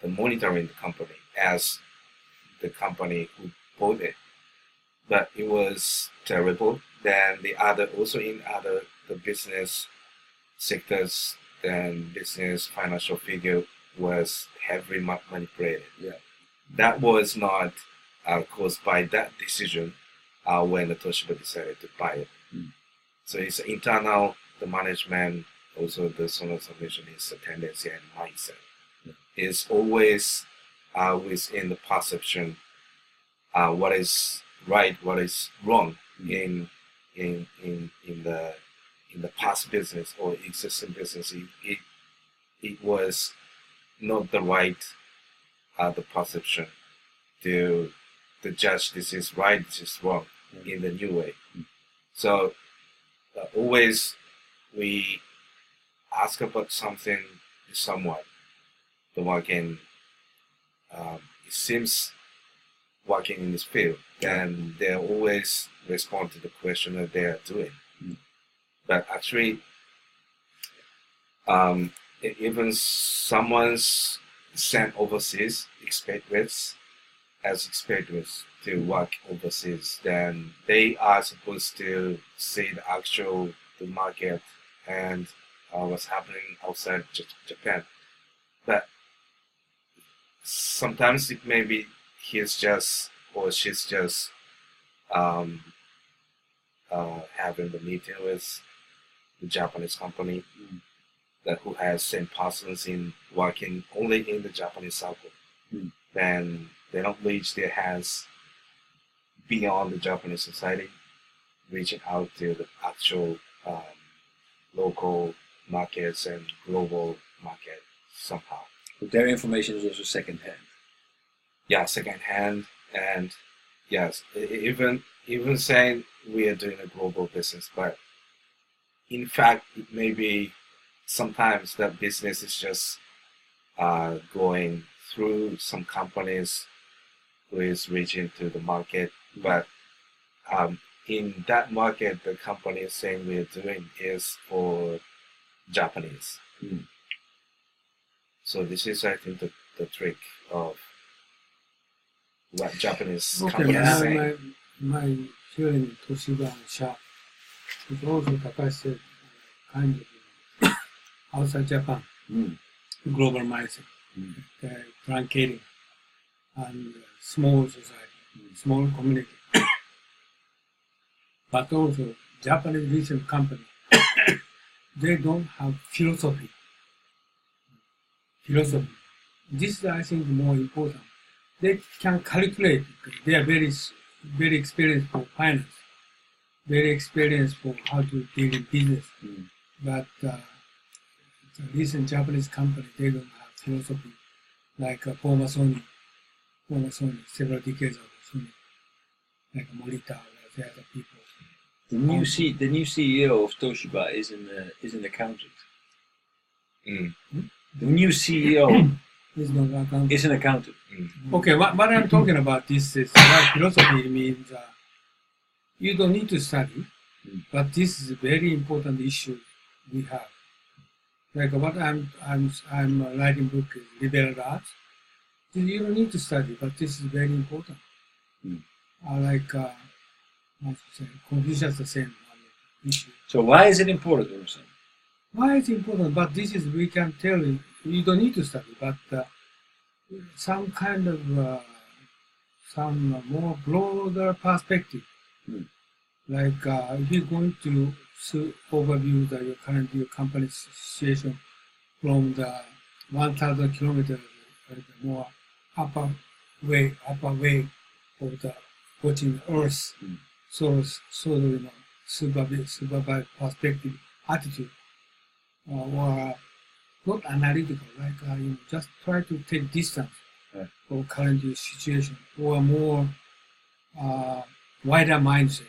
monitoring the company as the company who bought it, but it was terrible. Then the business sectors, then business financial figure was heavily manipulated. Yeah. That was not caused by that decision when the Toshiba decided to buy it. So it's internal, the management, also the Sono submission is a tendency and mindset. It's always within the perception what is right, what is wrong in the past business or existing business. It was not the right the perception to judge this is right, this is wrong in the new way. So always we ask about something to someone, the one can it seems working in this field, then they always respond to the question that they are doing. But actually, even someone's sent overseas, expatriates to work overseas, then they are supposed to see the market and what's happening outside Japan. But sometimes it may be he's just or she's just having the meeting with the Japanese company that who has same persons in working only in the Japanese circle. Then they don't reach their hands beyond the Japanese society, reaching out to the actual local markets and global market somehow. But their information is also second-hand. Yeah, second-hand, and yes, even saying we are doing a global business, but in fact, it may be sometimes that business is just going through some companies who is reaching to the market, but in that market, the company is saying we are doing is for Japanese. So this is, I think, the trick of what Japanese companies are saying. My feeling Toshiba and Sharp is also Takashi kind of outside Japan, global mindset, truncating and small society, small community. But also Japanese research company, they don't have philosophy. Philosophy. This is, I think, more important. They can calculate. They are very experienced for finance, very experienced for how to deal in business. But the recent Japanese company, they don't have philosophy like former Sony, several decades ago, Sony, like Morita or the other people. The new CEO of Toshiba is an accountant. The new CEO It's not accounting. is an accountant. Okay, what I'm talking about this is what philosophy means. You don't need to study, but this is a very important issue we have. Like what I'm writing book is liberal arts. You don't need to study, but this is very important. Like Confucius the same issue. So why is it important, Ursan? Why it's important? But this is we can tell you don't need to study, but some kind of some more broader perspective. Like if you're going to overview your company's situation from the 1,000 kilometers, the more upper way of the watching the Earth, sort of supervised perspective attitude, or not analytical, like just try to take distance from current situation, or more wider mindset.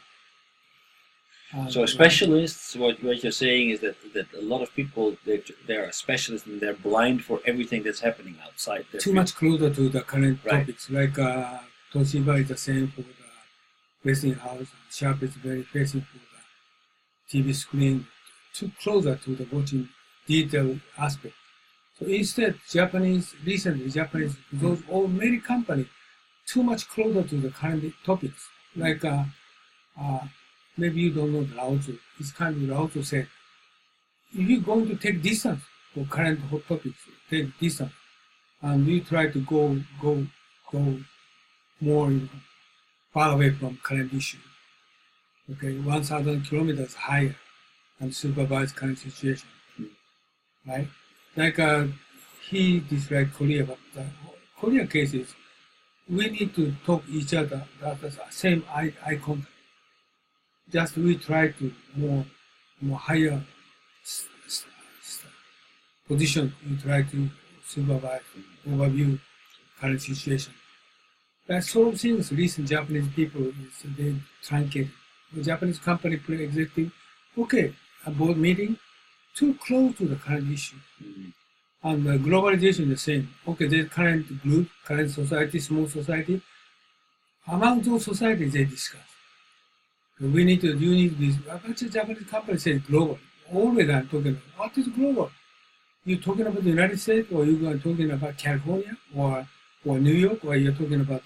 So specialists, what you're saying is that a lot of people they are specialists and they're blind for everything that's happening outside. Too much closer to the current topics, like Toshiba is the same for the Westinghouse, and Sharp is very facing for the TV screen, too closer to the watching detail aspect. So instead, recently Japanese, those all many companies, too much closer to the current topics, like maybe you don't know Lao Tzu. It's kind of Lao Tzu said, if you're going to take distance for current hot topics, take distance, and you try to go more far away from current issue. Okay, 1,000 kilometers higher and supervise current situation, right? Like he described Korea, but the Korea cases, we need to talk each other, the same eye contact. Just we try to more higher position. We try to supervise, overview current situation. That sort of things recent Japanese people is they truncate. The Japanese company executive, okay, a board meeting, too close to the current issue. And the globalization is the same. Okay, the current group, current society, small society. Among those societies they discuss. You need this. But the Japanese company says global. Always I'm talking about what is global? You're talking about the United States, or you're talking about California, or New York, or you're talking about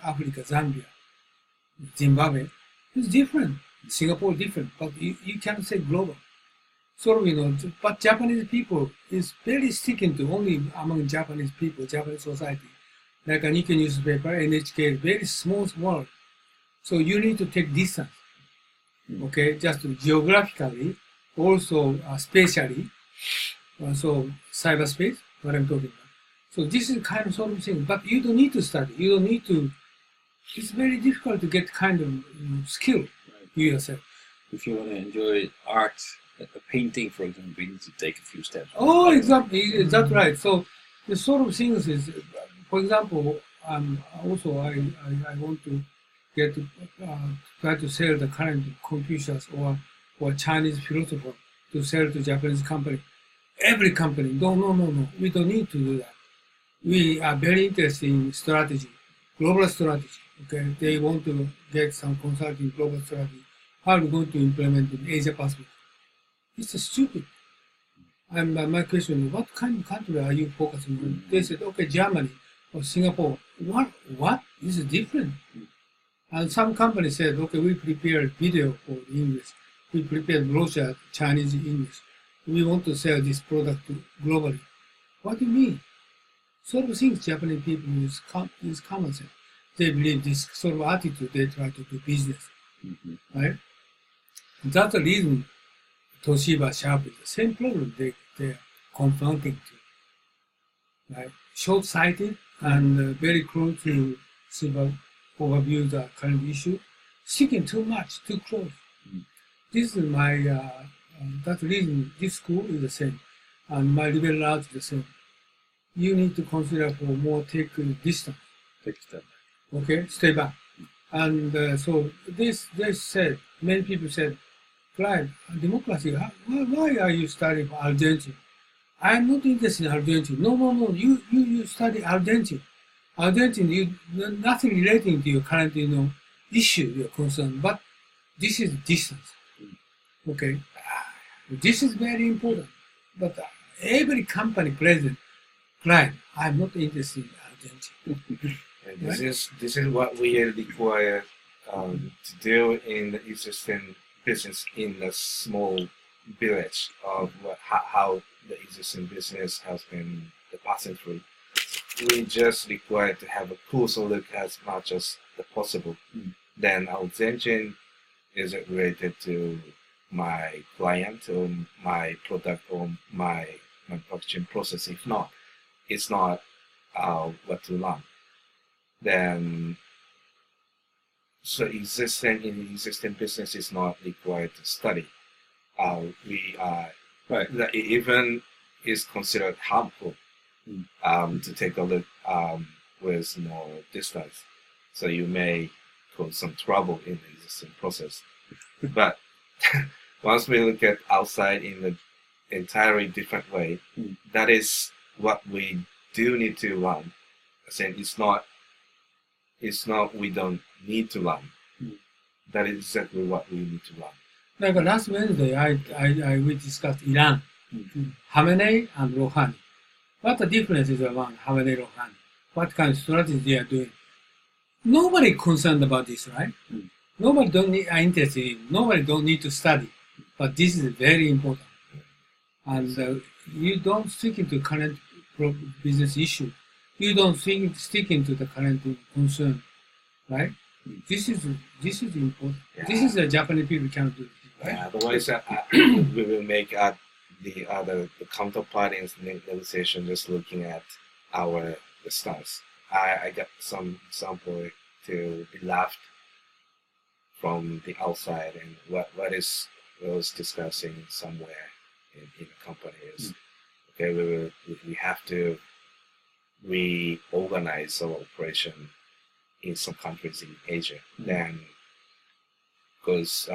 Africa, Zambia, Zimbabwe. It's different. Singapore different, but you can't say global. So but Japanese people is very sticking to only among Japanese people, Japanese society. Like a Nikkei newspaper, NHK, very small world. So you need to take distance. Okay, just geographically, also spatially, so cyberspace, what I'm talking about. So this is kind of sort of thing, but you don't need to study. You don't need to. It's very difficult to get kind of skill you yourself. If you want to enjoy art, a painting, for example, you need to take a few steps. Oh, exactly, that's right. So the sort of things is, for example, also I want to get to try to sell the current Confucius or Chinese philosopher to sell to Japanese company. Every company, no, we don't need to do that. We are very interested in strategy, global strategy. Okay, they want to get some consulting global strategy. How are we going to implement in Asia Pacific? It's stupid. And my question is, what kind of country are you focusing on? They said, okay, Germany or Singapore. What? This is different. And some companies said, okay, we prepared video for English. We prepared brochure, Chinese English. We want to sell this product globally. What do you mean? Sort of things Japanese people use common sense. They believe this sort of attitude, they try to do business, right? That's the reason Toshiba Sharp is the same problem they're confronting to. Right? Short-sighted and very close to overview the current issue, sticking too much, too close. This is my, that's the reason this school is the same, and my liberal arts is the same. You need to consider for more take distance. Take a step Okay, stay back. And so they said, many people said, Clive, democracy, why are you studying for Argentina? I'm not interested in Argentina. No, you study Argentina. Argentina, nothing relating to your current, issue, your concern, but this is distance. Okay, this is very important. But every company president, Clive, I'm not interested in Argentina. And this is what we require to do in the existing business in a small village of how the existing business has been passing through. We just require to have a closer look as much as possible. Then our attention is it related to my client or my product or my production process. If not, it's not what to learn. Then so existing business is not required to study. We are that even is considered harmful to take a look with more distance. So you may cause some trouble in the existing process. But once we look at outside in an entirely different way, that is what we do need to learn. I said it's not we don't need to learn. That is exactly what we need to learn. Like last Wednesday, we discussed Iran, Khamenei and Rouhani. What the difference is among Khamenei and Rouhani? What kind of strategy they are doing? Nobody concerned about this, right? Nobody are interested in. Nobody don't need to study, but this is very important. And you don't stick into current business issue. You don't stick into the current concern, right? This is important. Yeah. This is the Japanese people can do. Right? Yeah, otherwise we will make the counterpart in the negotiation just looking at the stance. I got some sample to be laughed from the outside, and what was discussing somewhere in the company is okay. We have to reorganize our operation in some countries in Asia. Then, because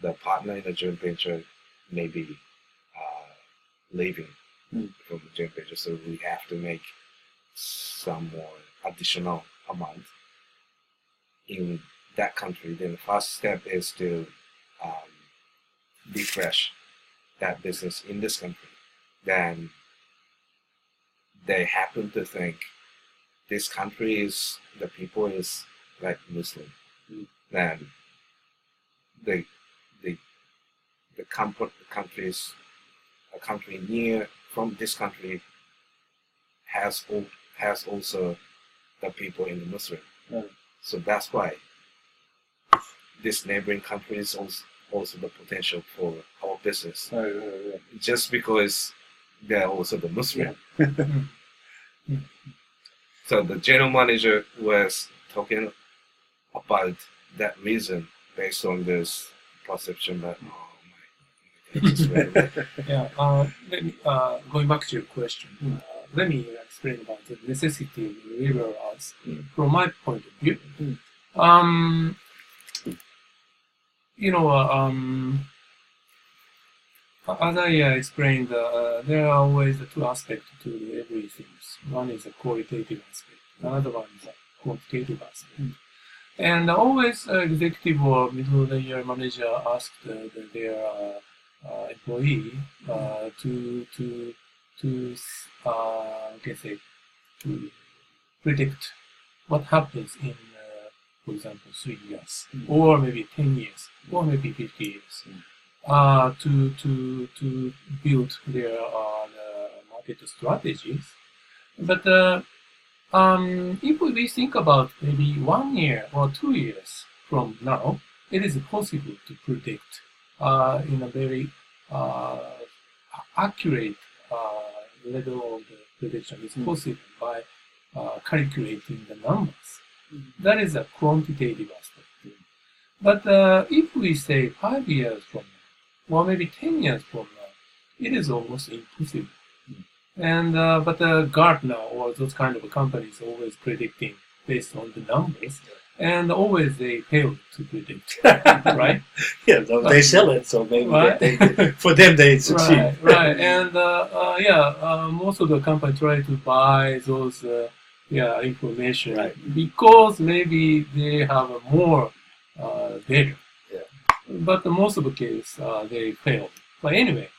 the partner in the joint venture may be leaving from the joint venture, so we have to make some more additional amount in that country. Then the first step is to refresh that business in this country. Then they happen to think this country is the people is like Muslim. Then the countries, a country near from this country has also the people in the Muslim. So that's why this neighboring country is also the potential for our business. Just because they're also the Muslim. So the general manager was talking about that reason based on this perception that let me, going back to your question, let me explain about the necessity of liberal arts from my point of view. As I explained, there are always two aspects to everything. One is a qualitative aspect, another one is a quantitative aspect. And always executive or middle layer manager asked their employee to predict what happens in, for example, 3 years, or maybe 10 years, or maybe 50 years, to build their market strategies. But if we think about maybe 1 year or 2 years from now, it is possible to predict in a very accurate level of the prediction is possible by calculating the numbers. That is a quantitative aspect. But if we say 5 years from now, or maybe 10 years from now, it is almost impossible. And but Gartner or those kind of companies always predicting based on the numbers, and always they fail to predict, right? Yeah, so they sell it, so maybe Right. for them they succeed. Right. And most of the company try to buy those information Right. because maybe they have a more data. Yeah. But most of the case they fail. But anyway.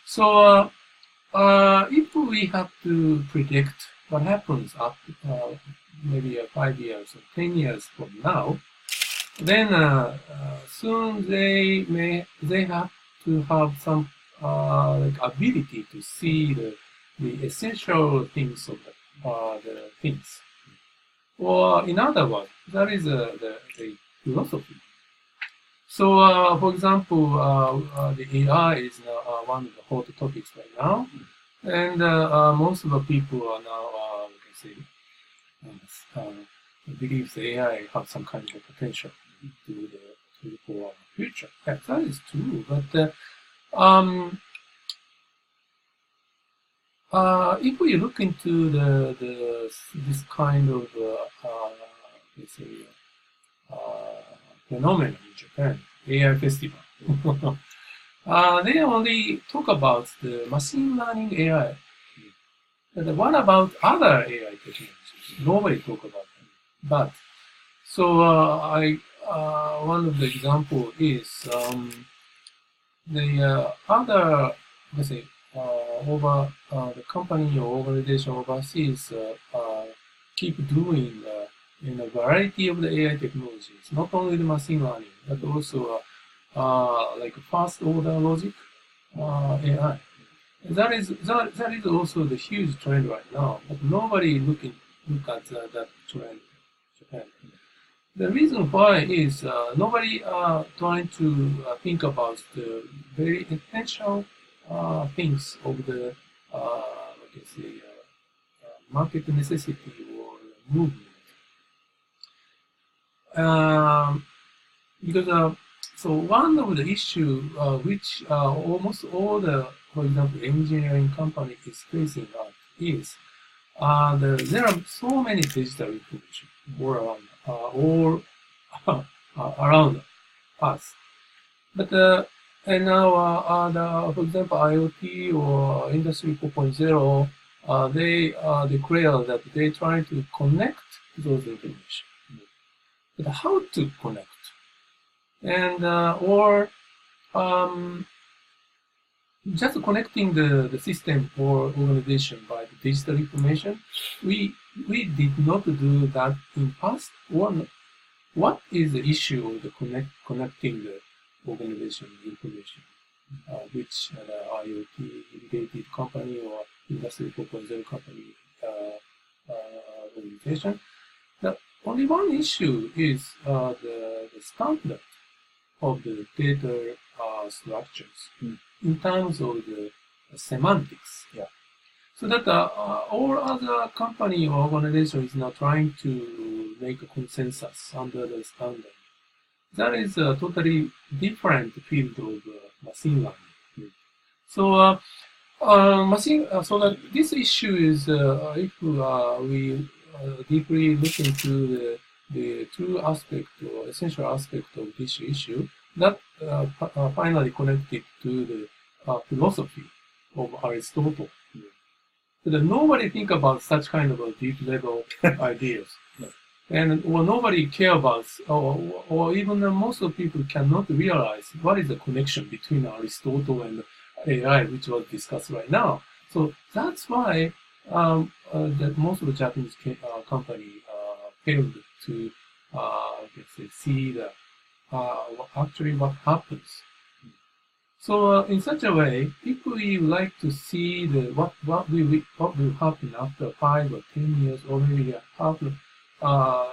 So if we have to predict what happens up maybe 5 years or 10 years from now, then soon they have to have some like ability to see the essential things of the things. Or in other words, that is the philosophy. So, for example, the AI is now one of the hot topics right now, and most of the people are now, believes the AI has some kind of potential for our future. Yeah, that is true, but if we look into this kind of phenomenon in Japan, AI festival, they only talk about the machine learning AI. But what about other AI technologies? Nobody talk about them. But so one of the example is the other, let's say, over the company or organization overseas keep doing in a variety of the AI technologies, not only the machine learning, but also like fast order logic AI. That is also the huge trend right now, but nobody look at that trend in Japan. The reason why is nobody trying to think about the very essential things of the market necessity or movement. Because so one of the issue which almost all the, for example, engineering company is facing is there are so many digital information all around us. But and now, for example, IoT or Industry 4.0, they declare that they try to connect those information. But how to connect? And or just connecting the system or organization by the digital information, we did not do that in past. What is the issue of the connecting the organization information, which IoT related company or Industry 4.0 company organization? The only one issue is the standard of the data structures in terms of the semantics. Yeah. So that all other company or organization is now trying to make a consensus under the standard. That is a totally different field of machine learning. So so that this issue is if we deeply look into the true aspect or essential aspect of this issue, that finally connected to the philosophy of Aristotle. But nobody think about such kind of a deep level ideas. And nobody care about, or even most of people cannot realize what is the connection between Aristotle and AI, which was discussed right now. So that's why that most of the Japanese company failed to see the actually what happens. So in such a way, if we would like to see what will happen after 5 or 10 years or maybe half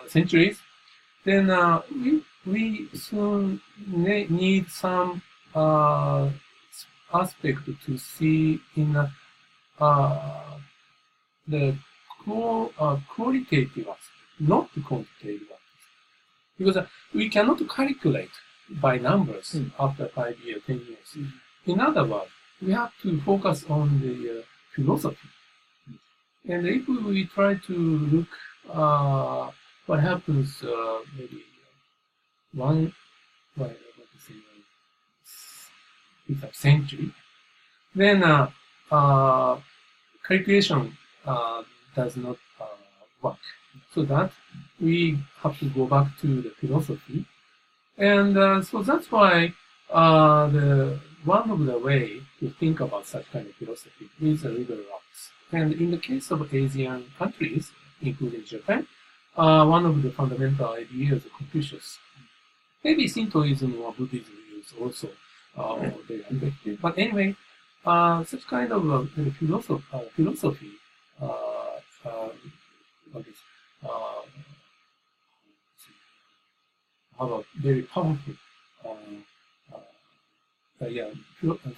centuries, then we soon need some aspect to see in the qualitative aspect, not the quantitative aspect. Because we cannot calculate by numbers after 5 years, 10 years. In other words, we have to focus on the philosophy. And if we try to look what happens maybe with a century, then calculation does not work. So that we have to go back to the philosophy. And so that's why one of the way to think about such kind of philosophy is the liberal arts. And in the case of Asian countries, including Japan, one of the fundamental ideas of Confucius, maybe Shintoism or Buddhism is also very effective. But anyway, such kind of philosophy have a very powerful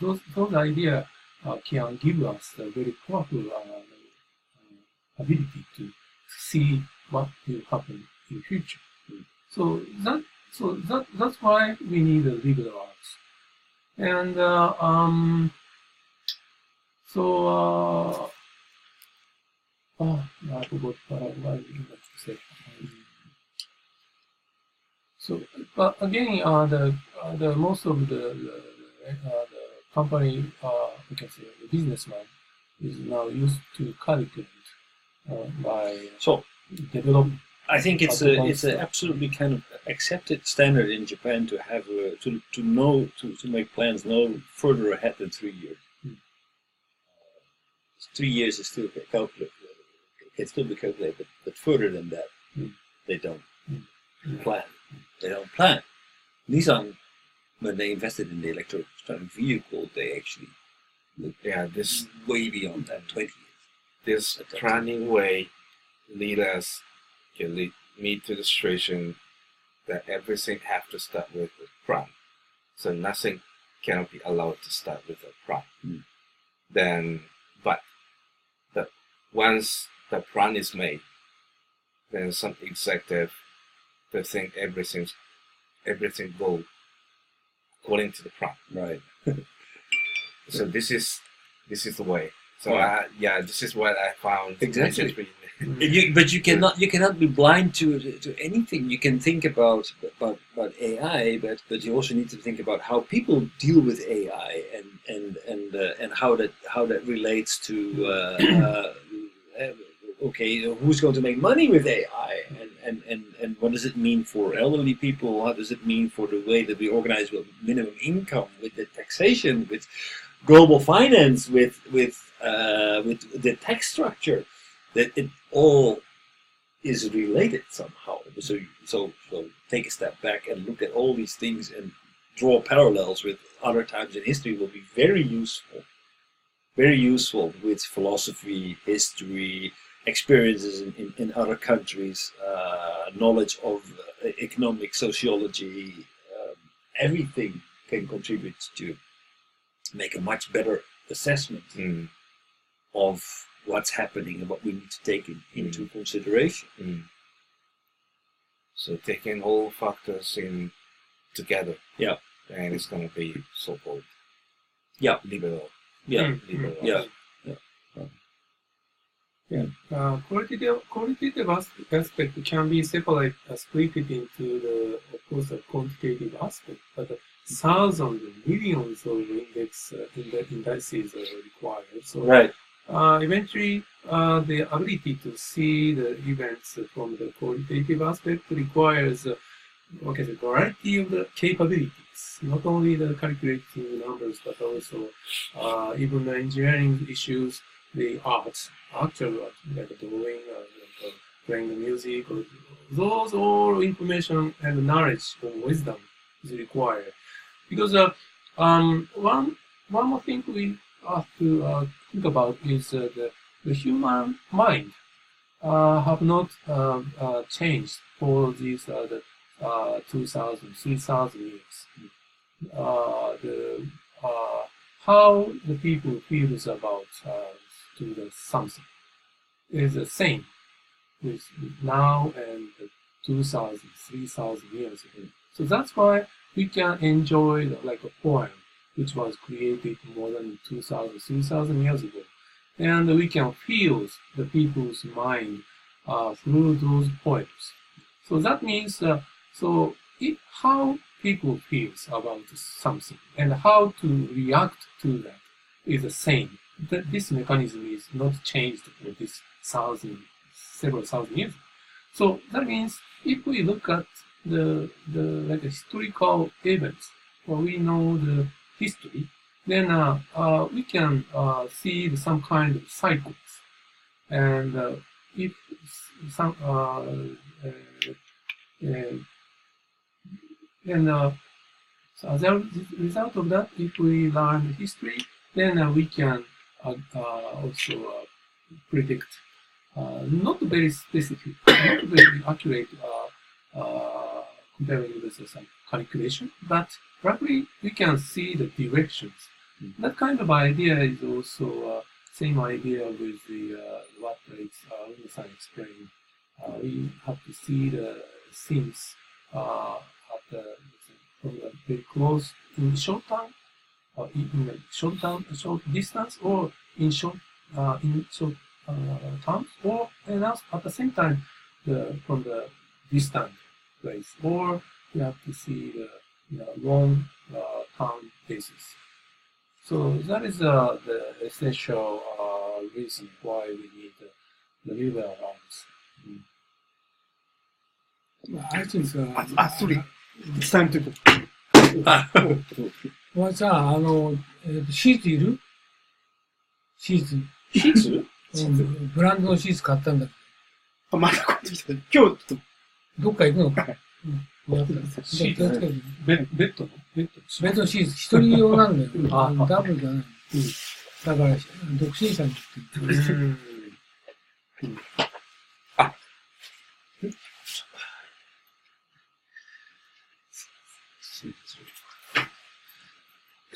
those ideas can give us a very powerful ability to see what will happen in the future. That's why we need the liberal arts. And I forgot what I was going to say. So, but again, the most of the company, we can say the businessman, is now used to calculate by developing. I think it's an absolutely kind of accepted standard in Japan to have to make plans no further ahead than 3 years. 3 years is still calculated. It can still be calculated, but further than that, they don't plan. They don't plan. Nissan, when they invested in the electric vehicle, they actually looked this way beyond that, 20 years. This planning way can lead me to the situation that everything have to start with a plan. So nothing cannot be allowed to start with a plan. But once the plan is made, then some executive they think everything go according to the plan. Right. So this is the way. So this is what I found exactly. But you cannot be blind to anything. You can think about AI, but you also need to think about how people deal with AI and how that relates to who's going to make money with AI and what does it mean for elderly people? How does it mean for the way that we organize with minimum income, with the taxation, with global finance, with the tax structure? That it all is related somehow. So take a step back and look at all these things and draw parallels with other times in history will be very useful. Very useful with philosophy, history, experiences in other countries, knowledge of economic sociology. Everything can contribute to make a much better assessment of what's happening and what we need to take into consideration. So taking all factors in together, and it's going to be so-called liberal. Qualitative aspect can be separate, split it into the, of course, the quantitative aspect, but thousands, millions of indices are required. So eventually, the ability to see the events from the qualitative aspect requires a variety of the capabilities, not only the calculating numbers, but also even the engineering issues, the arts, actual art, like drawing, playing the music, those all information and knowledge or wisdom is required. Because one more thing we have to think about is the human mind have not changed for these 2,000, 3,000 years. How the people feels about to the something is the same with now and 2,000, 3,000 years ago. So that's why we can enjoy like a poem which was created more than 2,000, 3,000 years ago. And we can feel the people's mind through those poems. So that means, how people feels about something and how to react to that is the same. This mechanism is not changed for this several thousand years. So that means if we look at the like historical events, or we know the history, then we can see some kind of cycles. And if some so as a result of that, if we learn history, then we can also predict not very specific, not very accurate comparing with some calculation, but roughly we can see the directions. That kind of idea is also same idea with the what Unno-san explained. We have to see the things from a very close in short time, or in a short distance, or in short terms, or and also at the same time from the distant place, or you have to see the long term basis. So that is the essential reason why we need the liberal arts. I think, sorry. It's time to go. お前さ、シーツいる？シーツ。シーツ？ブランドのシーツ買ったんだけあ、またこっち来た。今日ちょっと。ど、どっか行くのか。シーツベッドのベッドシーツ、一人用なんだよ。ダブルじゃない。だから、独身者に言ってる。あ。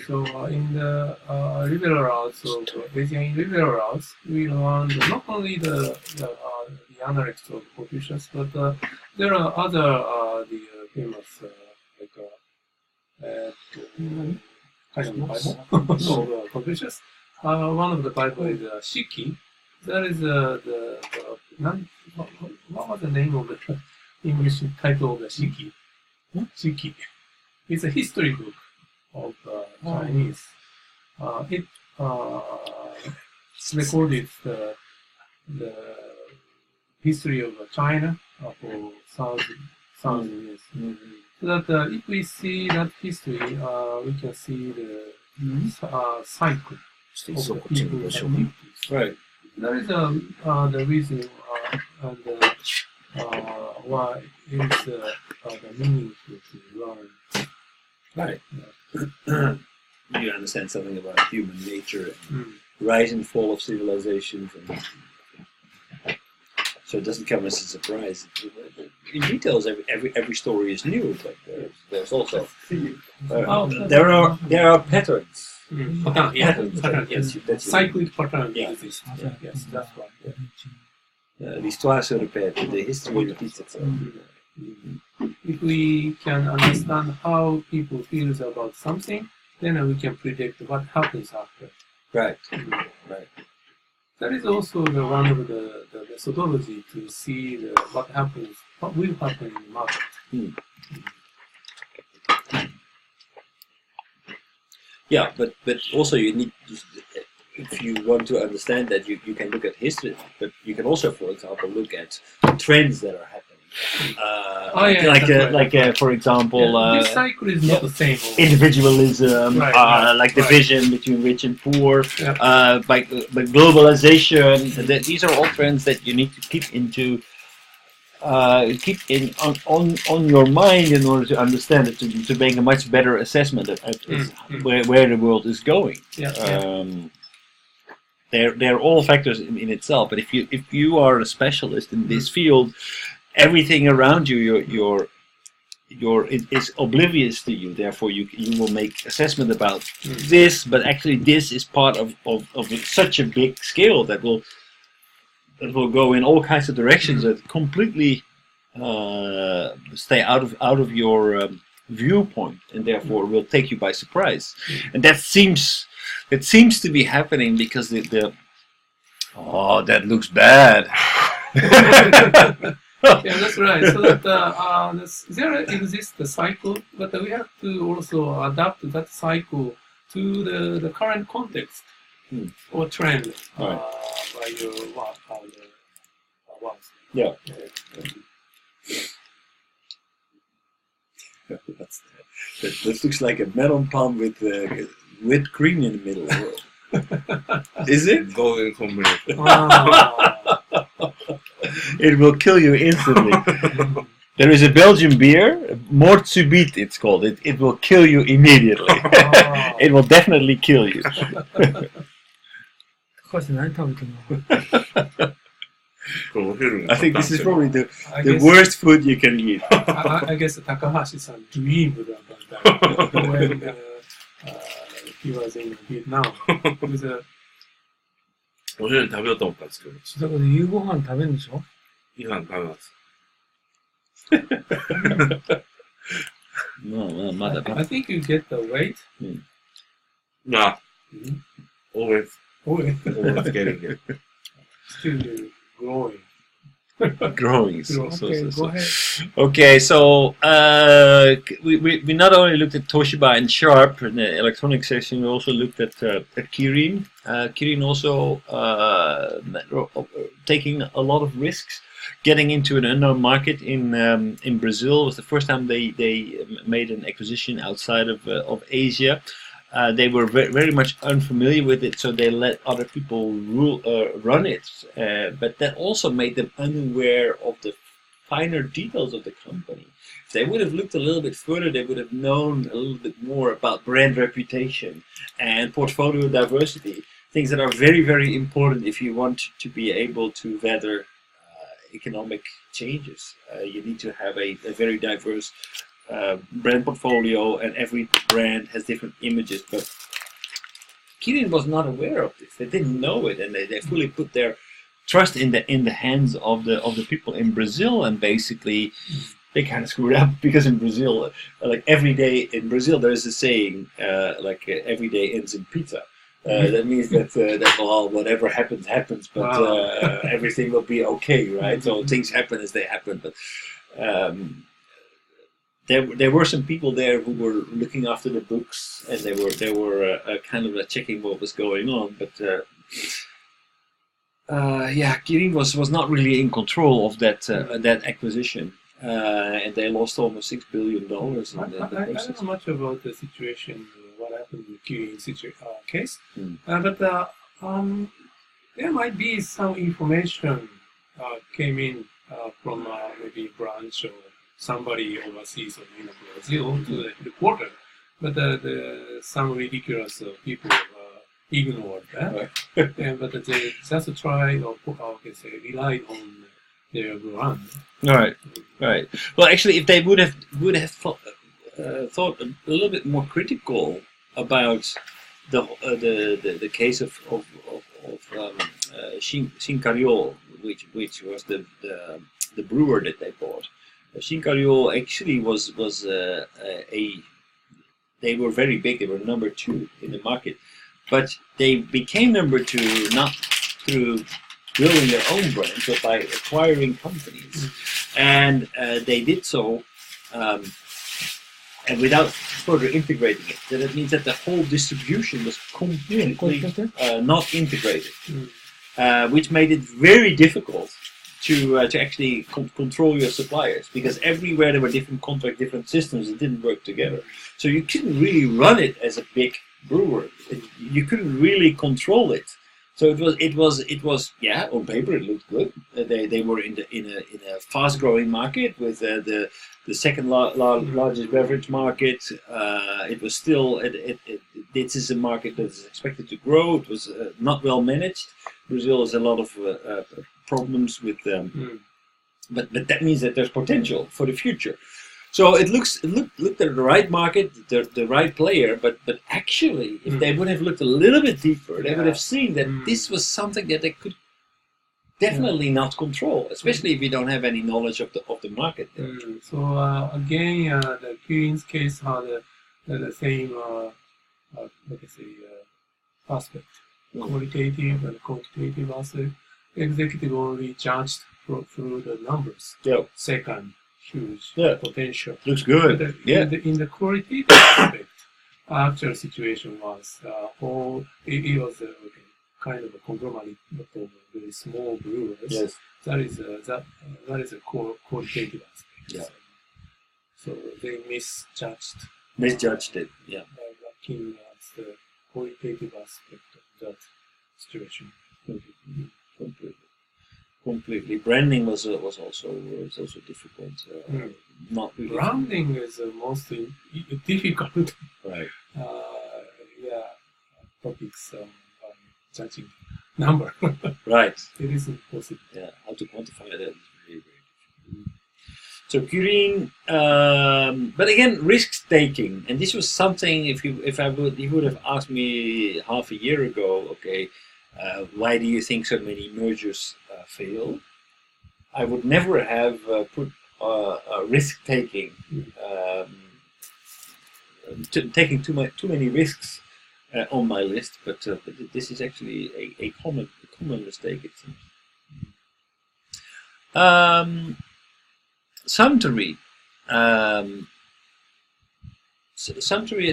So in the liberal arts, basically in liberal arts, we learned not only the analects of Confucius, but there are other the famous kind of Bible of Confucius. One of the Bible is Shiki. That is what was the name of the English title of the Shiki? Shiki. It's a history book of Chinese. It recorded the history of China for thousand years. So that if we see that history, we can see the cycle of the people's activities. Right. That is the reason and why it's the meaningful to learn. Right. You understand something about human nature and rise and fall of civilizations, and so it doesn't come as a surprise. In details, every story is new, but there's also there are patterns. Pattern, yes. Cyclic pattern. Yeah. Yes, that's right. L'histoire se répète, the history repeats itself. If we can understand how people feel about something, then we can predict what happens after. Right. Right. That is also one of the methodology to see what happens, what will happen in the market. Yeah, but also you need, if you want to understand that, you can look at history, but you can also, for example, look at trends that are happening. For example, this cycle is not the same. Individualism, like division between rich and poor, like globalization. These are all trends that you need to keep on your mind in order to understand it, to make a much better assessment of where the world is going. They're all factors in itself. But if you are a specialist in this field, everything around you, it's oblivious to you. Therefore, you will make assessment about this, but actually this is part of such a big scale that will go in all kinds of directions that completely stay out of your viewpoint, and therefore will take you by surprise. And that seems to be happening because the oh, that looks bad. Yeah, that's right. So that there exists the cycle, but we have to also adapt that cycle to the current context or trend Right. by your work. Yeah. That looks like a melon palm with whipped cream in the middle. Is it? Golden combination. It will kill you instantly. There is a Belgian beer, Mort Subite it's called. It will kill you immediately. It will definitely kill you. 高橋何食べてんの I think this is probably the guess, worst food you can eat. I guess Takahashi-san dreamed about that when he was in Vietnam. It was a お昼に食べようと思ったんですけど、だから夕ご飯食べるんでしょ夕飯食べます。まだ I think you get the weight. Nah, always Always getting it. still growing. growing. Okay, go ahead. Okay, so we not only looked at Toshiba and Sharp in the electronic section, we also looked at Kirin. Kirin also taking a lot of risks, getting into an unknown market in Brazil. It was the first time they made an acquisition outside of Asia. They were very much unfamiliar with it, so they let other people run it. But that also made them unaware of the finer details of the company. If they would have looked a little bit further, they would have known a little bit more about brand reputation and portfolio diversity, things that are very, very important if you want to be able to weather economic changes. You need to have a very diverse brand portfolio, and every brand has different images. But Kirin was not aware of this. They didn't know it, and they fully put their trust in the hands of the people in Brazil, and basically they kind of screwed up because in Brazil, like every day in Brazil, there is a saying every day ends in pizza. That means that well, whatever happens, but everything will be okay, right? So things happen as they happen, but. There were some people there who were looking after the books, and they were kind of checking what was going on. But Kirin was not really in control of that acquisition, and they lost almost $6 billion in the process. I don't know much about the situation, what happened with Kirin case, but there might be some information came in from maybe branch or somebody overseas or in Brazil to the headquarters, but some ridiculous people ignored that, but they just tried or relied on their brand. Right. Well, actually, if they would have thought a little bit more critical about the case of Shinkaryo, which was the brewer that they bought. Shinkaryo actually was they were very big. They were number 2 in the market, but they became number 2 not through building their own brand, but by acquiring companies, and they did so and without further integrating it. So that means that the whole distribution was completely not integrated, which made it very difficult to actually control your suppliers, because everywhere there were different contracts, different systems that didn't work together. So you couldn't really run it as a big brewer. You couldn't really control it. So it was on paper it looked good. They were in a fast growing market with the second largest beverage market. It was still this is a market that is expected to grow. It was not well managed. Brazil has a lot of problems with them, but that means that there's potential for the future. So it looked at the right market, the right player, but actually, if they would have looked a little bit deeper, they would have seen that this was something that they could definitely not control, especially if you don't have any knowledge of the market. So again, the Kirin's case had the same, let us say, aspect, qualitative and quantitative aspect. Executive only judged through the numbers. Yeah. Second, huge potential. Looks good. But in the qualitative aspect, actual situation was it was kind of a conglomerate of very small brewers. Yes. That is a qualitative aspect. Yeah. So they misjudged. Misjudged it. Yeah. Looking at the qualitative aspect of that situation. Completely. Branding was also difficult. Not really. Branding is the most difficult. Right. Topics by judging number. Right. It is impossible. Yeah. How to quantify that is very, very difficult. So Kirin, but again, risk taking, and this was something. If you would have asked me half a year ago, okay, why do you think so many mergers fail? I would never have put risk taking, taking too many risks on my list, but this is actually a common mistake, it seems. Suntory. Suntory,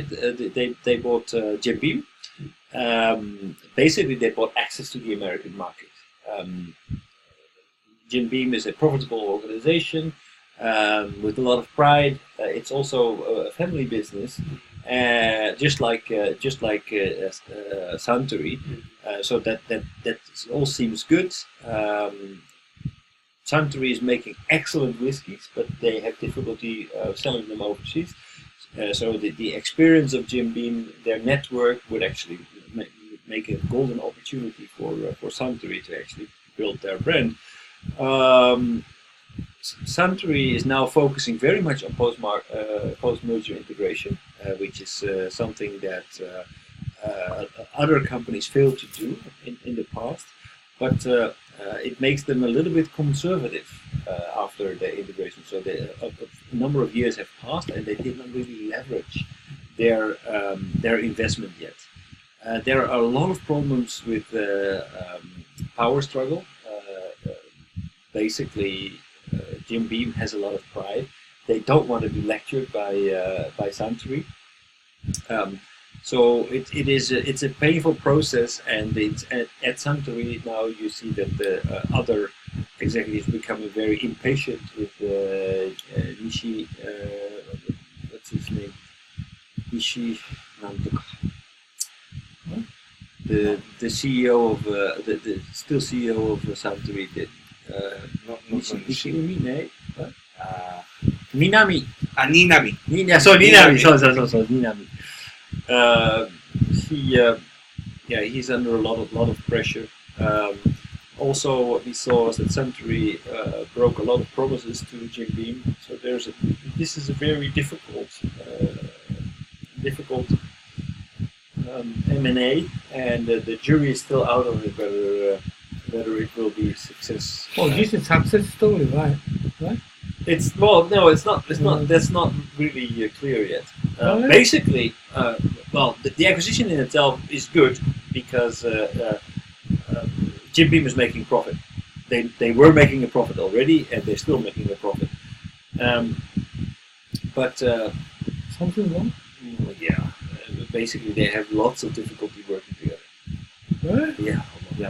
they bought Jim Beam. Basically, they bought access to the American market. Jim Beam is a profitable organization with a lot of pride. It's also a family business, just like Suntory. So that all seems good. Suntory is making excellent whiskies, but they have difficulty selling them overseas. So the experience of Jim Beam, their network, would actually make a golden opportunity for Suntory to actually build their brand. Suntory is now focusing very much on post-merger integration, which is something that other companies failed to do in the past. But it makes them a little bit conservative after the integration. So a number of years have passed, and they did not really leverage their investment yet. There are a lot of problems with power struggle. Basically, Jim Beam has a lot of pride. They don't want to be lectured by Suntory. So it's a painful process, and it's at Suntory now you see that the other executives becoming very impatient with Nishi. What's his name? Nishi. The CEO of the still CEO of Suntory did. Nishi. Minami. Ninami. Ninami. So Ninami. He's under a lot of pressure. Also, what we saw is that Suntory broke a lot of promises to Jim Beam. So this is a very difficult M&A, and the jury is still out on it whether it will be a success. Oh, this is success story, right? It's not. That's not really clear yet. Basically, the acquisition in itself is good because Jim Beam is making profit. They were making a profit already, and they're still making a profit. But something wrong? Yeah. Basically, they have lots of difficulty working together. What? Yeah.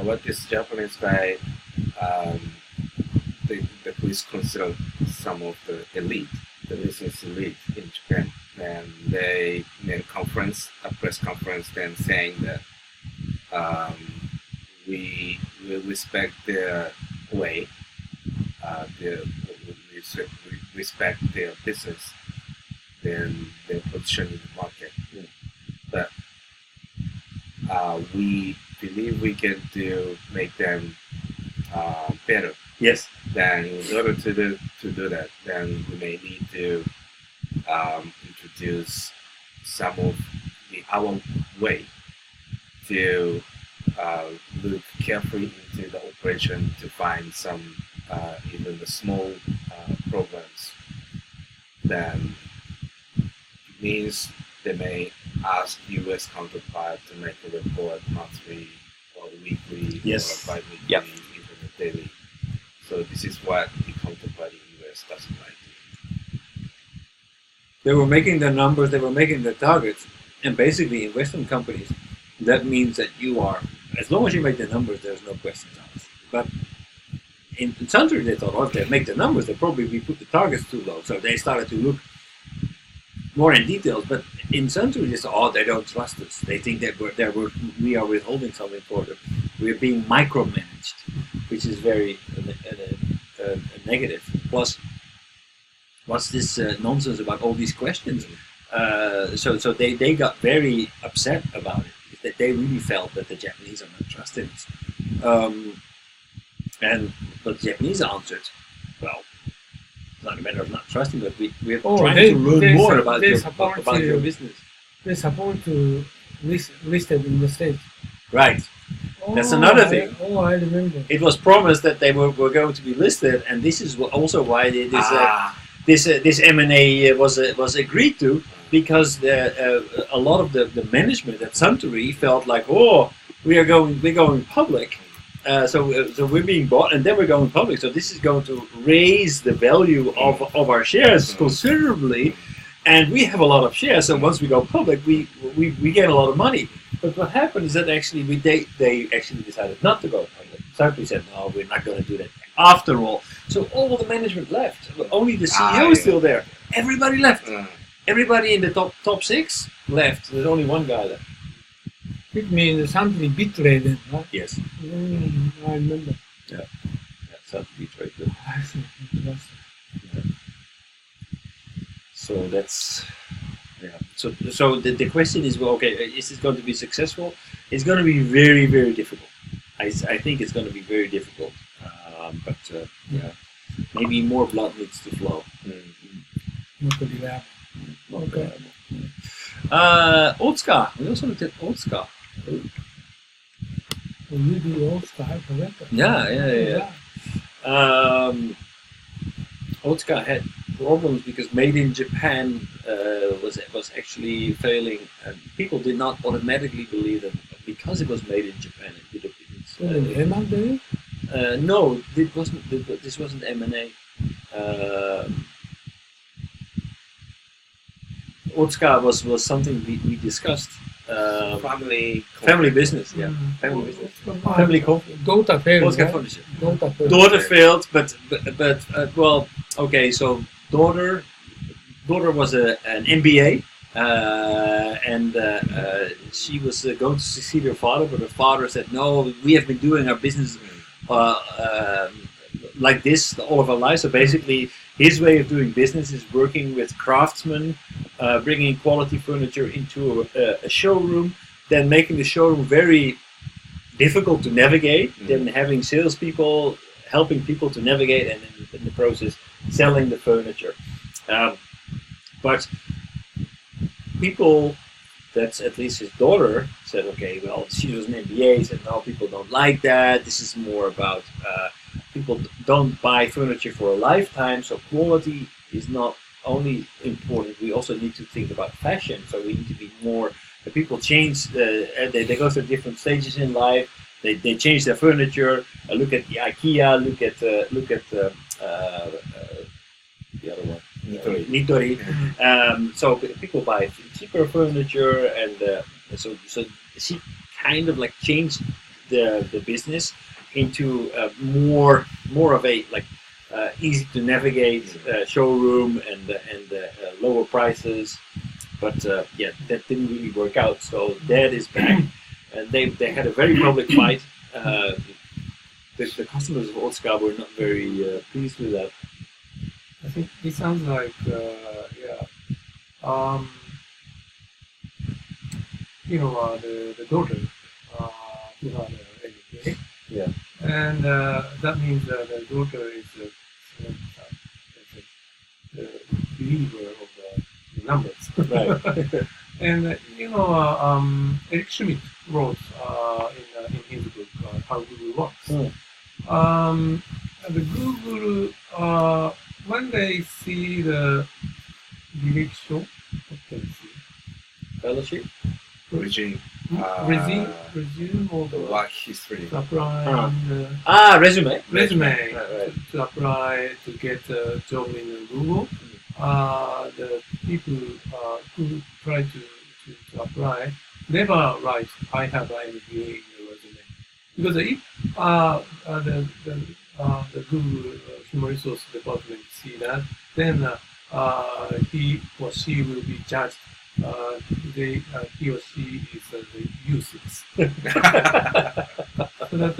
What this Japanese guy, who is considered some of the elite, the business elite in Japan, and they made a press conference, then saying that we respect their way, we respect their business, then their position in the market. But we believe we can make them better. Yes. Then in order to do that, then we may need to introduce some of our way to look carefully into the operation to find some even the small problems, then it means they may ask US counterpart to make a report monthly or weekly Yes. or bi-weekly, Yep. even daily. So this is what the counterpart in US doesn't like. They were making their numbers, they were making their targets, and basically in Western companies, that means that you are, as long as you make the numbers, there's no questions asked. But in Suntory, they thought, oh, if they make the numbers, they probably put the targets too low. So they started to look more in details. But in Suntory, they said, oh, they don't trust us. They think that we are withholding something for them. We're being micromanaged, which is very negative. Plus, what's this nonsense about all these questions? So they got very upset about it. That they really felt that the Japanese are not trusting us. But the Japanese answered, well, it's not a matter of not trusting, but we're trying to learn more about your business. They're supposed to listed in the States. Right. That's another thing. I remember. It was promised that they were going to be listed, and this is also why this M&A was agreed to, because a lot of the management at Suntory felt like, oh, we're going public, so we're being bought, and then we're going public. So this is going to raise the value of our shares considerably, and we have a lot of shares. So once we go public, we get a lot of money. But what happened is that actually they actually decided not to go public. Suntory said, no, we're not going to do that after all. So all the management left. Only the CEO is still there. Everybody left. Everybody in the top six left. There's only one guy left. It means something betrayed them, right? Yes. I remember. Yeah, something betrayed them. I see. Interesting. So that's So the question is, well, okay, is this going to be successful? It's going to be very, very difficult. I think it's going to be very difficult. But maybe more blood needs to flow. Not to be that. Okay. Otsuka. We also looked at Otsuka. You do Otsuka, correct? Yeah. Otsuka had problems because Made in Japan was actually failing, and people did not automatically believe that because it was made in Japan, it would have been. M&A? No, this wasn't M&A. Otsuka was something we discussed. Family business, yeah. Family business. Family company. Daughter failed. Otsuka Right? Furniture. Daughter failed. Daughter failed, but well, okay. So daughter was an MBA, and she was going to succeed her father, but her father said, "No, we have been doing our business like this all of our lives." So basically, his way of doing business is working with craftsmen, bringing quality furniture into a showroom, then making the showroom very difficult to navigate, then having salespeople helping people to navigate, and in the process selling the furniture. But people, that's at least his daughter, said, okay, well, she was an MBA, said, no, people don't like that. This is more about people don't buy furniture for a lifetime, so quality is not only important, we also need to think about fashion. So we need to be more, people change, they go through different stages in life, they change their furniture, look at the IKEA, look at the other one, Nitori. So people buy cheaper furniture, and so she kind of like changed the business into more of a like easy to navigate showroom and lower prices, but that didn't really work out. So Dad is back, and they had a very public fight. The customers of Otsuka were not very pleased with that. I think it sounds like, the daughter, who had an MBA. Yeah. And that means that the daughter is the believer of the numbers. Right. And Eric Schmidt wrote in his book How Google Works. The Google, when they see the direction, what can you see? Fellowship. Regime. Resume or The work history. to apply Resume. resume Right. to apply to get a job in Google. The people who try to apply never write I have MBA in the resume, because if the Google Human Resource Department see that, then he or she will be judged. He or she is useless. So that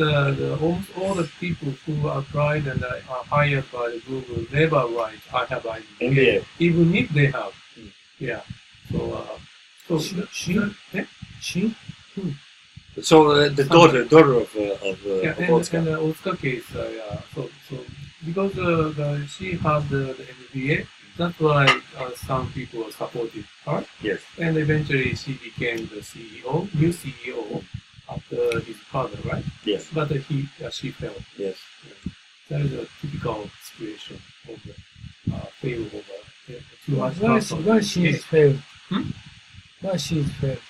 almost all the people who applied and are hired by the Google never write I have MBA, MBA. even if they have. Yeah. So She? So the daughter of yeah, Otsuka. and the Otsuka case, so because she had the MBA, that's why some people supported her, Yes. and eventually she became the new CEO after his father, right? Yes. But she failed. Yes. That is a typical situation of the fail of two Why she's failed? Hmm? Why she's failed?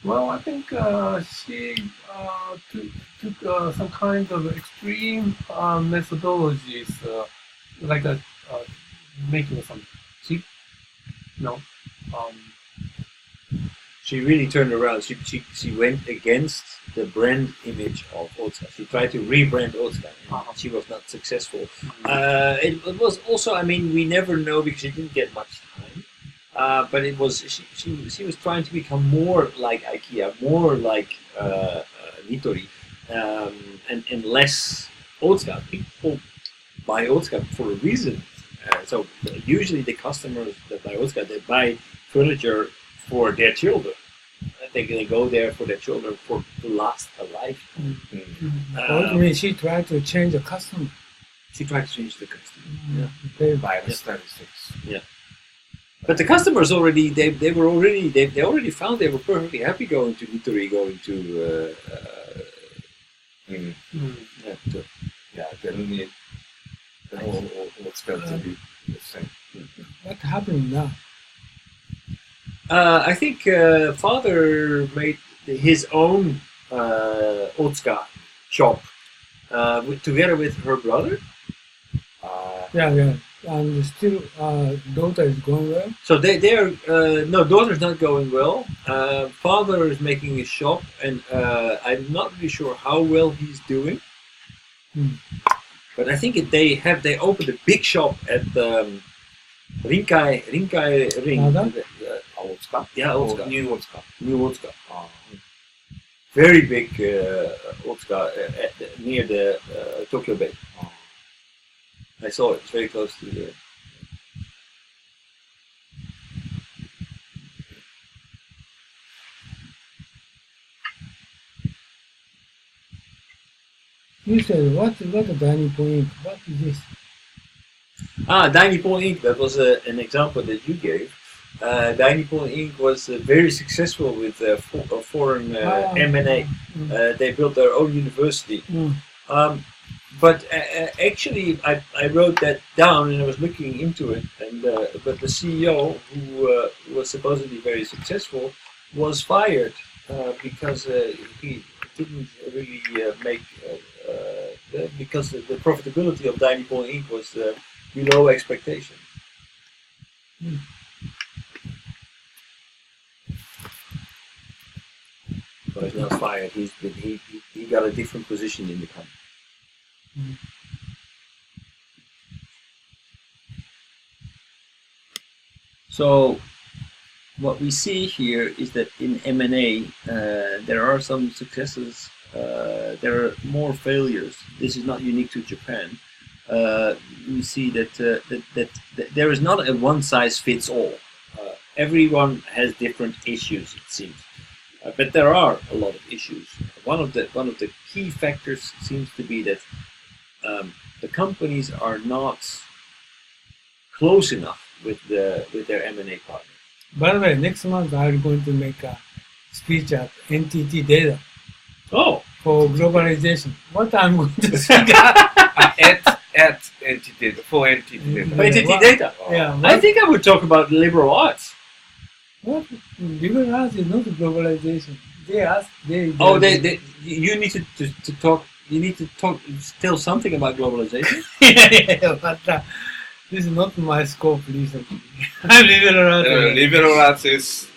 Well, I think she took some kind of extreme methodologies, like making some cheap. No. She really turned around. She went against the brand image of Otsuka. She tried to rebrand Otsuka, and she was not successful. It was also, I mean, we never know because she didn't get much time. But it was she was trying to become more like IKEA, more like Nitori, and less Otsuka. People buy Otsuka for a reason. So usually the customers that buy Otsuka, they buy furniture for their children. They go there for their children to last a life. Ultimately, she tried to change the customer. She tried to change the customer. Okay. By the statistics. Yeah. But the customers already they already found they were perfectly happy going to Nitori, going to They don't need the whole what's going to be the same. What happened now? I think father made his own Otsuka shop together with her brother. Yeah. And still, daughter is going well. So they are no, daughter's not going well. Father is making a shop, and I'm not really sure how well he's doing. But I think they opened a big shop at Rinkai Ring. Otsuka? Yeah, Otsuka. New Otsuka. Very big Otsuka near the Tokyo Bay. I saw it. It's very close to the. You said what a dining point? What is this? Dainippon Inc. That was an example that you gave. Dainippon Inc. was very successful with foreign M&A. They built their own university. But actually, I wrote that down and I was looking into it. And but the CEO, who was supposedly very successful, was fired because he didn't really make because the profitability of Dainippon Inc. was below expectation. So he's not fired. He got a different position in the company. So what we see here is that in M&A there are some successes. There are more failures. This is not unique to Japan. We see that there is not a one-size-fits-all. Everyone has different issues, it seems, but there are a lot of issues. One of the key factors seems to be that the companies are not close enough with their M&A partners. By the way, next month I'm going to make a speech at NTT Data Oh, for globalization. What I'm going to speak At entity data, for entity data. Yeah, NTT what- data. Yeah, I think I would talk about liberal arts. what liberal arts is not globalization. They ask they. Oh, you need to talk. You need to talk. Tell something about globalization. yeah, but this is not my scope recently. I'm liberal arts. Liberal arts is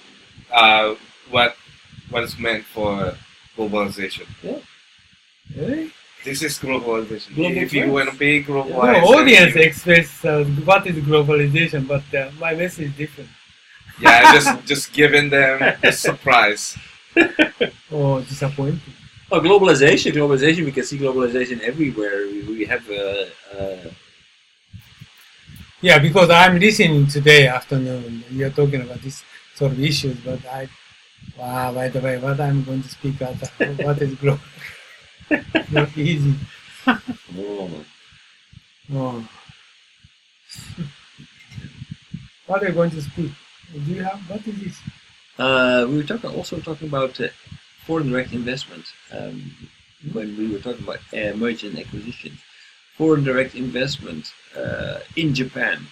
what is meant for globalization. Really? This is globalization. Global If you trends. want to be No, globalized, audience expects what is globalization, but my message is different. yeah, just giving them a surprise. Oh, disappointing. Oh, globalization. We can see globalization everywhere. We have Yeah, because I'm listening today afternoon. You're talking about this sort of issues, but wow, by the way, what I'm going to speak out, what is global? Not easy. Oh. What are you going to speak? Do you have, what is this? we were also talking about foreign direct investment when we were talking about merger and acquisition. Foreign direct investment in Japan,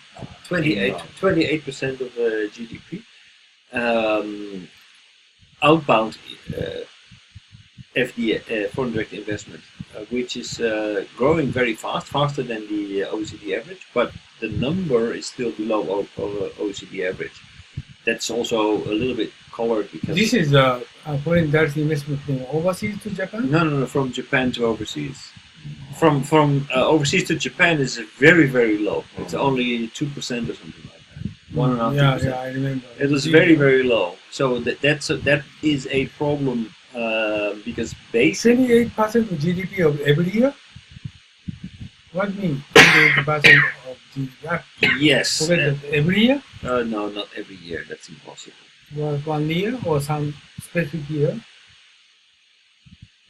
28% of GDP. Outbound FDI, foreign direct investment, which is growing very fast, faster than the OECD average, but the number is still below OECD average. That's also a little bit colored because This is a foreign direct investment from overseas to Japan? no, from Japan to overseas. From overseas to Japan is very, very low. It's only 2% or something like that. 1.5%. Yeah, I remember. It was very, very low. So that is a problem because basically 28% of GDP of every year? What do you mean? 28% of GDP? yes. Forget that every year? No, not every year. That's impossible. Well, 1 year or some specific year?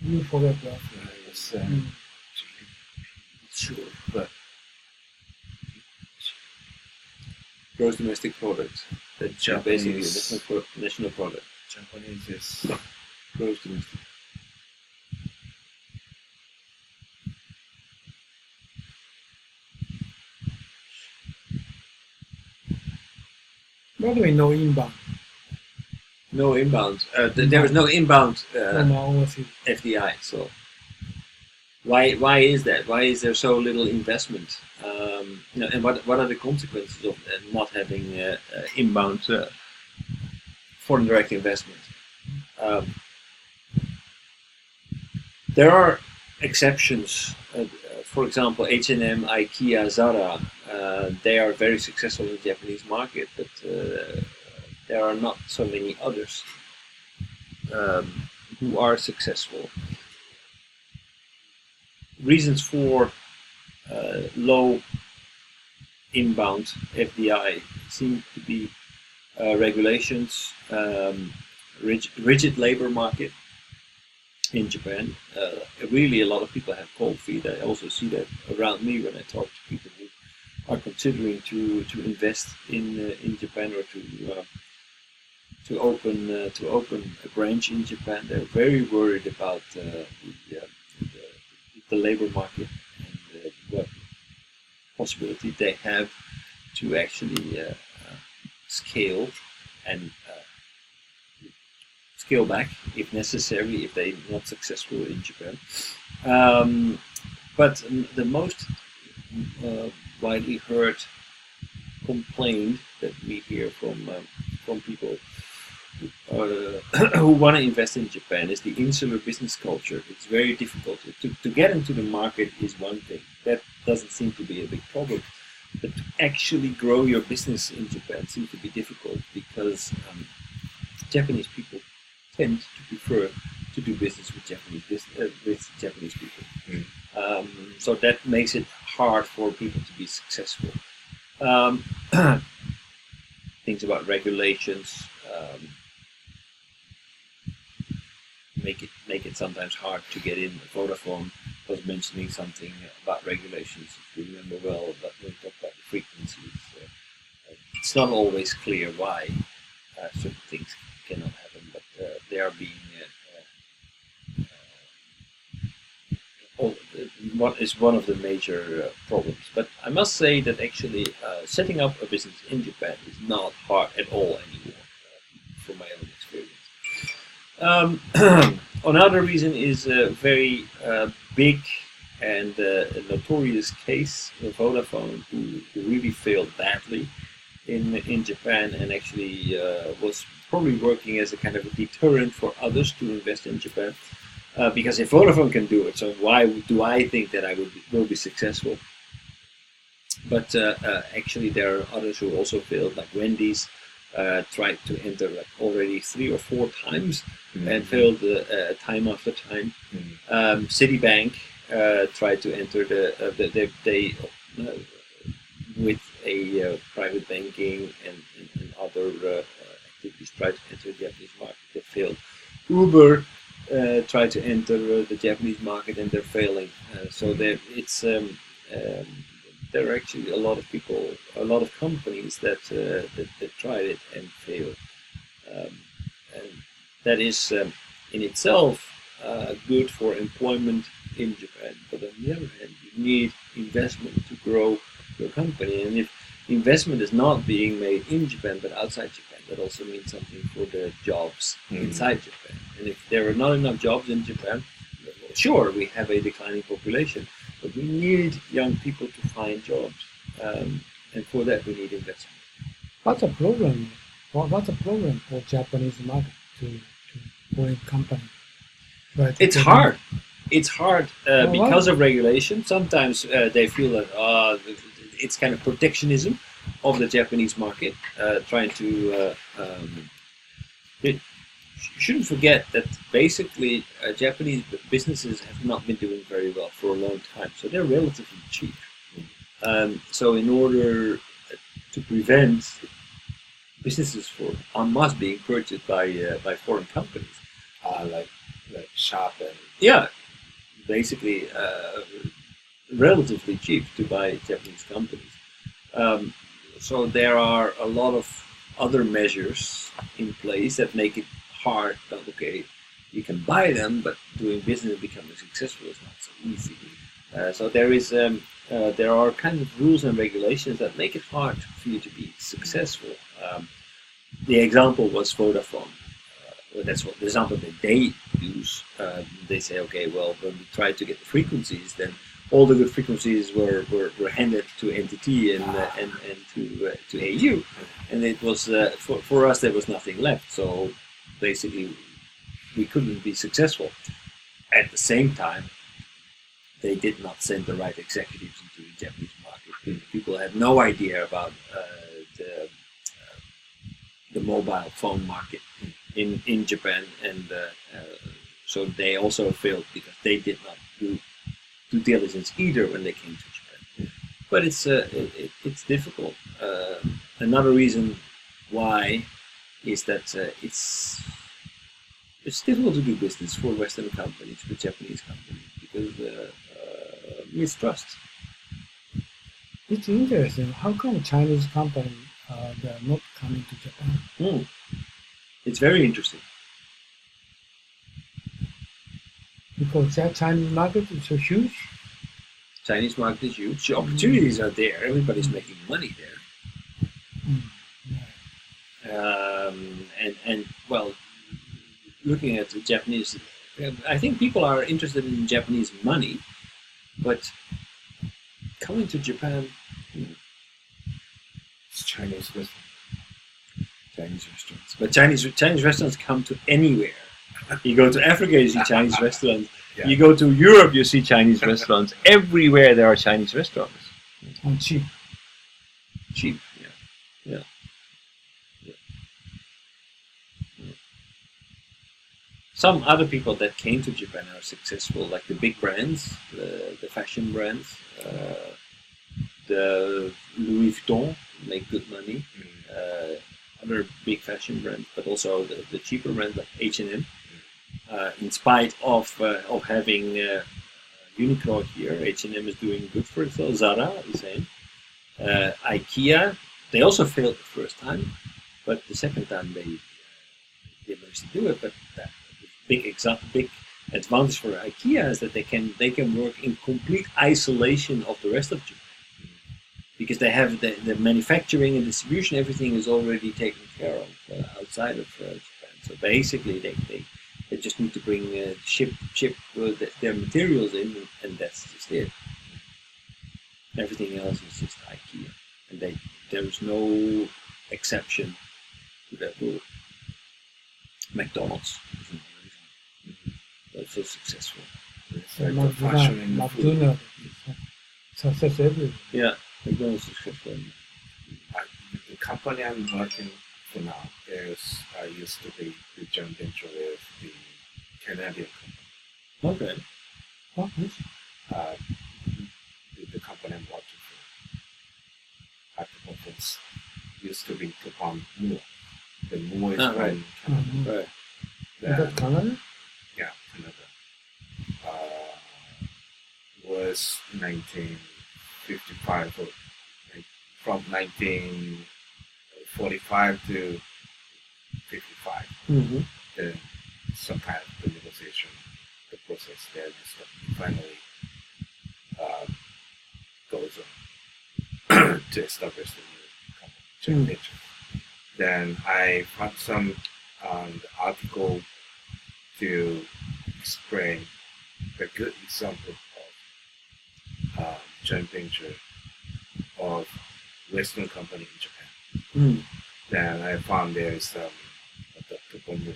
You forget that. It's, Sure, but gross domestic product. That's basically Japanese. national product. Japanese is Gross domestic. By the way, no inbound No inbound. There is no inbound from overseas. FDI. So why is that? Why is there so little investment? And what are the consequences of not having inbound foreign direct investment? There are exceptions. For example, H&M, IKEA, Zara. They are very successful in the Japanese market, but there are not so many others who are successful. Reasons for low inbound FDI seem to be regulations, rigid labor market in Japan. Really, a lot of people have cold feet. I also see that around me when I talk to people who are considering to invest in Japan or to open a branch in Japan. They're very worried about the labor market and what possibility they have to actually scale and scale back if necessary if they're not successful in Japan. But the most widely heard complaint that we hear from people who want to invest in Japan is the insular business culture. It's very difficult. To get into the market is one thing. That doesn't seem to be a big problem. But to actually grow your business in Japan seems to be difficult because Japanese people tend to prefer to do business with Japanese people. So that makes it hard for people to be successful. Things about regulations make it sometimes hard to get in. Vodafone was mentioning something about regulations, if you remember well, but when we talk about the frequencies, it's not always clear why. are being what is one of the major problems. But I must say that actually setting up a business in Japan is not hard at all anymore, from my own experience. Another reason is a very big and notorious case of Vodafone, who really failed badly in Japan, and actually was probably working as a kind of a deterrent for others to invest in Japan. Because if Vodafone can do it, so why do I think that I will be successful? But actually, there are others who also failed, like Wendy's tried to enter like already 3 or 4 times and failed time after time. Citibank tried to enter they with a private banking and other activities tried to enter the Japanese market. They failed. Uber tried to enter the Japanese market and they're failing. So there are actually a lot of people, a lot of companies that tried it and failed. And that is in itself good for employment in Japan. But on the other hand, you need investment to grow your company. And if investment is not being made in Japan but outside Japan, that also means something for the jobs inside Japan. And if there are not enough jobs in Japan, sure, we have a declining population, but we need young people to find jobs. And for that, we need investment. What's the problem? What's the problem for Japanese market to foreign company? It's hard. It's hard because of regulation. Sometimes they feel that it's kind of protectionism of the Japanese market, trying to. You shouldn't forget that basically Japanese businesses have not been doing very well for a long time, so they're relatively cheap. So in order to prevent businesses en masse being purchased by foreign companies, like Sharp and basically relatively cheap to buy Japanese companies. So there are a lot of other measures in place that make it hard. But okay, you can buy them, but doing business and becoming successful is not so easy. So there are kind of rules and regulations that make it hard for you to be successful. The example was Vodafone. That's what the example that they use. They say, okay, well, when we tried to get the frequencies, then all the good frequencies were handed to NTT and to AU, and it was for us there was nothing left. So basically, we couldn't be successful. At the same time, they did not send the right executives into the Japanese market. People had no idea about the mobile phone market in Japan, and so they also failed because they did not do due diligence either when they came to Japan. But it's difficult. Another reason why is that it's difficult to do business for Western companies with Japanese companies because mistrust. It's interesting. How come Chinese company they are not coming to Japan? It's very interesting. Because that Chinese market is so huge. Chinese market is huge. The opportunities are there. Everybody's making money there. And well, looking at the Japanese, I think people are interested in Japanese money, but coming to Japan, it's Chinese restaurants. Chinese restaurants. But Chinese restaurants come to anywhere. You go to Africa, you see Chinese restaurants. Yeah. You go to Europe, you see Chinese restaurants. Everywhere there are Chinese restaurants. And cheap. Cheap, yeah. Some other people that came to Japan are successful, like the big brands, the fashion brands. The Louis Vuitton make good money. Other big fashion brands, but also the cheaper brands like H&M. In spite of having Uniqlo here, H&M is doing good for itself. Zara, the same. IKEA, they also failed the first time, but the second time they managed to do it. But big advantage for IKEA is that they can work in complete isolation of the rest of Japan because they have the manufacturing and distribution, everything is already taken care of outside of Japan. So basically, they just need to bring ship their materials in, and that's just it. Everything else is just IKEA, and there is no exception to that rule. McDonald's is another example. That's so successful. It's like the fashion in food. McDonald's success everywhere. Yeah, McDonald's is successful. The company I'm working for now used to be the joint venture with the Canadian company. Okay. Oh, yes. The company I'm working for at the conference used to be Tupam Mua. The Mua is Ah, from right. Canada. Right. Is that Canada? Yeah, Canada. Was 1955 or from 1945 to 55. Mm-hmm. Then some kind of the negotiation, the process there just finally goes on to establish the new company, joint venture. Then I found some article to explain a good example of joint venture of Western company in Japan. Mm. Then I found there is the Tokomu.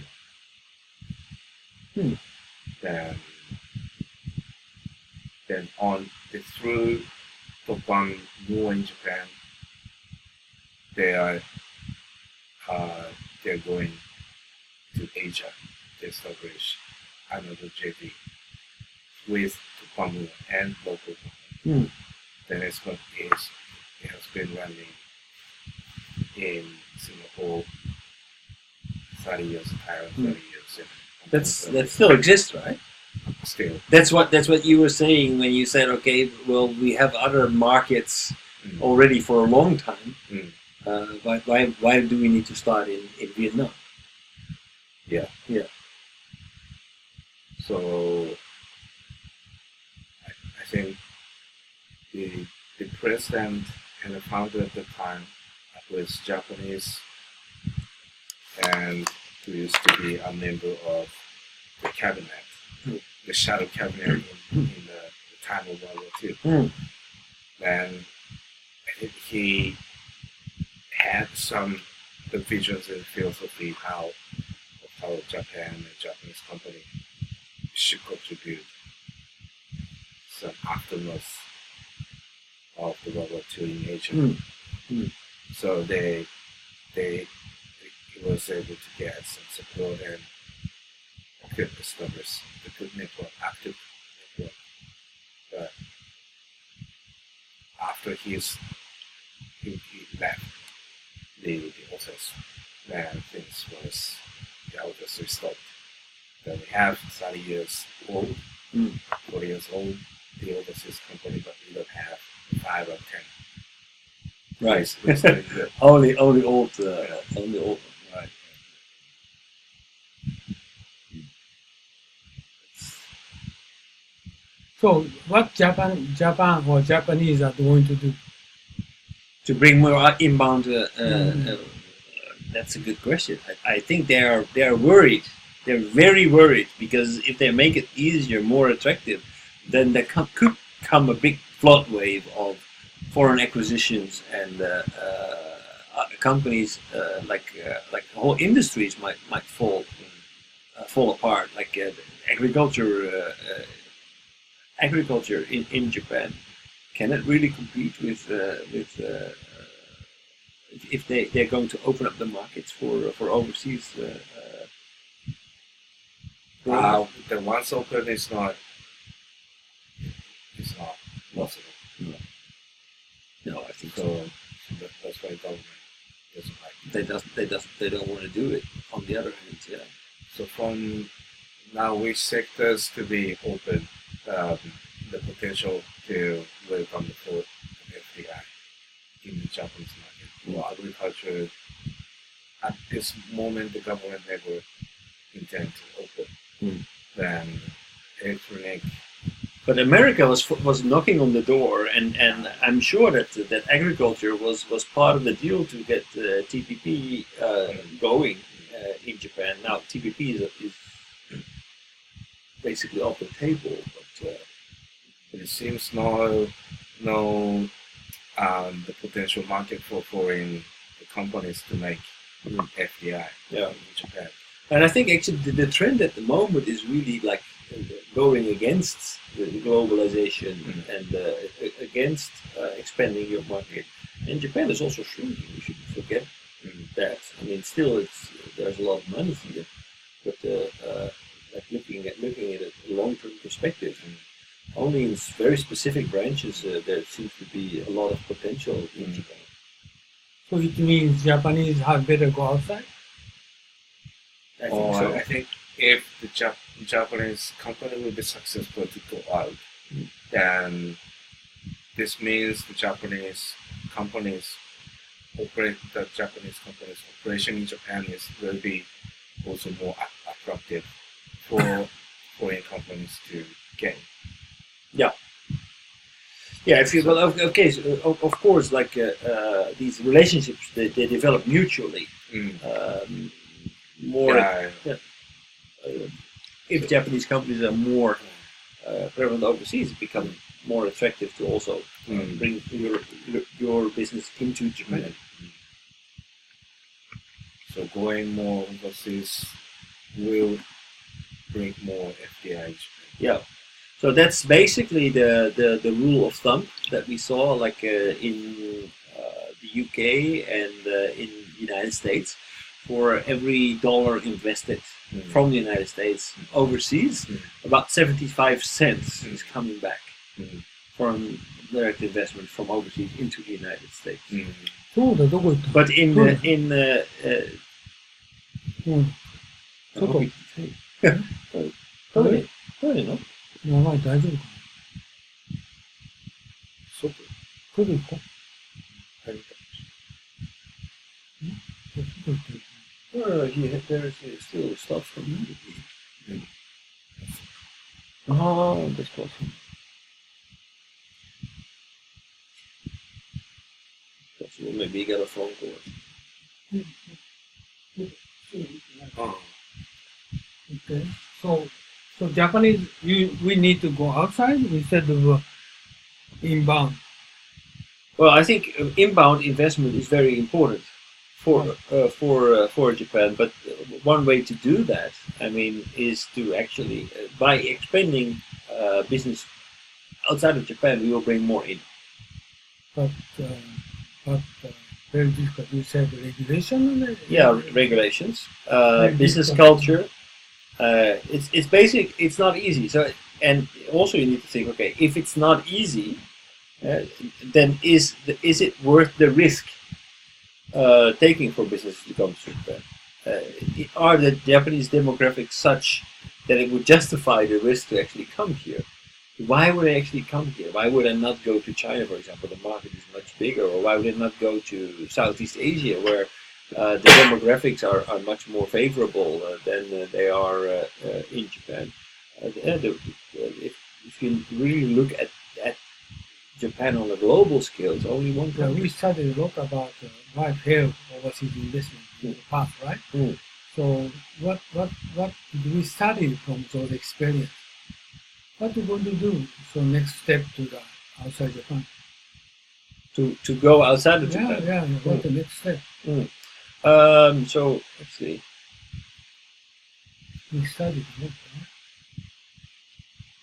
Then on through Topan Mua in Japan, they're going to Asia to establish another JV with Topan and local company. The next one it has been running in Singapore 30 years, Thailand 30 years. That still exists, right? Still. That's what you were saying when you said, okay, well, we have other markets already for a long time. Why do we need to start in Vietnam? Yeah. Yeah. So I think the president and the founder at the time was Japanese, and who used to be a member of the cabinet, the shadow cabinet in the time of World War II. And I think he had some the visions and philosophy of how Japan and Japanese company should contribute some aftermath of the World War II in Asia. So he was able to get some support and could establish the good network, active network. But after he left the office, then things was stopped. Then we have 30 years old, 40 years old, the overseas company, but we don't have 5 or 10. Right. It's doing good. only old, right. So what Japan or Japanese are going to do? To bring more inbound, that's a good question. I think they are worried. They're very worried because if they make it easier, more attractive, then there could come a big flood wave of foreign acquisitions and companies like whole industries might fall apart. Like agriculture in Japan cannot really compete with if they're going to open up the markets for overseas. The once open is not possible. No, I think So so. that's why government doesn't like it. They don't want to do it. On the other hand, yeah. So from now, which sectors to be open, the potential to welcome the full FDI in the Japanese market. For agriculture, at this moment, the government never intend to open. than electronic. But America was knocking on the door, and I'm sure that agriculture was part of the deal to get TPP going in Japan. Now TPP is basically off the table, but It seems no the potential market for foreign companies to make FDI in Japan. and I think actually the trend at the moment is really like going against the globalization and against expanding your market. And Japan is also shrinking. We shouldn't forget that. I mean, still, there's a lot of money here, but like looking at it a long-term perspective, only in very specific branches there seems to be a lot of potential in Japan. So it means Japanese had better go outside? I think so. I think if the Japanese company will be successful to go out, then this means the Japanese companies operation in Japan will be also more attractive for foreign companies to gain. Yeah, if you well, okay, so, of course, like these relationships, they develop mutually. More, if Japanese companies are more prevalent overseas, it becomes more attractive to also bring your business into Japan. So going more overseas will bring more FDI. Yeah. So that's basically the rule of thumb that we saw, like in the UK and in the United States. For every dollar invested from the United States overseas, about 75 cents is coming back from direct investment from overseas into the United States. But in no? 名前大丈夫かな外行こう外行ってる There's still stuff from you. Oh, that's awesome. Possible, maybe you got a phone call. Okay. So Japanese, we need to go outside instead of inbound. Well, I think inbound investment is very important for Japan. But one way to do that, I mean, is to actually by expanding business outside of Japan, we will bring more in. But very difficult. You said regulation. Yeah, regulations, business difficult. culture. It's basic. It's not easy. So, and also you need to think, okay, if it's not easy, then is it worth the risk taking for business to come to Japan? Are the Japanese demographics such that it would justify the risk to actually come here? Why would I actually come here? Why would I not go to China, for example? The market is much bigger. Or why would I not go to Southeast Asia, where the demographics are much more favorable than they are in Japan? If you really look at Japan on a global scale, it's only one country. We studied a lot about why failed overseas investment in the past, right? So what did we study from those experiences? What are we going to do? So next step to the outside Japan. To go outside of Japan. Yeah. What's the next step? So let's see. We studied a lot, right?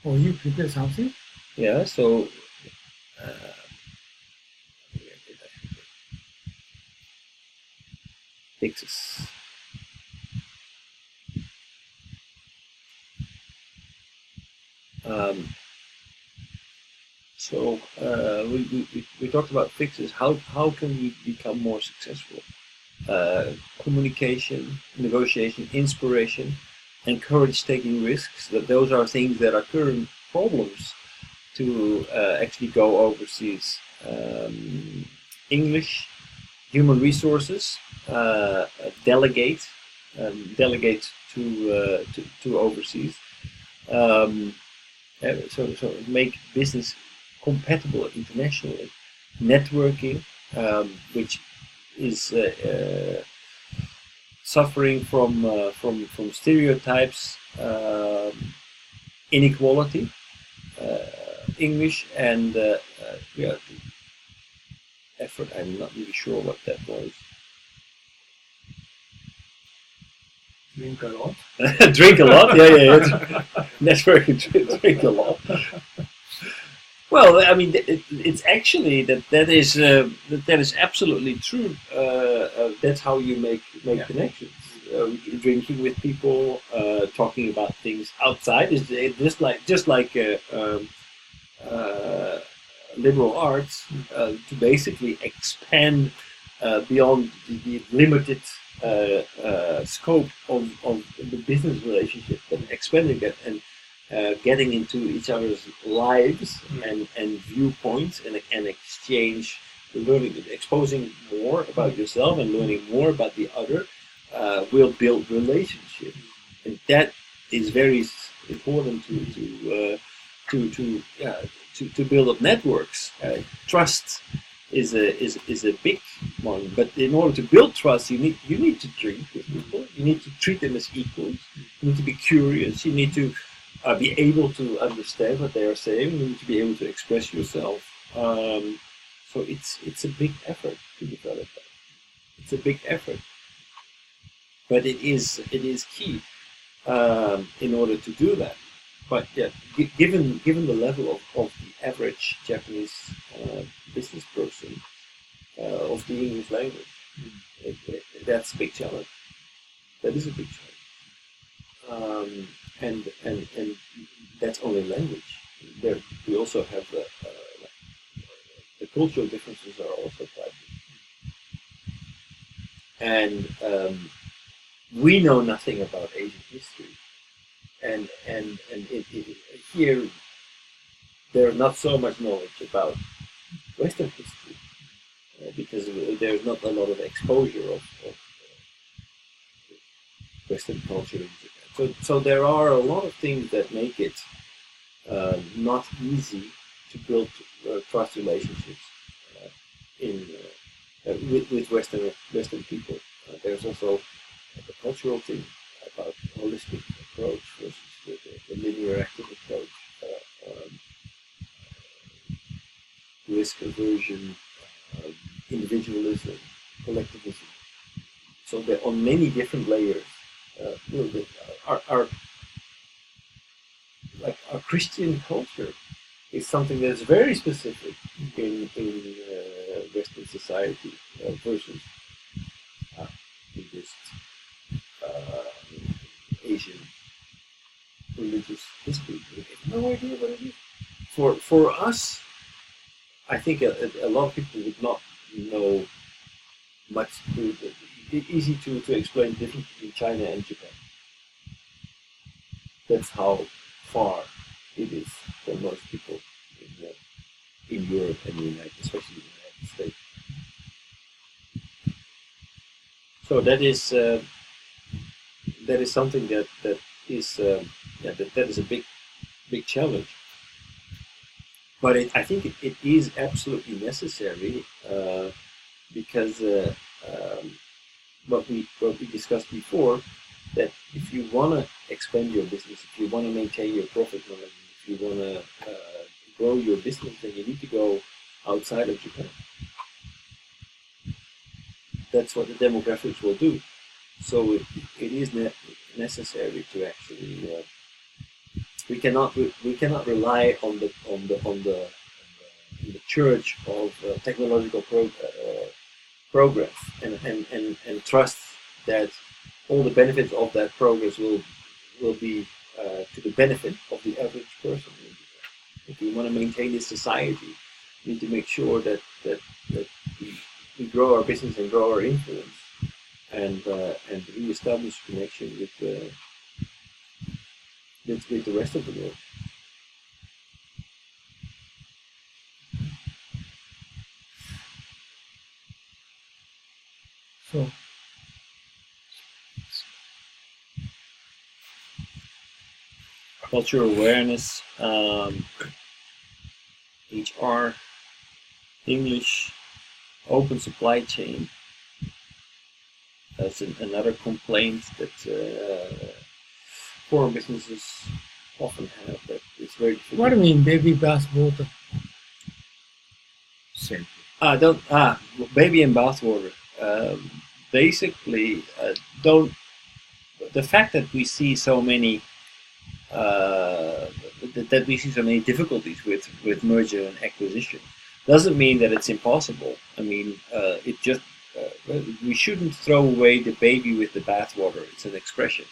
Oh, you prepare something? Yeah. So. Fixes. We talked about fixes. How can we become more successful? Communication, negotiation, inspiration, encourage taking risks. Those are things that are current problems to actually go overseas. English, human resources, delegate to overseas. So make business compatible internationally. Networking, which is suffering from stereotypes, inequality, English, and yeah, effort. I'm not really sure what that was. Drink a lot. Drink a lot, yeah. Networking, drink a lot. Well, I mean, it's actually that is absolutely true. That's how you make connections. Drinking with people, talking about things outside is just like liberal arts to basically expand beyond the limited scope of the business relationship, and expanding it and getting into each other's lives and viewpoints and exchange, learning, exposing more about yourself and learning more about the other will build relationships, and that is very important to build up networks. Trust is a big one, but in order to build trust, you need to drink with people. You need to treat them as equals. You need to be curious. You need to be able to understand what they are saying. You need to be able to express yourself. So it's a big effort to develop that. It's a big effort, but it is key in order to do that. But yeah, given the level of the average Japanese business person of the English language, that's a big challenge. That is a big challenge, and that's only language. There we also have the cultural differences are also quite big, and we know nothing about Asian history. And here there's not so much knowledge about Western history because there's not a lot of exposure of Western culture in Japan. So there are a lot of things that make it not easy to build trust relationships with Western people. There's also the cultural thing about holistic approach versus the linear active approach, risk aversion, individualism, collectivism. So they're on many different layers. Our Christian culture is something that's very specific in Western society versus Buddhist, Asian religious history. We have no idea what it is. For us, I think a lot of people would not know much. Easy to explain the difference between China and Japan. That's how far it is for most people in Europe and especially in the United States. So that is something that is that is a big challenge. But I think it is absolutely necessary because what we discussed before, that if you want to expand your business, if you want to maintain your profit margin, if you want to grow your business, then you need to go outside of Japan. That's what the demographics will do. So it is necessary to actually. We cannot rely on the church of technological progress and trust that all the benefits of that progress will be to the benefit of the average person. If we want to maintain this society, we need to make sure that we grow our business and grow our influence and re-establish connection with the rest of the world. So cultural awareness, HR, English, open supply chain. That's another complaint that foreign businesses often have. That it's very difficult. What do you mean, baby bath water? Same. Don't baby and bathwater. Basically, don't. The fact that we see so many that we see so many difficulties with merger and acquisition doesn't mean that it's impossible. I mean, it just we shouldn't throw away the baby with the bathwater. It's an expression.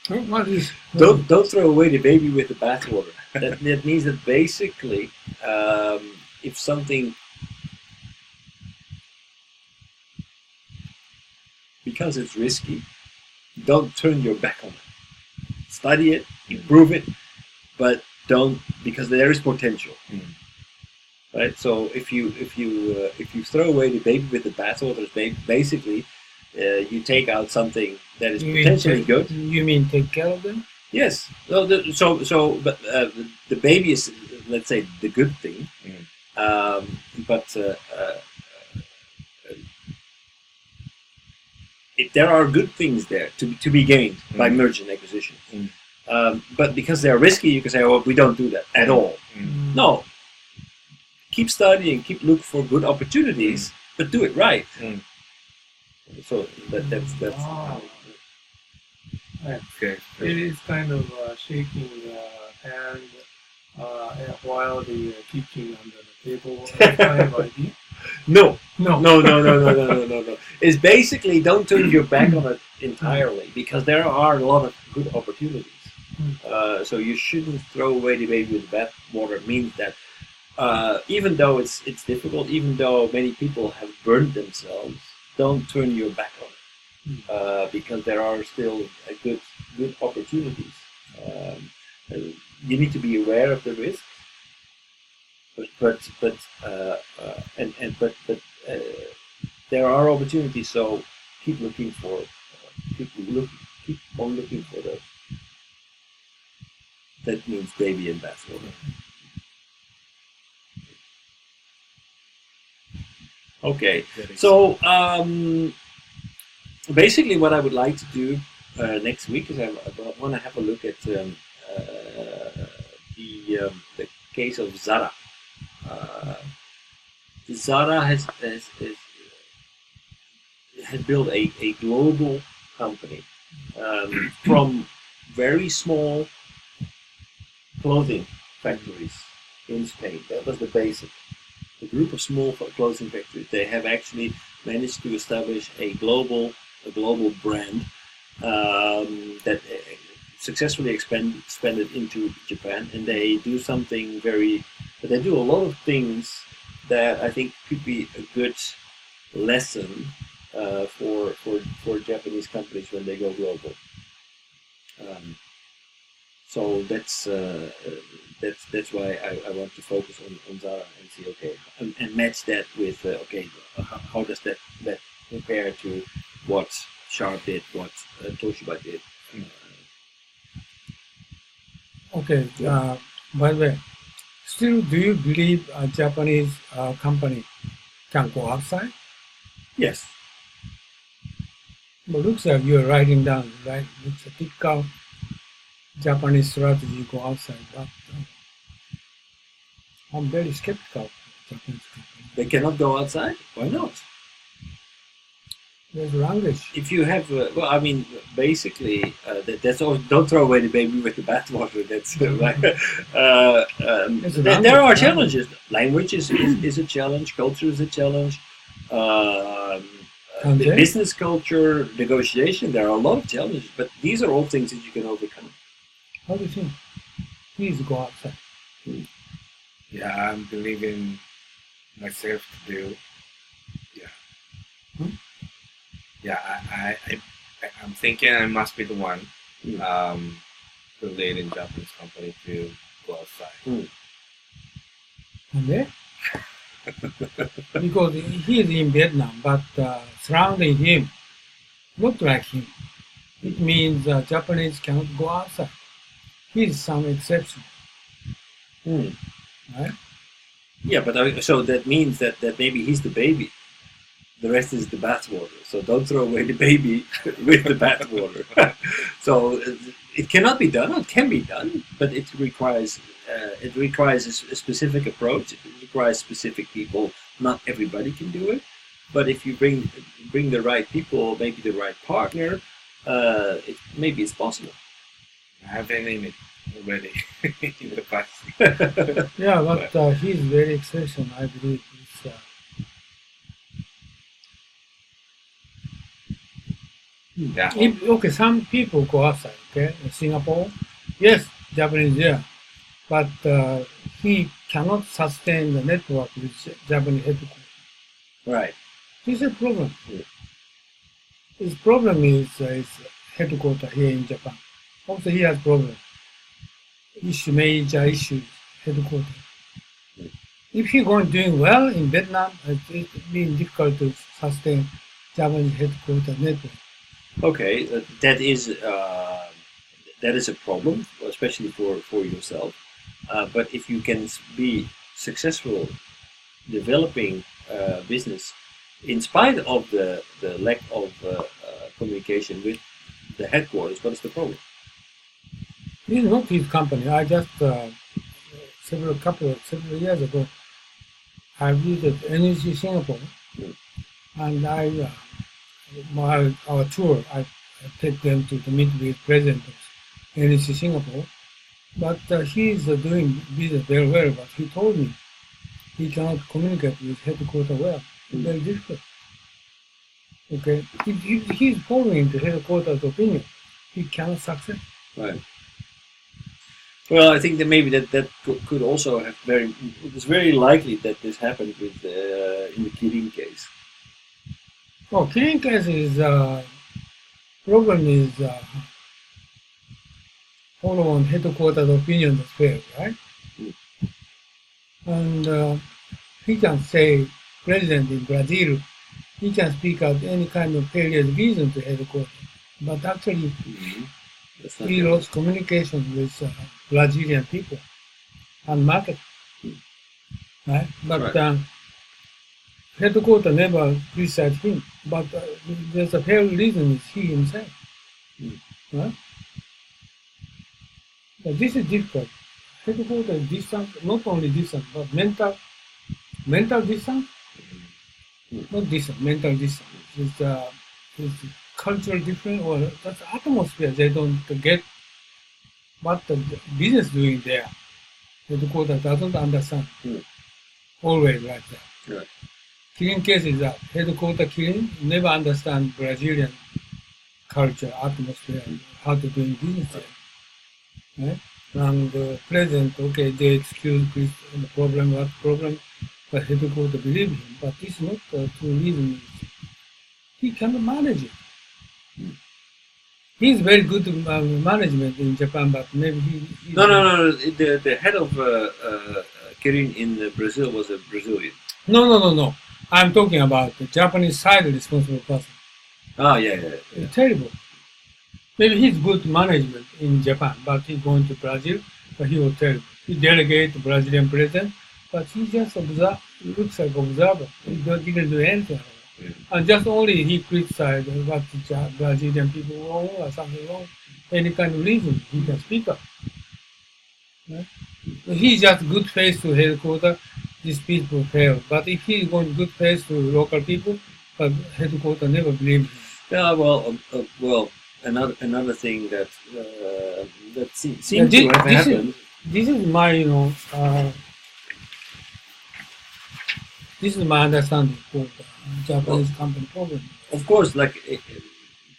What is? Don't throw away the baby with the bathwater. That means that basically, if something, because it's risky, don't turn your back on it. Study it, improve it, but don't, because there is potential. Right. So if you throw away the baby with the bathwater, basically you take out something that is potentially good. You mean take care of them? Yes. But the baby is, let's say, the good thing. There are good things there to be gained by merger and acquisition. But because they're risky, you can say, "Oh, we don't do that at all." No. Keep studying, keep looking for good opportunities, but do it right. So that's. Okay. It is kind of shaking hand while the teaching under the table kind of idea. No. No. No. It's basically don't turn your back on it entirely, because there are a lot of good opportunities. So you shouldn't throw away the baby with the bathwater. Means that even though it's difficult, even though many people have burned themselves, don't turn your back on it, because there are still good opportunities. You need to be aware of the risks, but there are opportunities. So keep looking for, keep on looking for those. That means baby and bathwater. Okay, so basically what I would like to do next week is I want to have a look at the case of Zara. Zara has built a global company from very small clothing factories in Spain. That was the basic. A group of small clothing factories. They have actually managed to establish a global brand that successfully expanded into Japan, and they do something they do a lot of things that I think could be a good lesson for Japanese companies when they go global. So that's why I want to focus on Zara and see, okay, and match that with how does that compare to what Sharp did, what Toshiba did. Okay. By the way, still, do you believe a Japanese company can go outside? Yes. But looks like you're writing down, right? It's a typical Japanese strategy, go outside. But I'm very skeptical of Japanese company. They cannot go outside? Why not? There's language. If you have, basically, that's all. Don't throw away the baby with the bathwater. That's right. There are challenges. Language is a challenge. Culture is a challenge. Business culture, negotiation. There are a lot of challenges, but these are all things that you can overcome. How do you think? Please go outside. Yeah, I'm believing myself to do. Yeah. Yeah, I'm thinking I must be the one to lead in Japanese company to go outside. And then? Because he is in Vietnam, but surrounding him look like him. It means Japanese cannot go outside. he's some exception, Hmm. right? Yeah, but so that means that maybe he's the baby. The rest is the bathwater. So don't throw away the baby with the bathwater. So it cannot be done. Or it can be done, but it requires a specific approach. It requires specific people. Not everybody can do it, but if you bring the right people, maybe the right partner, maybe it's possible. I have been in it already in the past. Yeah, but he's very exception, I believe. It's, Yeah. okay, some people go outside, okay, in Singapore, yes, Japanese there, but he cannot sustain the network with Japanese headquarters. Right. This is a problem. Yeah. His problem is his headquarters here in Japan. Also, he has problem. Major issues, headquarters. Yeah. If he going doing well in Vietnam, it's been difficult to sustain Japanese headquarters network. Okay, that is a problem, especially for yourself. But if you can be successful developing business in spite of the lack of communication with the headquarters, what is the problem? This is not his company. I just several years ago, I visited NEC Singapore, and our tour, I take them to meet with president of NEC Singapore. But he is doing business very well. But he told me he cannot communicate with headquarters well. It's very difficult. Okay, if he's following the headquarters' opinion, he cannot succeed. Right. Well, I think that maybe that could also have it's very likely that this happened with in the Kirin case. Oh, Kirin case is problem is follow on headquarters opinion as well, right? And he can say president in Brazil, he can speak out any kind of failure reason to headquarters, but actually he lost communication with Brazilian people and market, right? But headquarters never criticized him, but there's a fair reason is he himself, right? But this is difficult. Headquarters is distant, not only distant, but mental distance, not distant, mental distance. It's cultural difference or that's atmosphere. They don't get what the business doing there. Headquarters doesn't understand. Always like that. Right. Kirin case is that headquarters Kirin never understand Brazilian culture, atmosphere, how to do business there. Right? And the president, okay, they excuse the problem, but headquarters believe him. But this is not the true reason. He cannot manage it. He's very good management in Japan, but maybe he No. The head of Kirin in Brazil was a Brazilian. No. I'm talking about the Japanese side responsible person. Oh, yeah. It's terrible. Maybe he's good management in Japan, but he's going to Brazil, but he was terrible. He delegate to Brazilian president, but he just looks like observer. He didn't do anything. And just only he criticized what the Brazilian people wrong or something wrong. Any kind of reason he can speak up. Right? He just good face to headquarters, these people fail. But if he is going good face to local people, but headquarters never believe him. Yeah, well, another thing that seems to have happened. This is my, this is my understanding for the Japanese company problem. Of course, like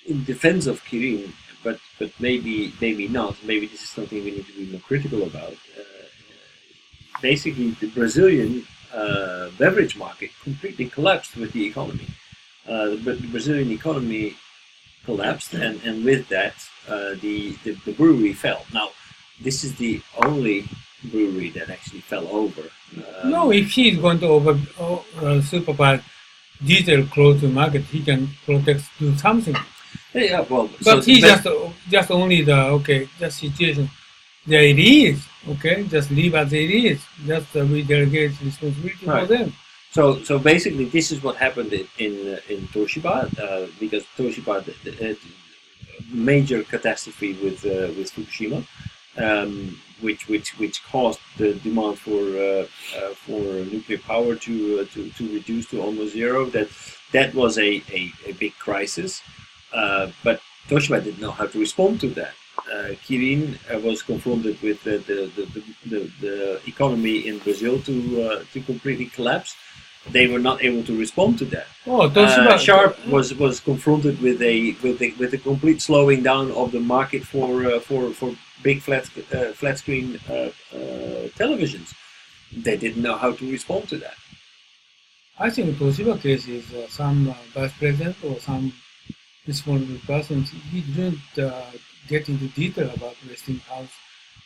in defense of Kirin, but maybe not. Maybe this is something we need to be more critical about. Basically, the Brazilian beverage market completely collapsed with the economy. The Brazilian economy collapsed, and with that, the brewery fell. Now, this is the only brewery that actually fell over. No, if he is going to supervise detail close to market, he can do something. Yeah, well, But he just only the situation. there it is. Okay, just leave as it is. Just we delegate responsibility for Right. them. So basically, this is what happened in Toshiba, because Toshiba had major catastrophe with Fukushima, which caused the demand for nuclear power to reduce to almost zero. That was a big crisis, but Toshiba didn't know how to respond to that. Kirin was confronted with the economy in Brazil to completely collapse. They were not able to respond to that. Oh, Toshiba. Sharp was confronted with a complete slowing down of the market for big flat screen televisions. They didn't know how to respond to that. I think Toshiba case is some vice president or some responsible person. He didn't get into detail about Westinghouse.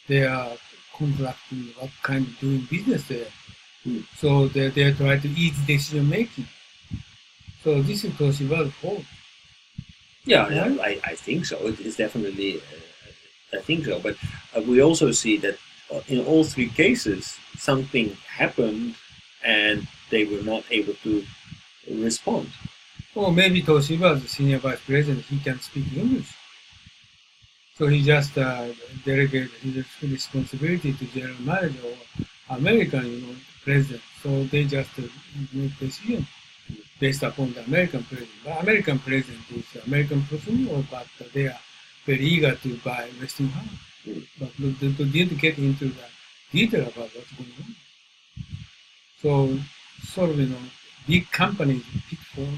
They are contracting, what kind of doing business there. So they try to ease decision making. So this is Toshiba's fault. Yeah, Right? I think so. It is definitely, I think so. But we also see that in all three cases, something happened and they were not able to respond. Or maybe Toshiba, the senior vice president, he can speak English. So he just delegated his responsibility to general manager or American, president. So they just make decision based upon the American president. But American president is American person, but they are very eager to buy Westinghouse. But they didn't get into the detail about what's going on. So sort of, big companies pitfall,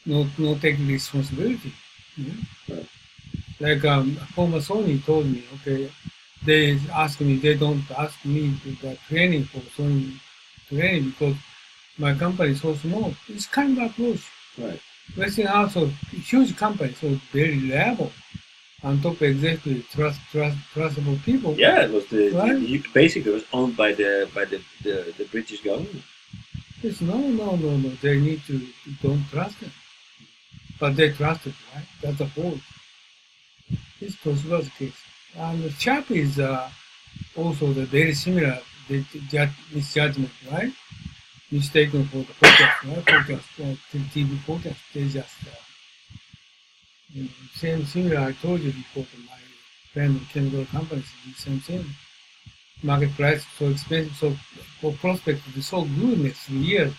not taking responsibility. Right. Like former Sony told me, okay, they ask me, they don't ask me to the training for Sony training because my company is so small. It's kind of approach. Right. Westinghouse is a huge company, so very reliable. On top executive, trustable people. Yeah, it was basically it was owned by the British government. It's no. They need to don't trust them, but they trust it, right? That's the whole. This was the case, and Sharp is also the very similar misjudgment, right? Mistaken for the forecast, right? TV forecast. They just similar. I told you before to my friend in chemical companies, the same thing. Market price so expensive, so for prospect is so good next 3 years.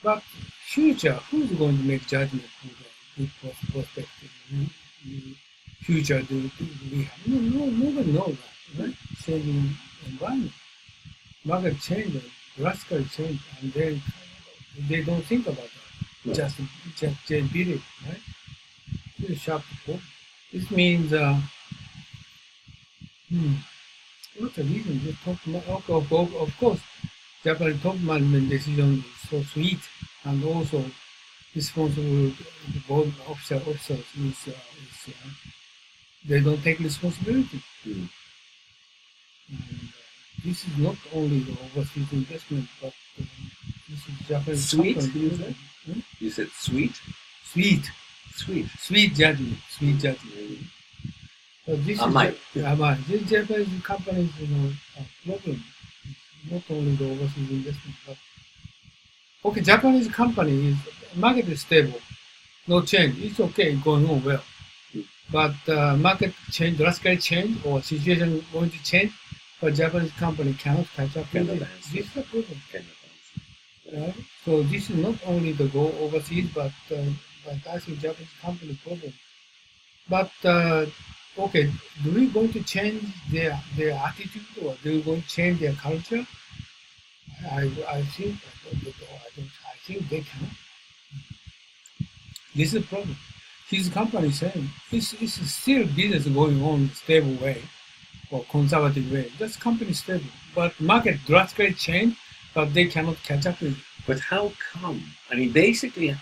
But future, who's going to make judgment for the good prospect? Future, do we have? No, nobody knows that, right? Changing environment, market change, drastically change, and they don't think about that. No. Just they beat it, right? Very sharp report. This means what's the reason? They talk of course, Japanese top management decision is so sweet, and also responsible the board officers is they don't take responsibility. Mm. And, this is not only the overseas investment, but this is Japanese Sweet, company. you said? You said sweet? Sweet judgment. So this Amai. This Japanese companies, problem. Not only the overseas investment, but okay, Japanese company is market is stable, no change. It's okay, going on well. But market change, drastically change, or situation going to change, but Japanese company cannot catch up with it. This is the problem. Right? So this is not only the go overseas, but I think Japanese company problem. But okay, do we going to change their attitude, or do we going to change their culture? I think they cannot. This is the problem. His company is saying it's still business going on stable way or conservative way. Just company stable, but market drastically change, but they cannot catch up with it. But how come? I mean, basically,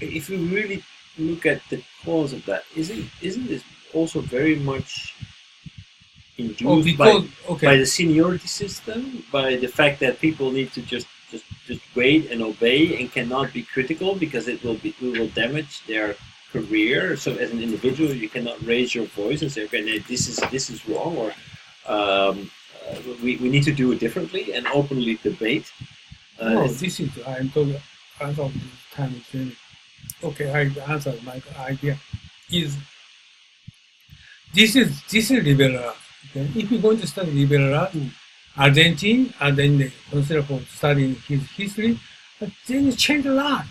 if you really look at the cause of that, isn't this also very much induced by the seniority system, by the fact that people need to just wait and obey and cannot be critical because it will damage their career. So as an individual, you cannot raise your voice and say, okay, no, this is wrong, or we need to do it differently and openly debate. No, this is I'm talking as of this time is really okay. I answer my idea is this is liberal art. Okay? If you're going to study liberal art, Argentine, and then they consider for studying his history, but then it changed a lot.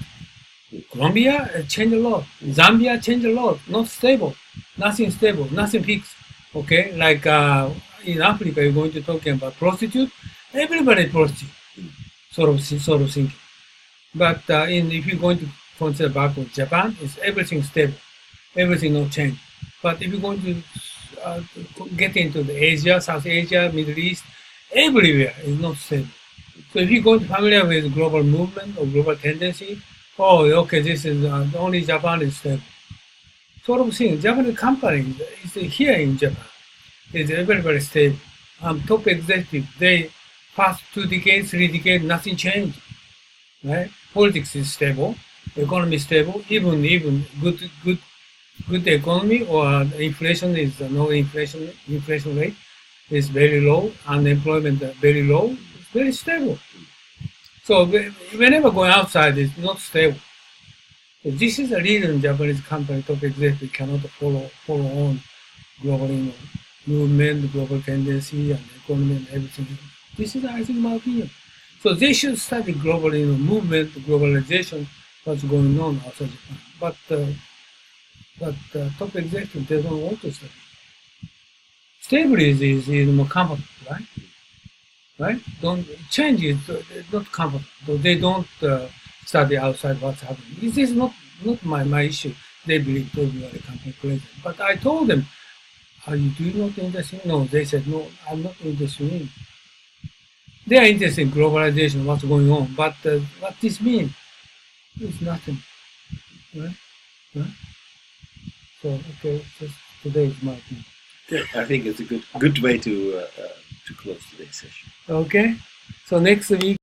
Colombia changed a lot. Zambia changed a lot. Not stable. Nothing stable. Nothing fixed. Okay, like in Africa, you're going to talking about prostitute. Everybody prostitute. Sort of thinking. But if you're going to consider backward Japan, it's everything stable. Everything not change. But if you're going to get into the Asia, South Asia, Middle East, everywhere is not stable. So if you're going to familiar with global movement or global tendency, oh, okay, this is only Japan is stable. Sort of thing. Japanese company is here in Japan. It's very, very stable. Top executive, they past 2 decades, 3 decades, nothing changed. Right? Politics is stable, economy is stable, even good economy or inflation is no inflation rate is very low, unemployment very low, it's very stable. So whenever going outside, it's not stable. So this is the reason Japanese company top executive cannot follow on global movement, global tendency, and economy and everything. This is, I think, my opinion. So they should study global movement, globalization, what's going on outside Japan. But top executive, they don't want to study. Stable is more comfortable, right? Right? Don't change is not comfortable. They don't study outside what's happening. This is not my issue. They believe they are a company president. But I told them, do you not interested? No, they said, no, I'm not interested in. They are interested in globalization, what's going on. But what this means is nothing. Right? Right? So, okay, just today is my opinion. I think it's a good way to close today's session. Okay, so next week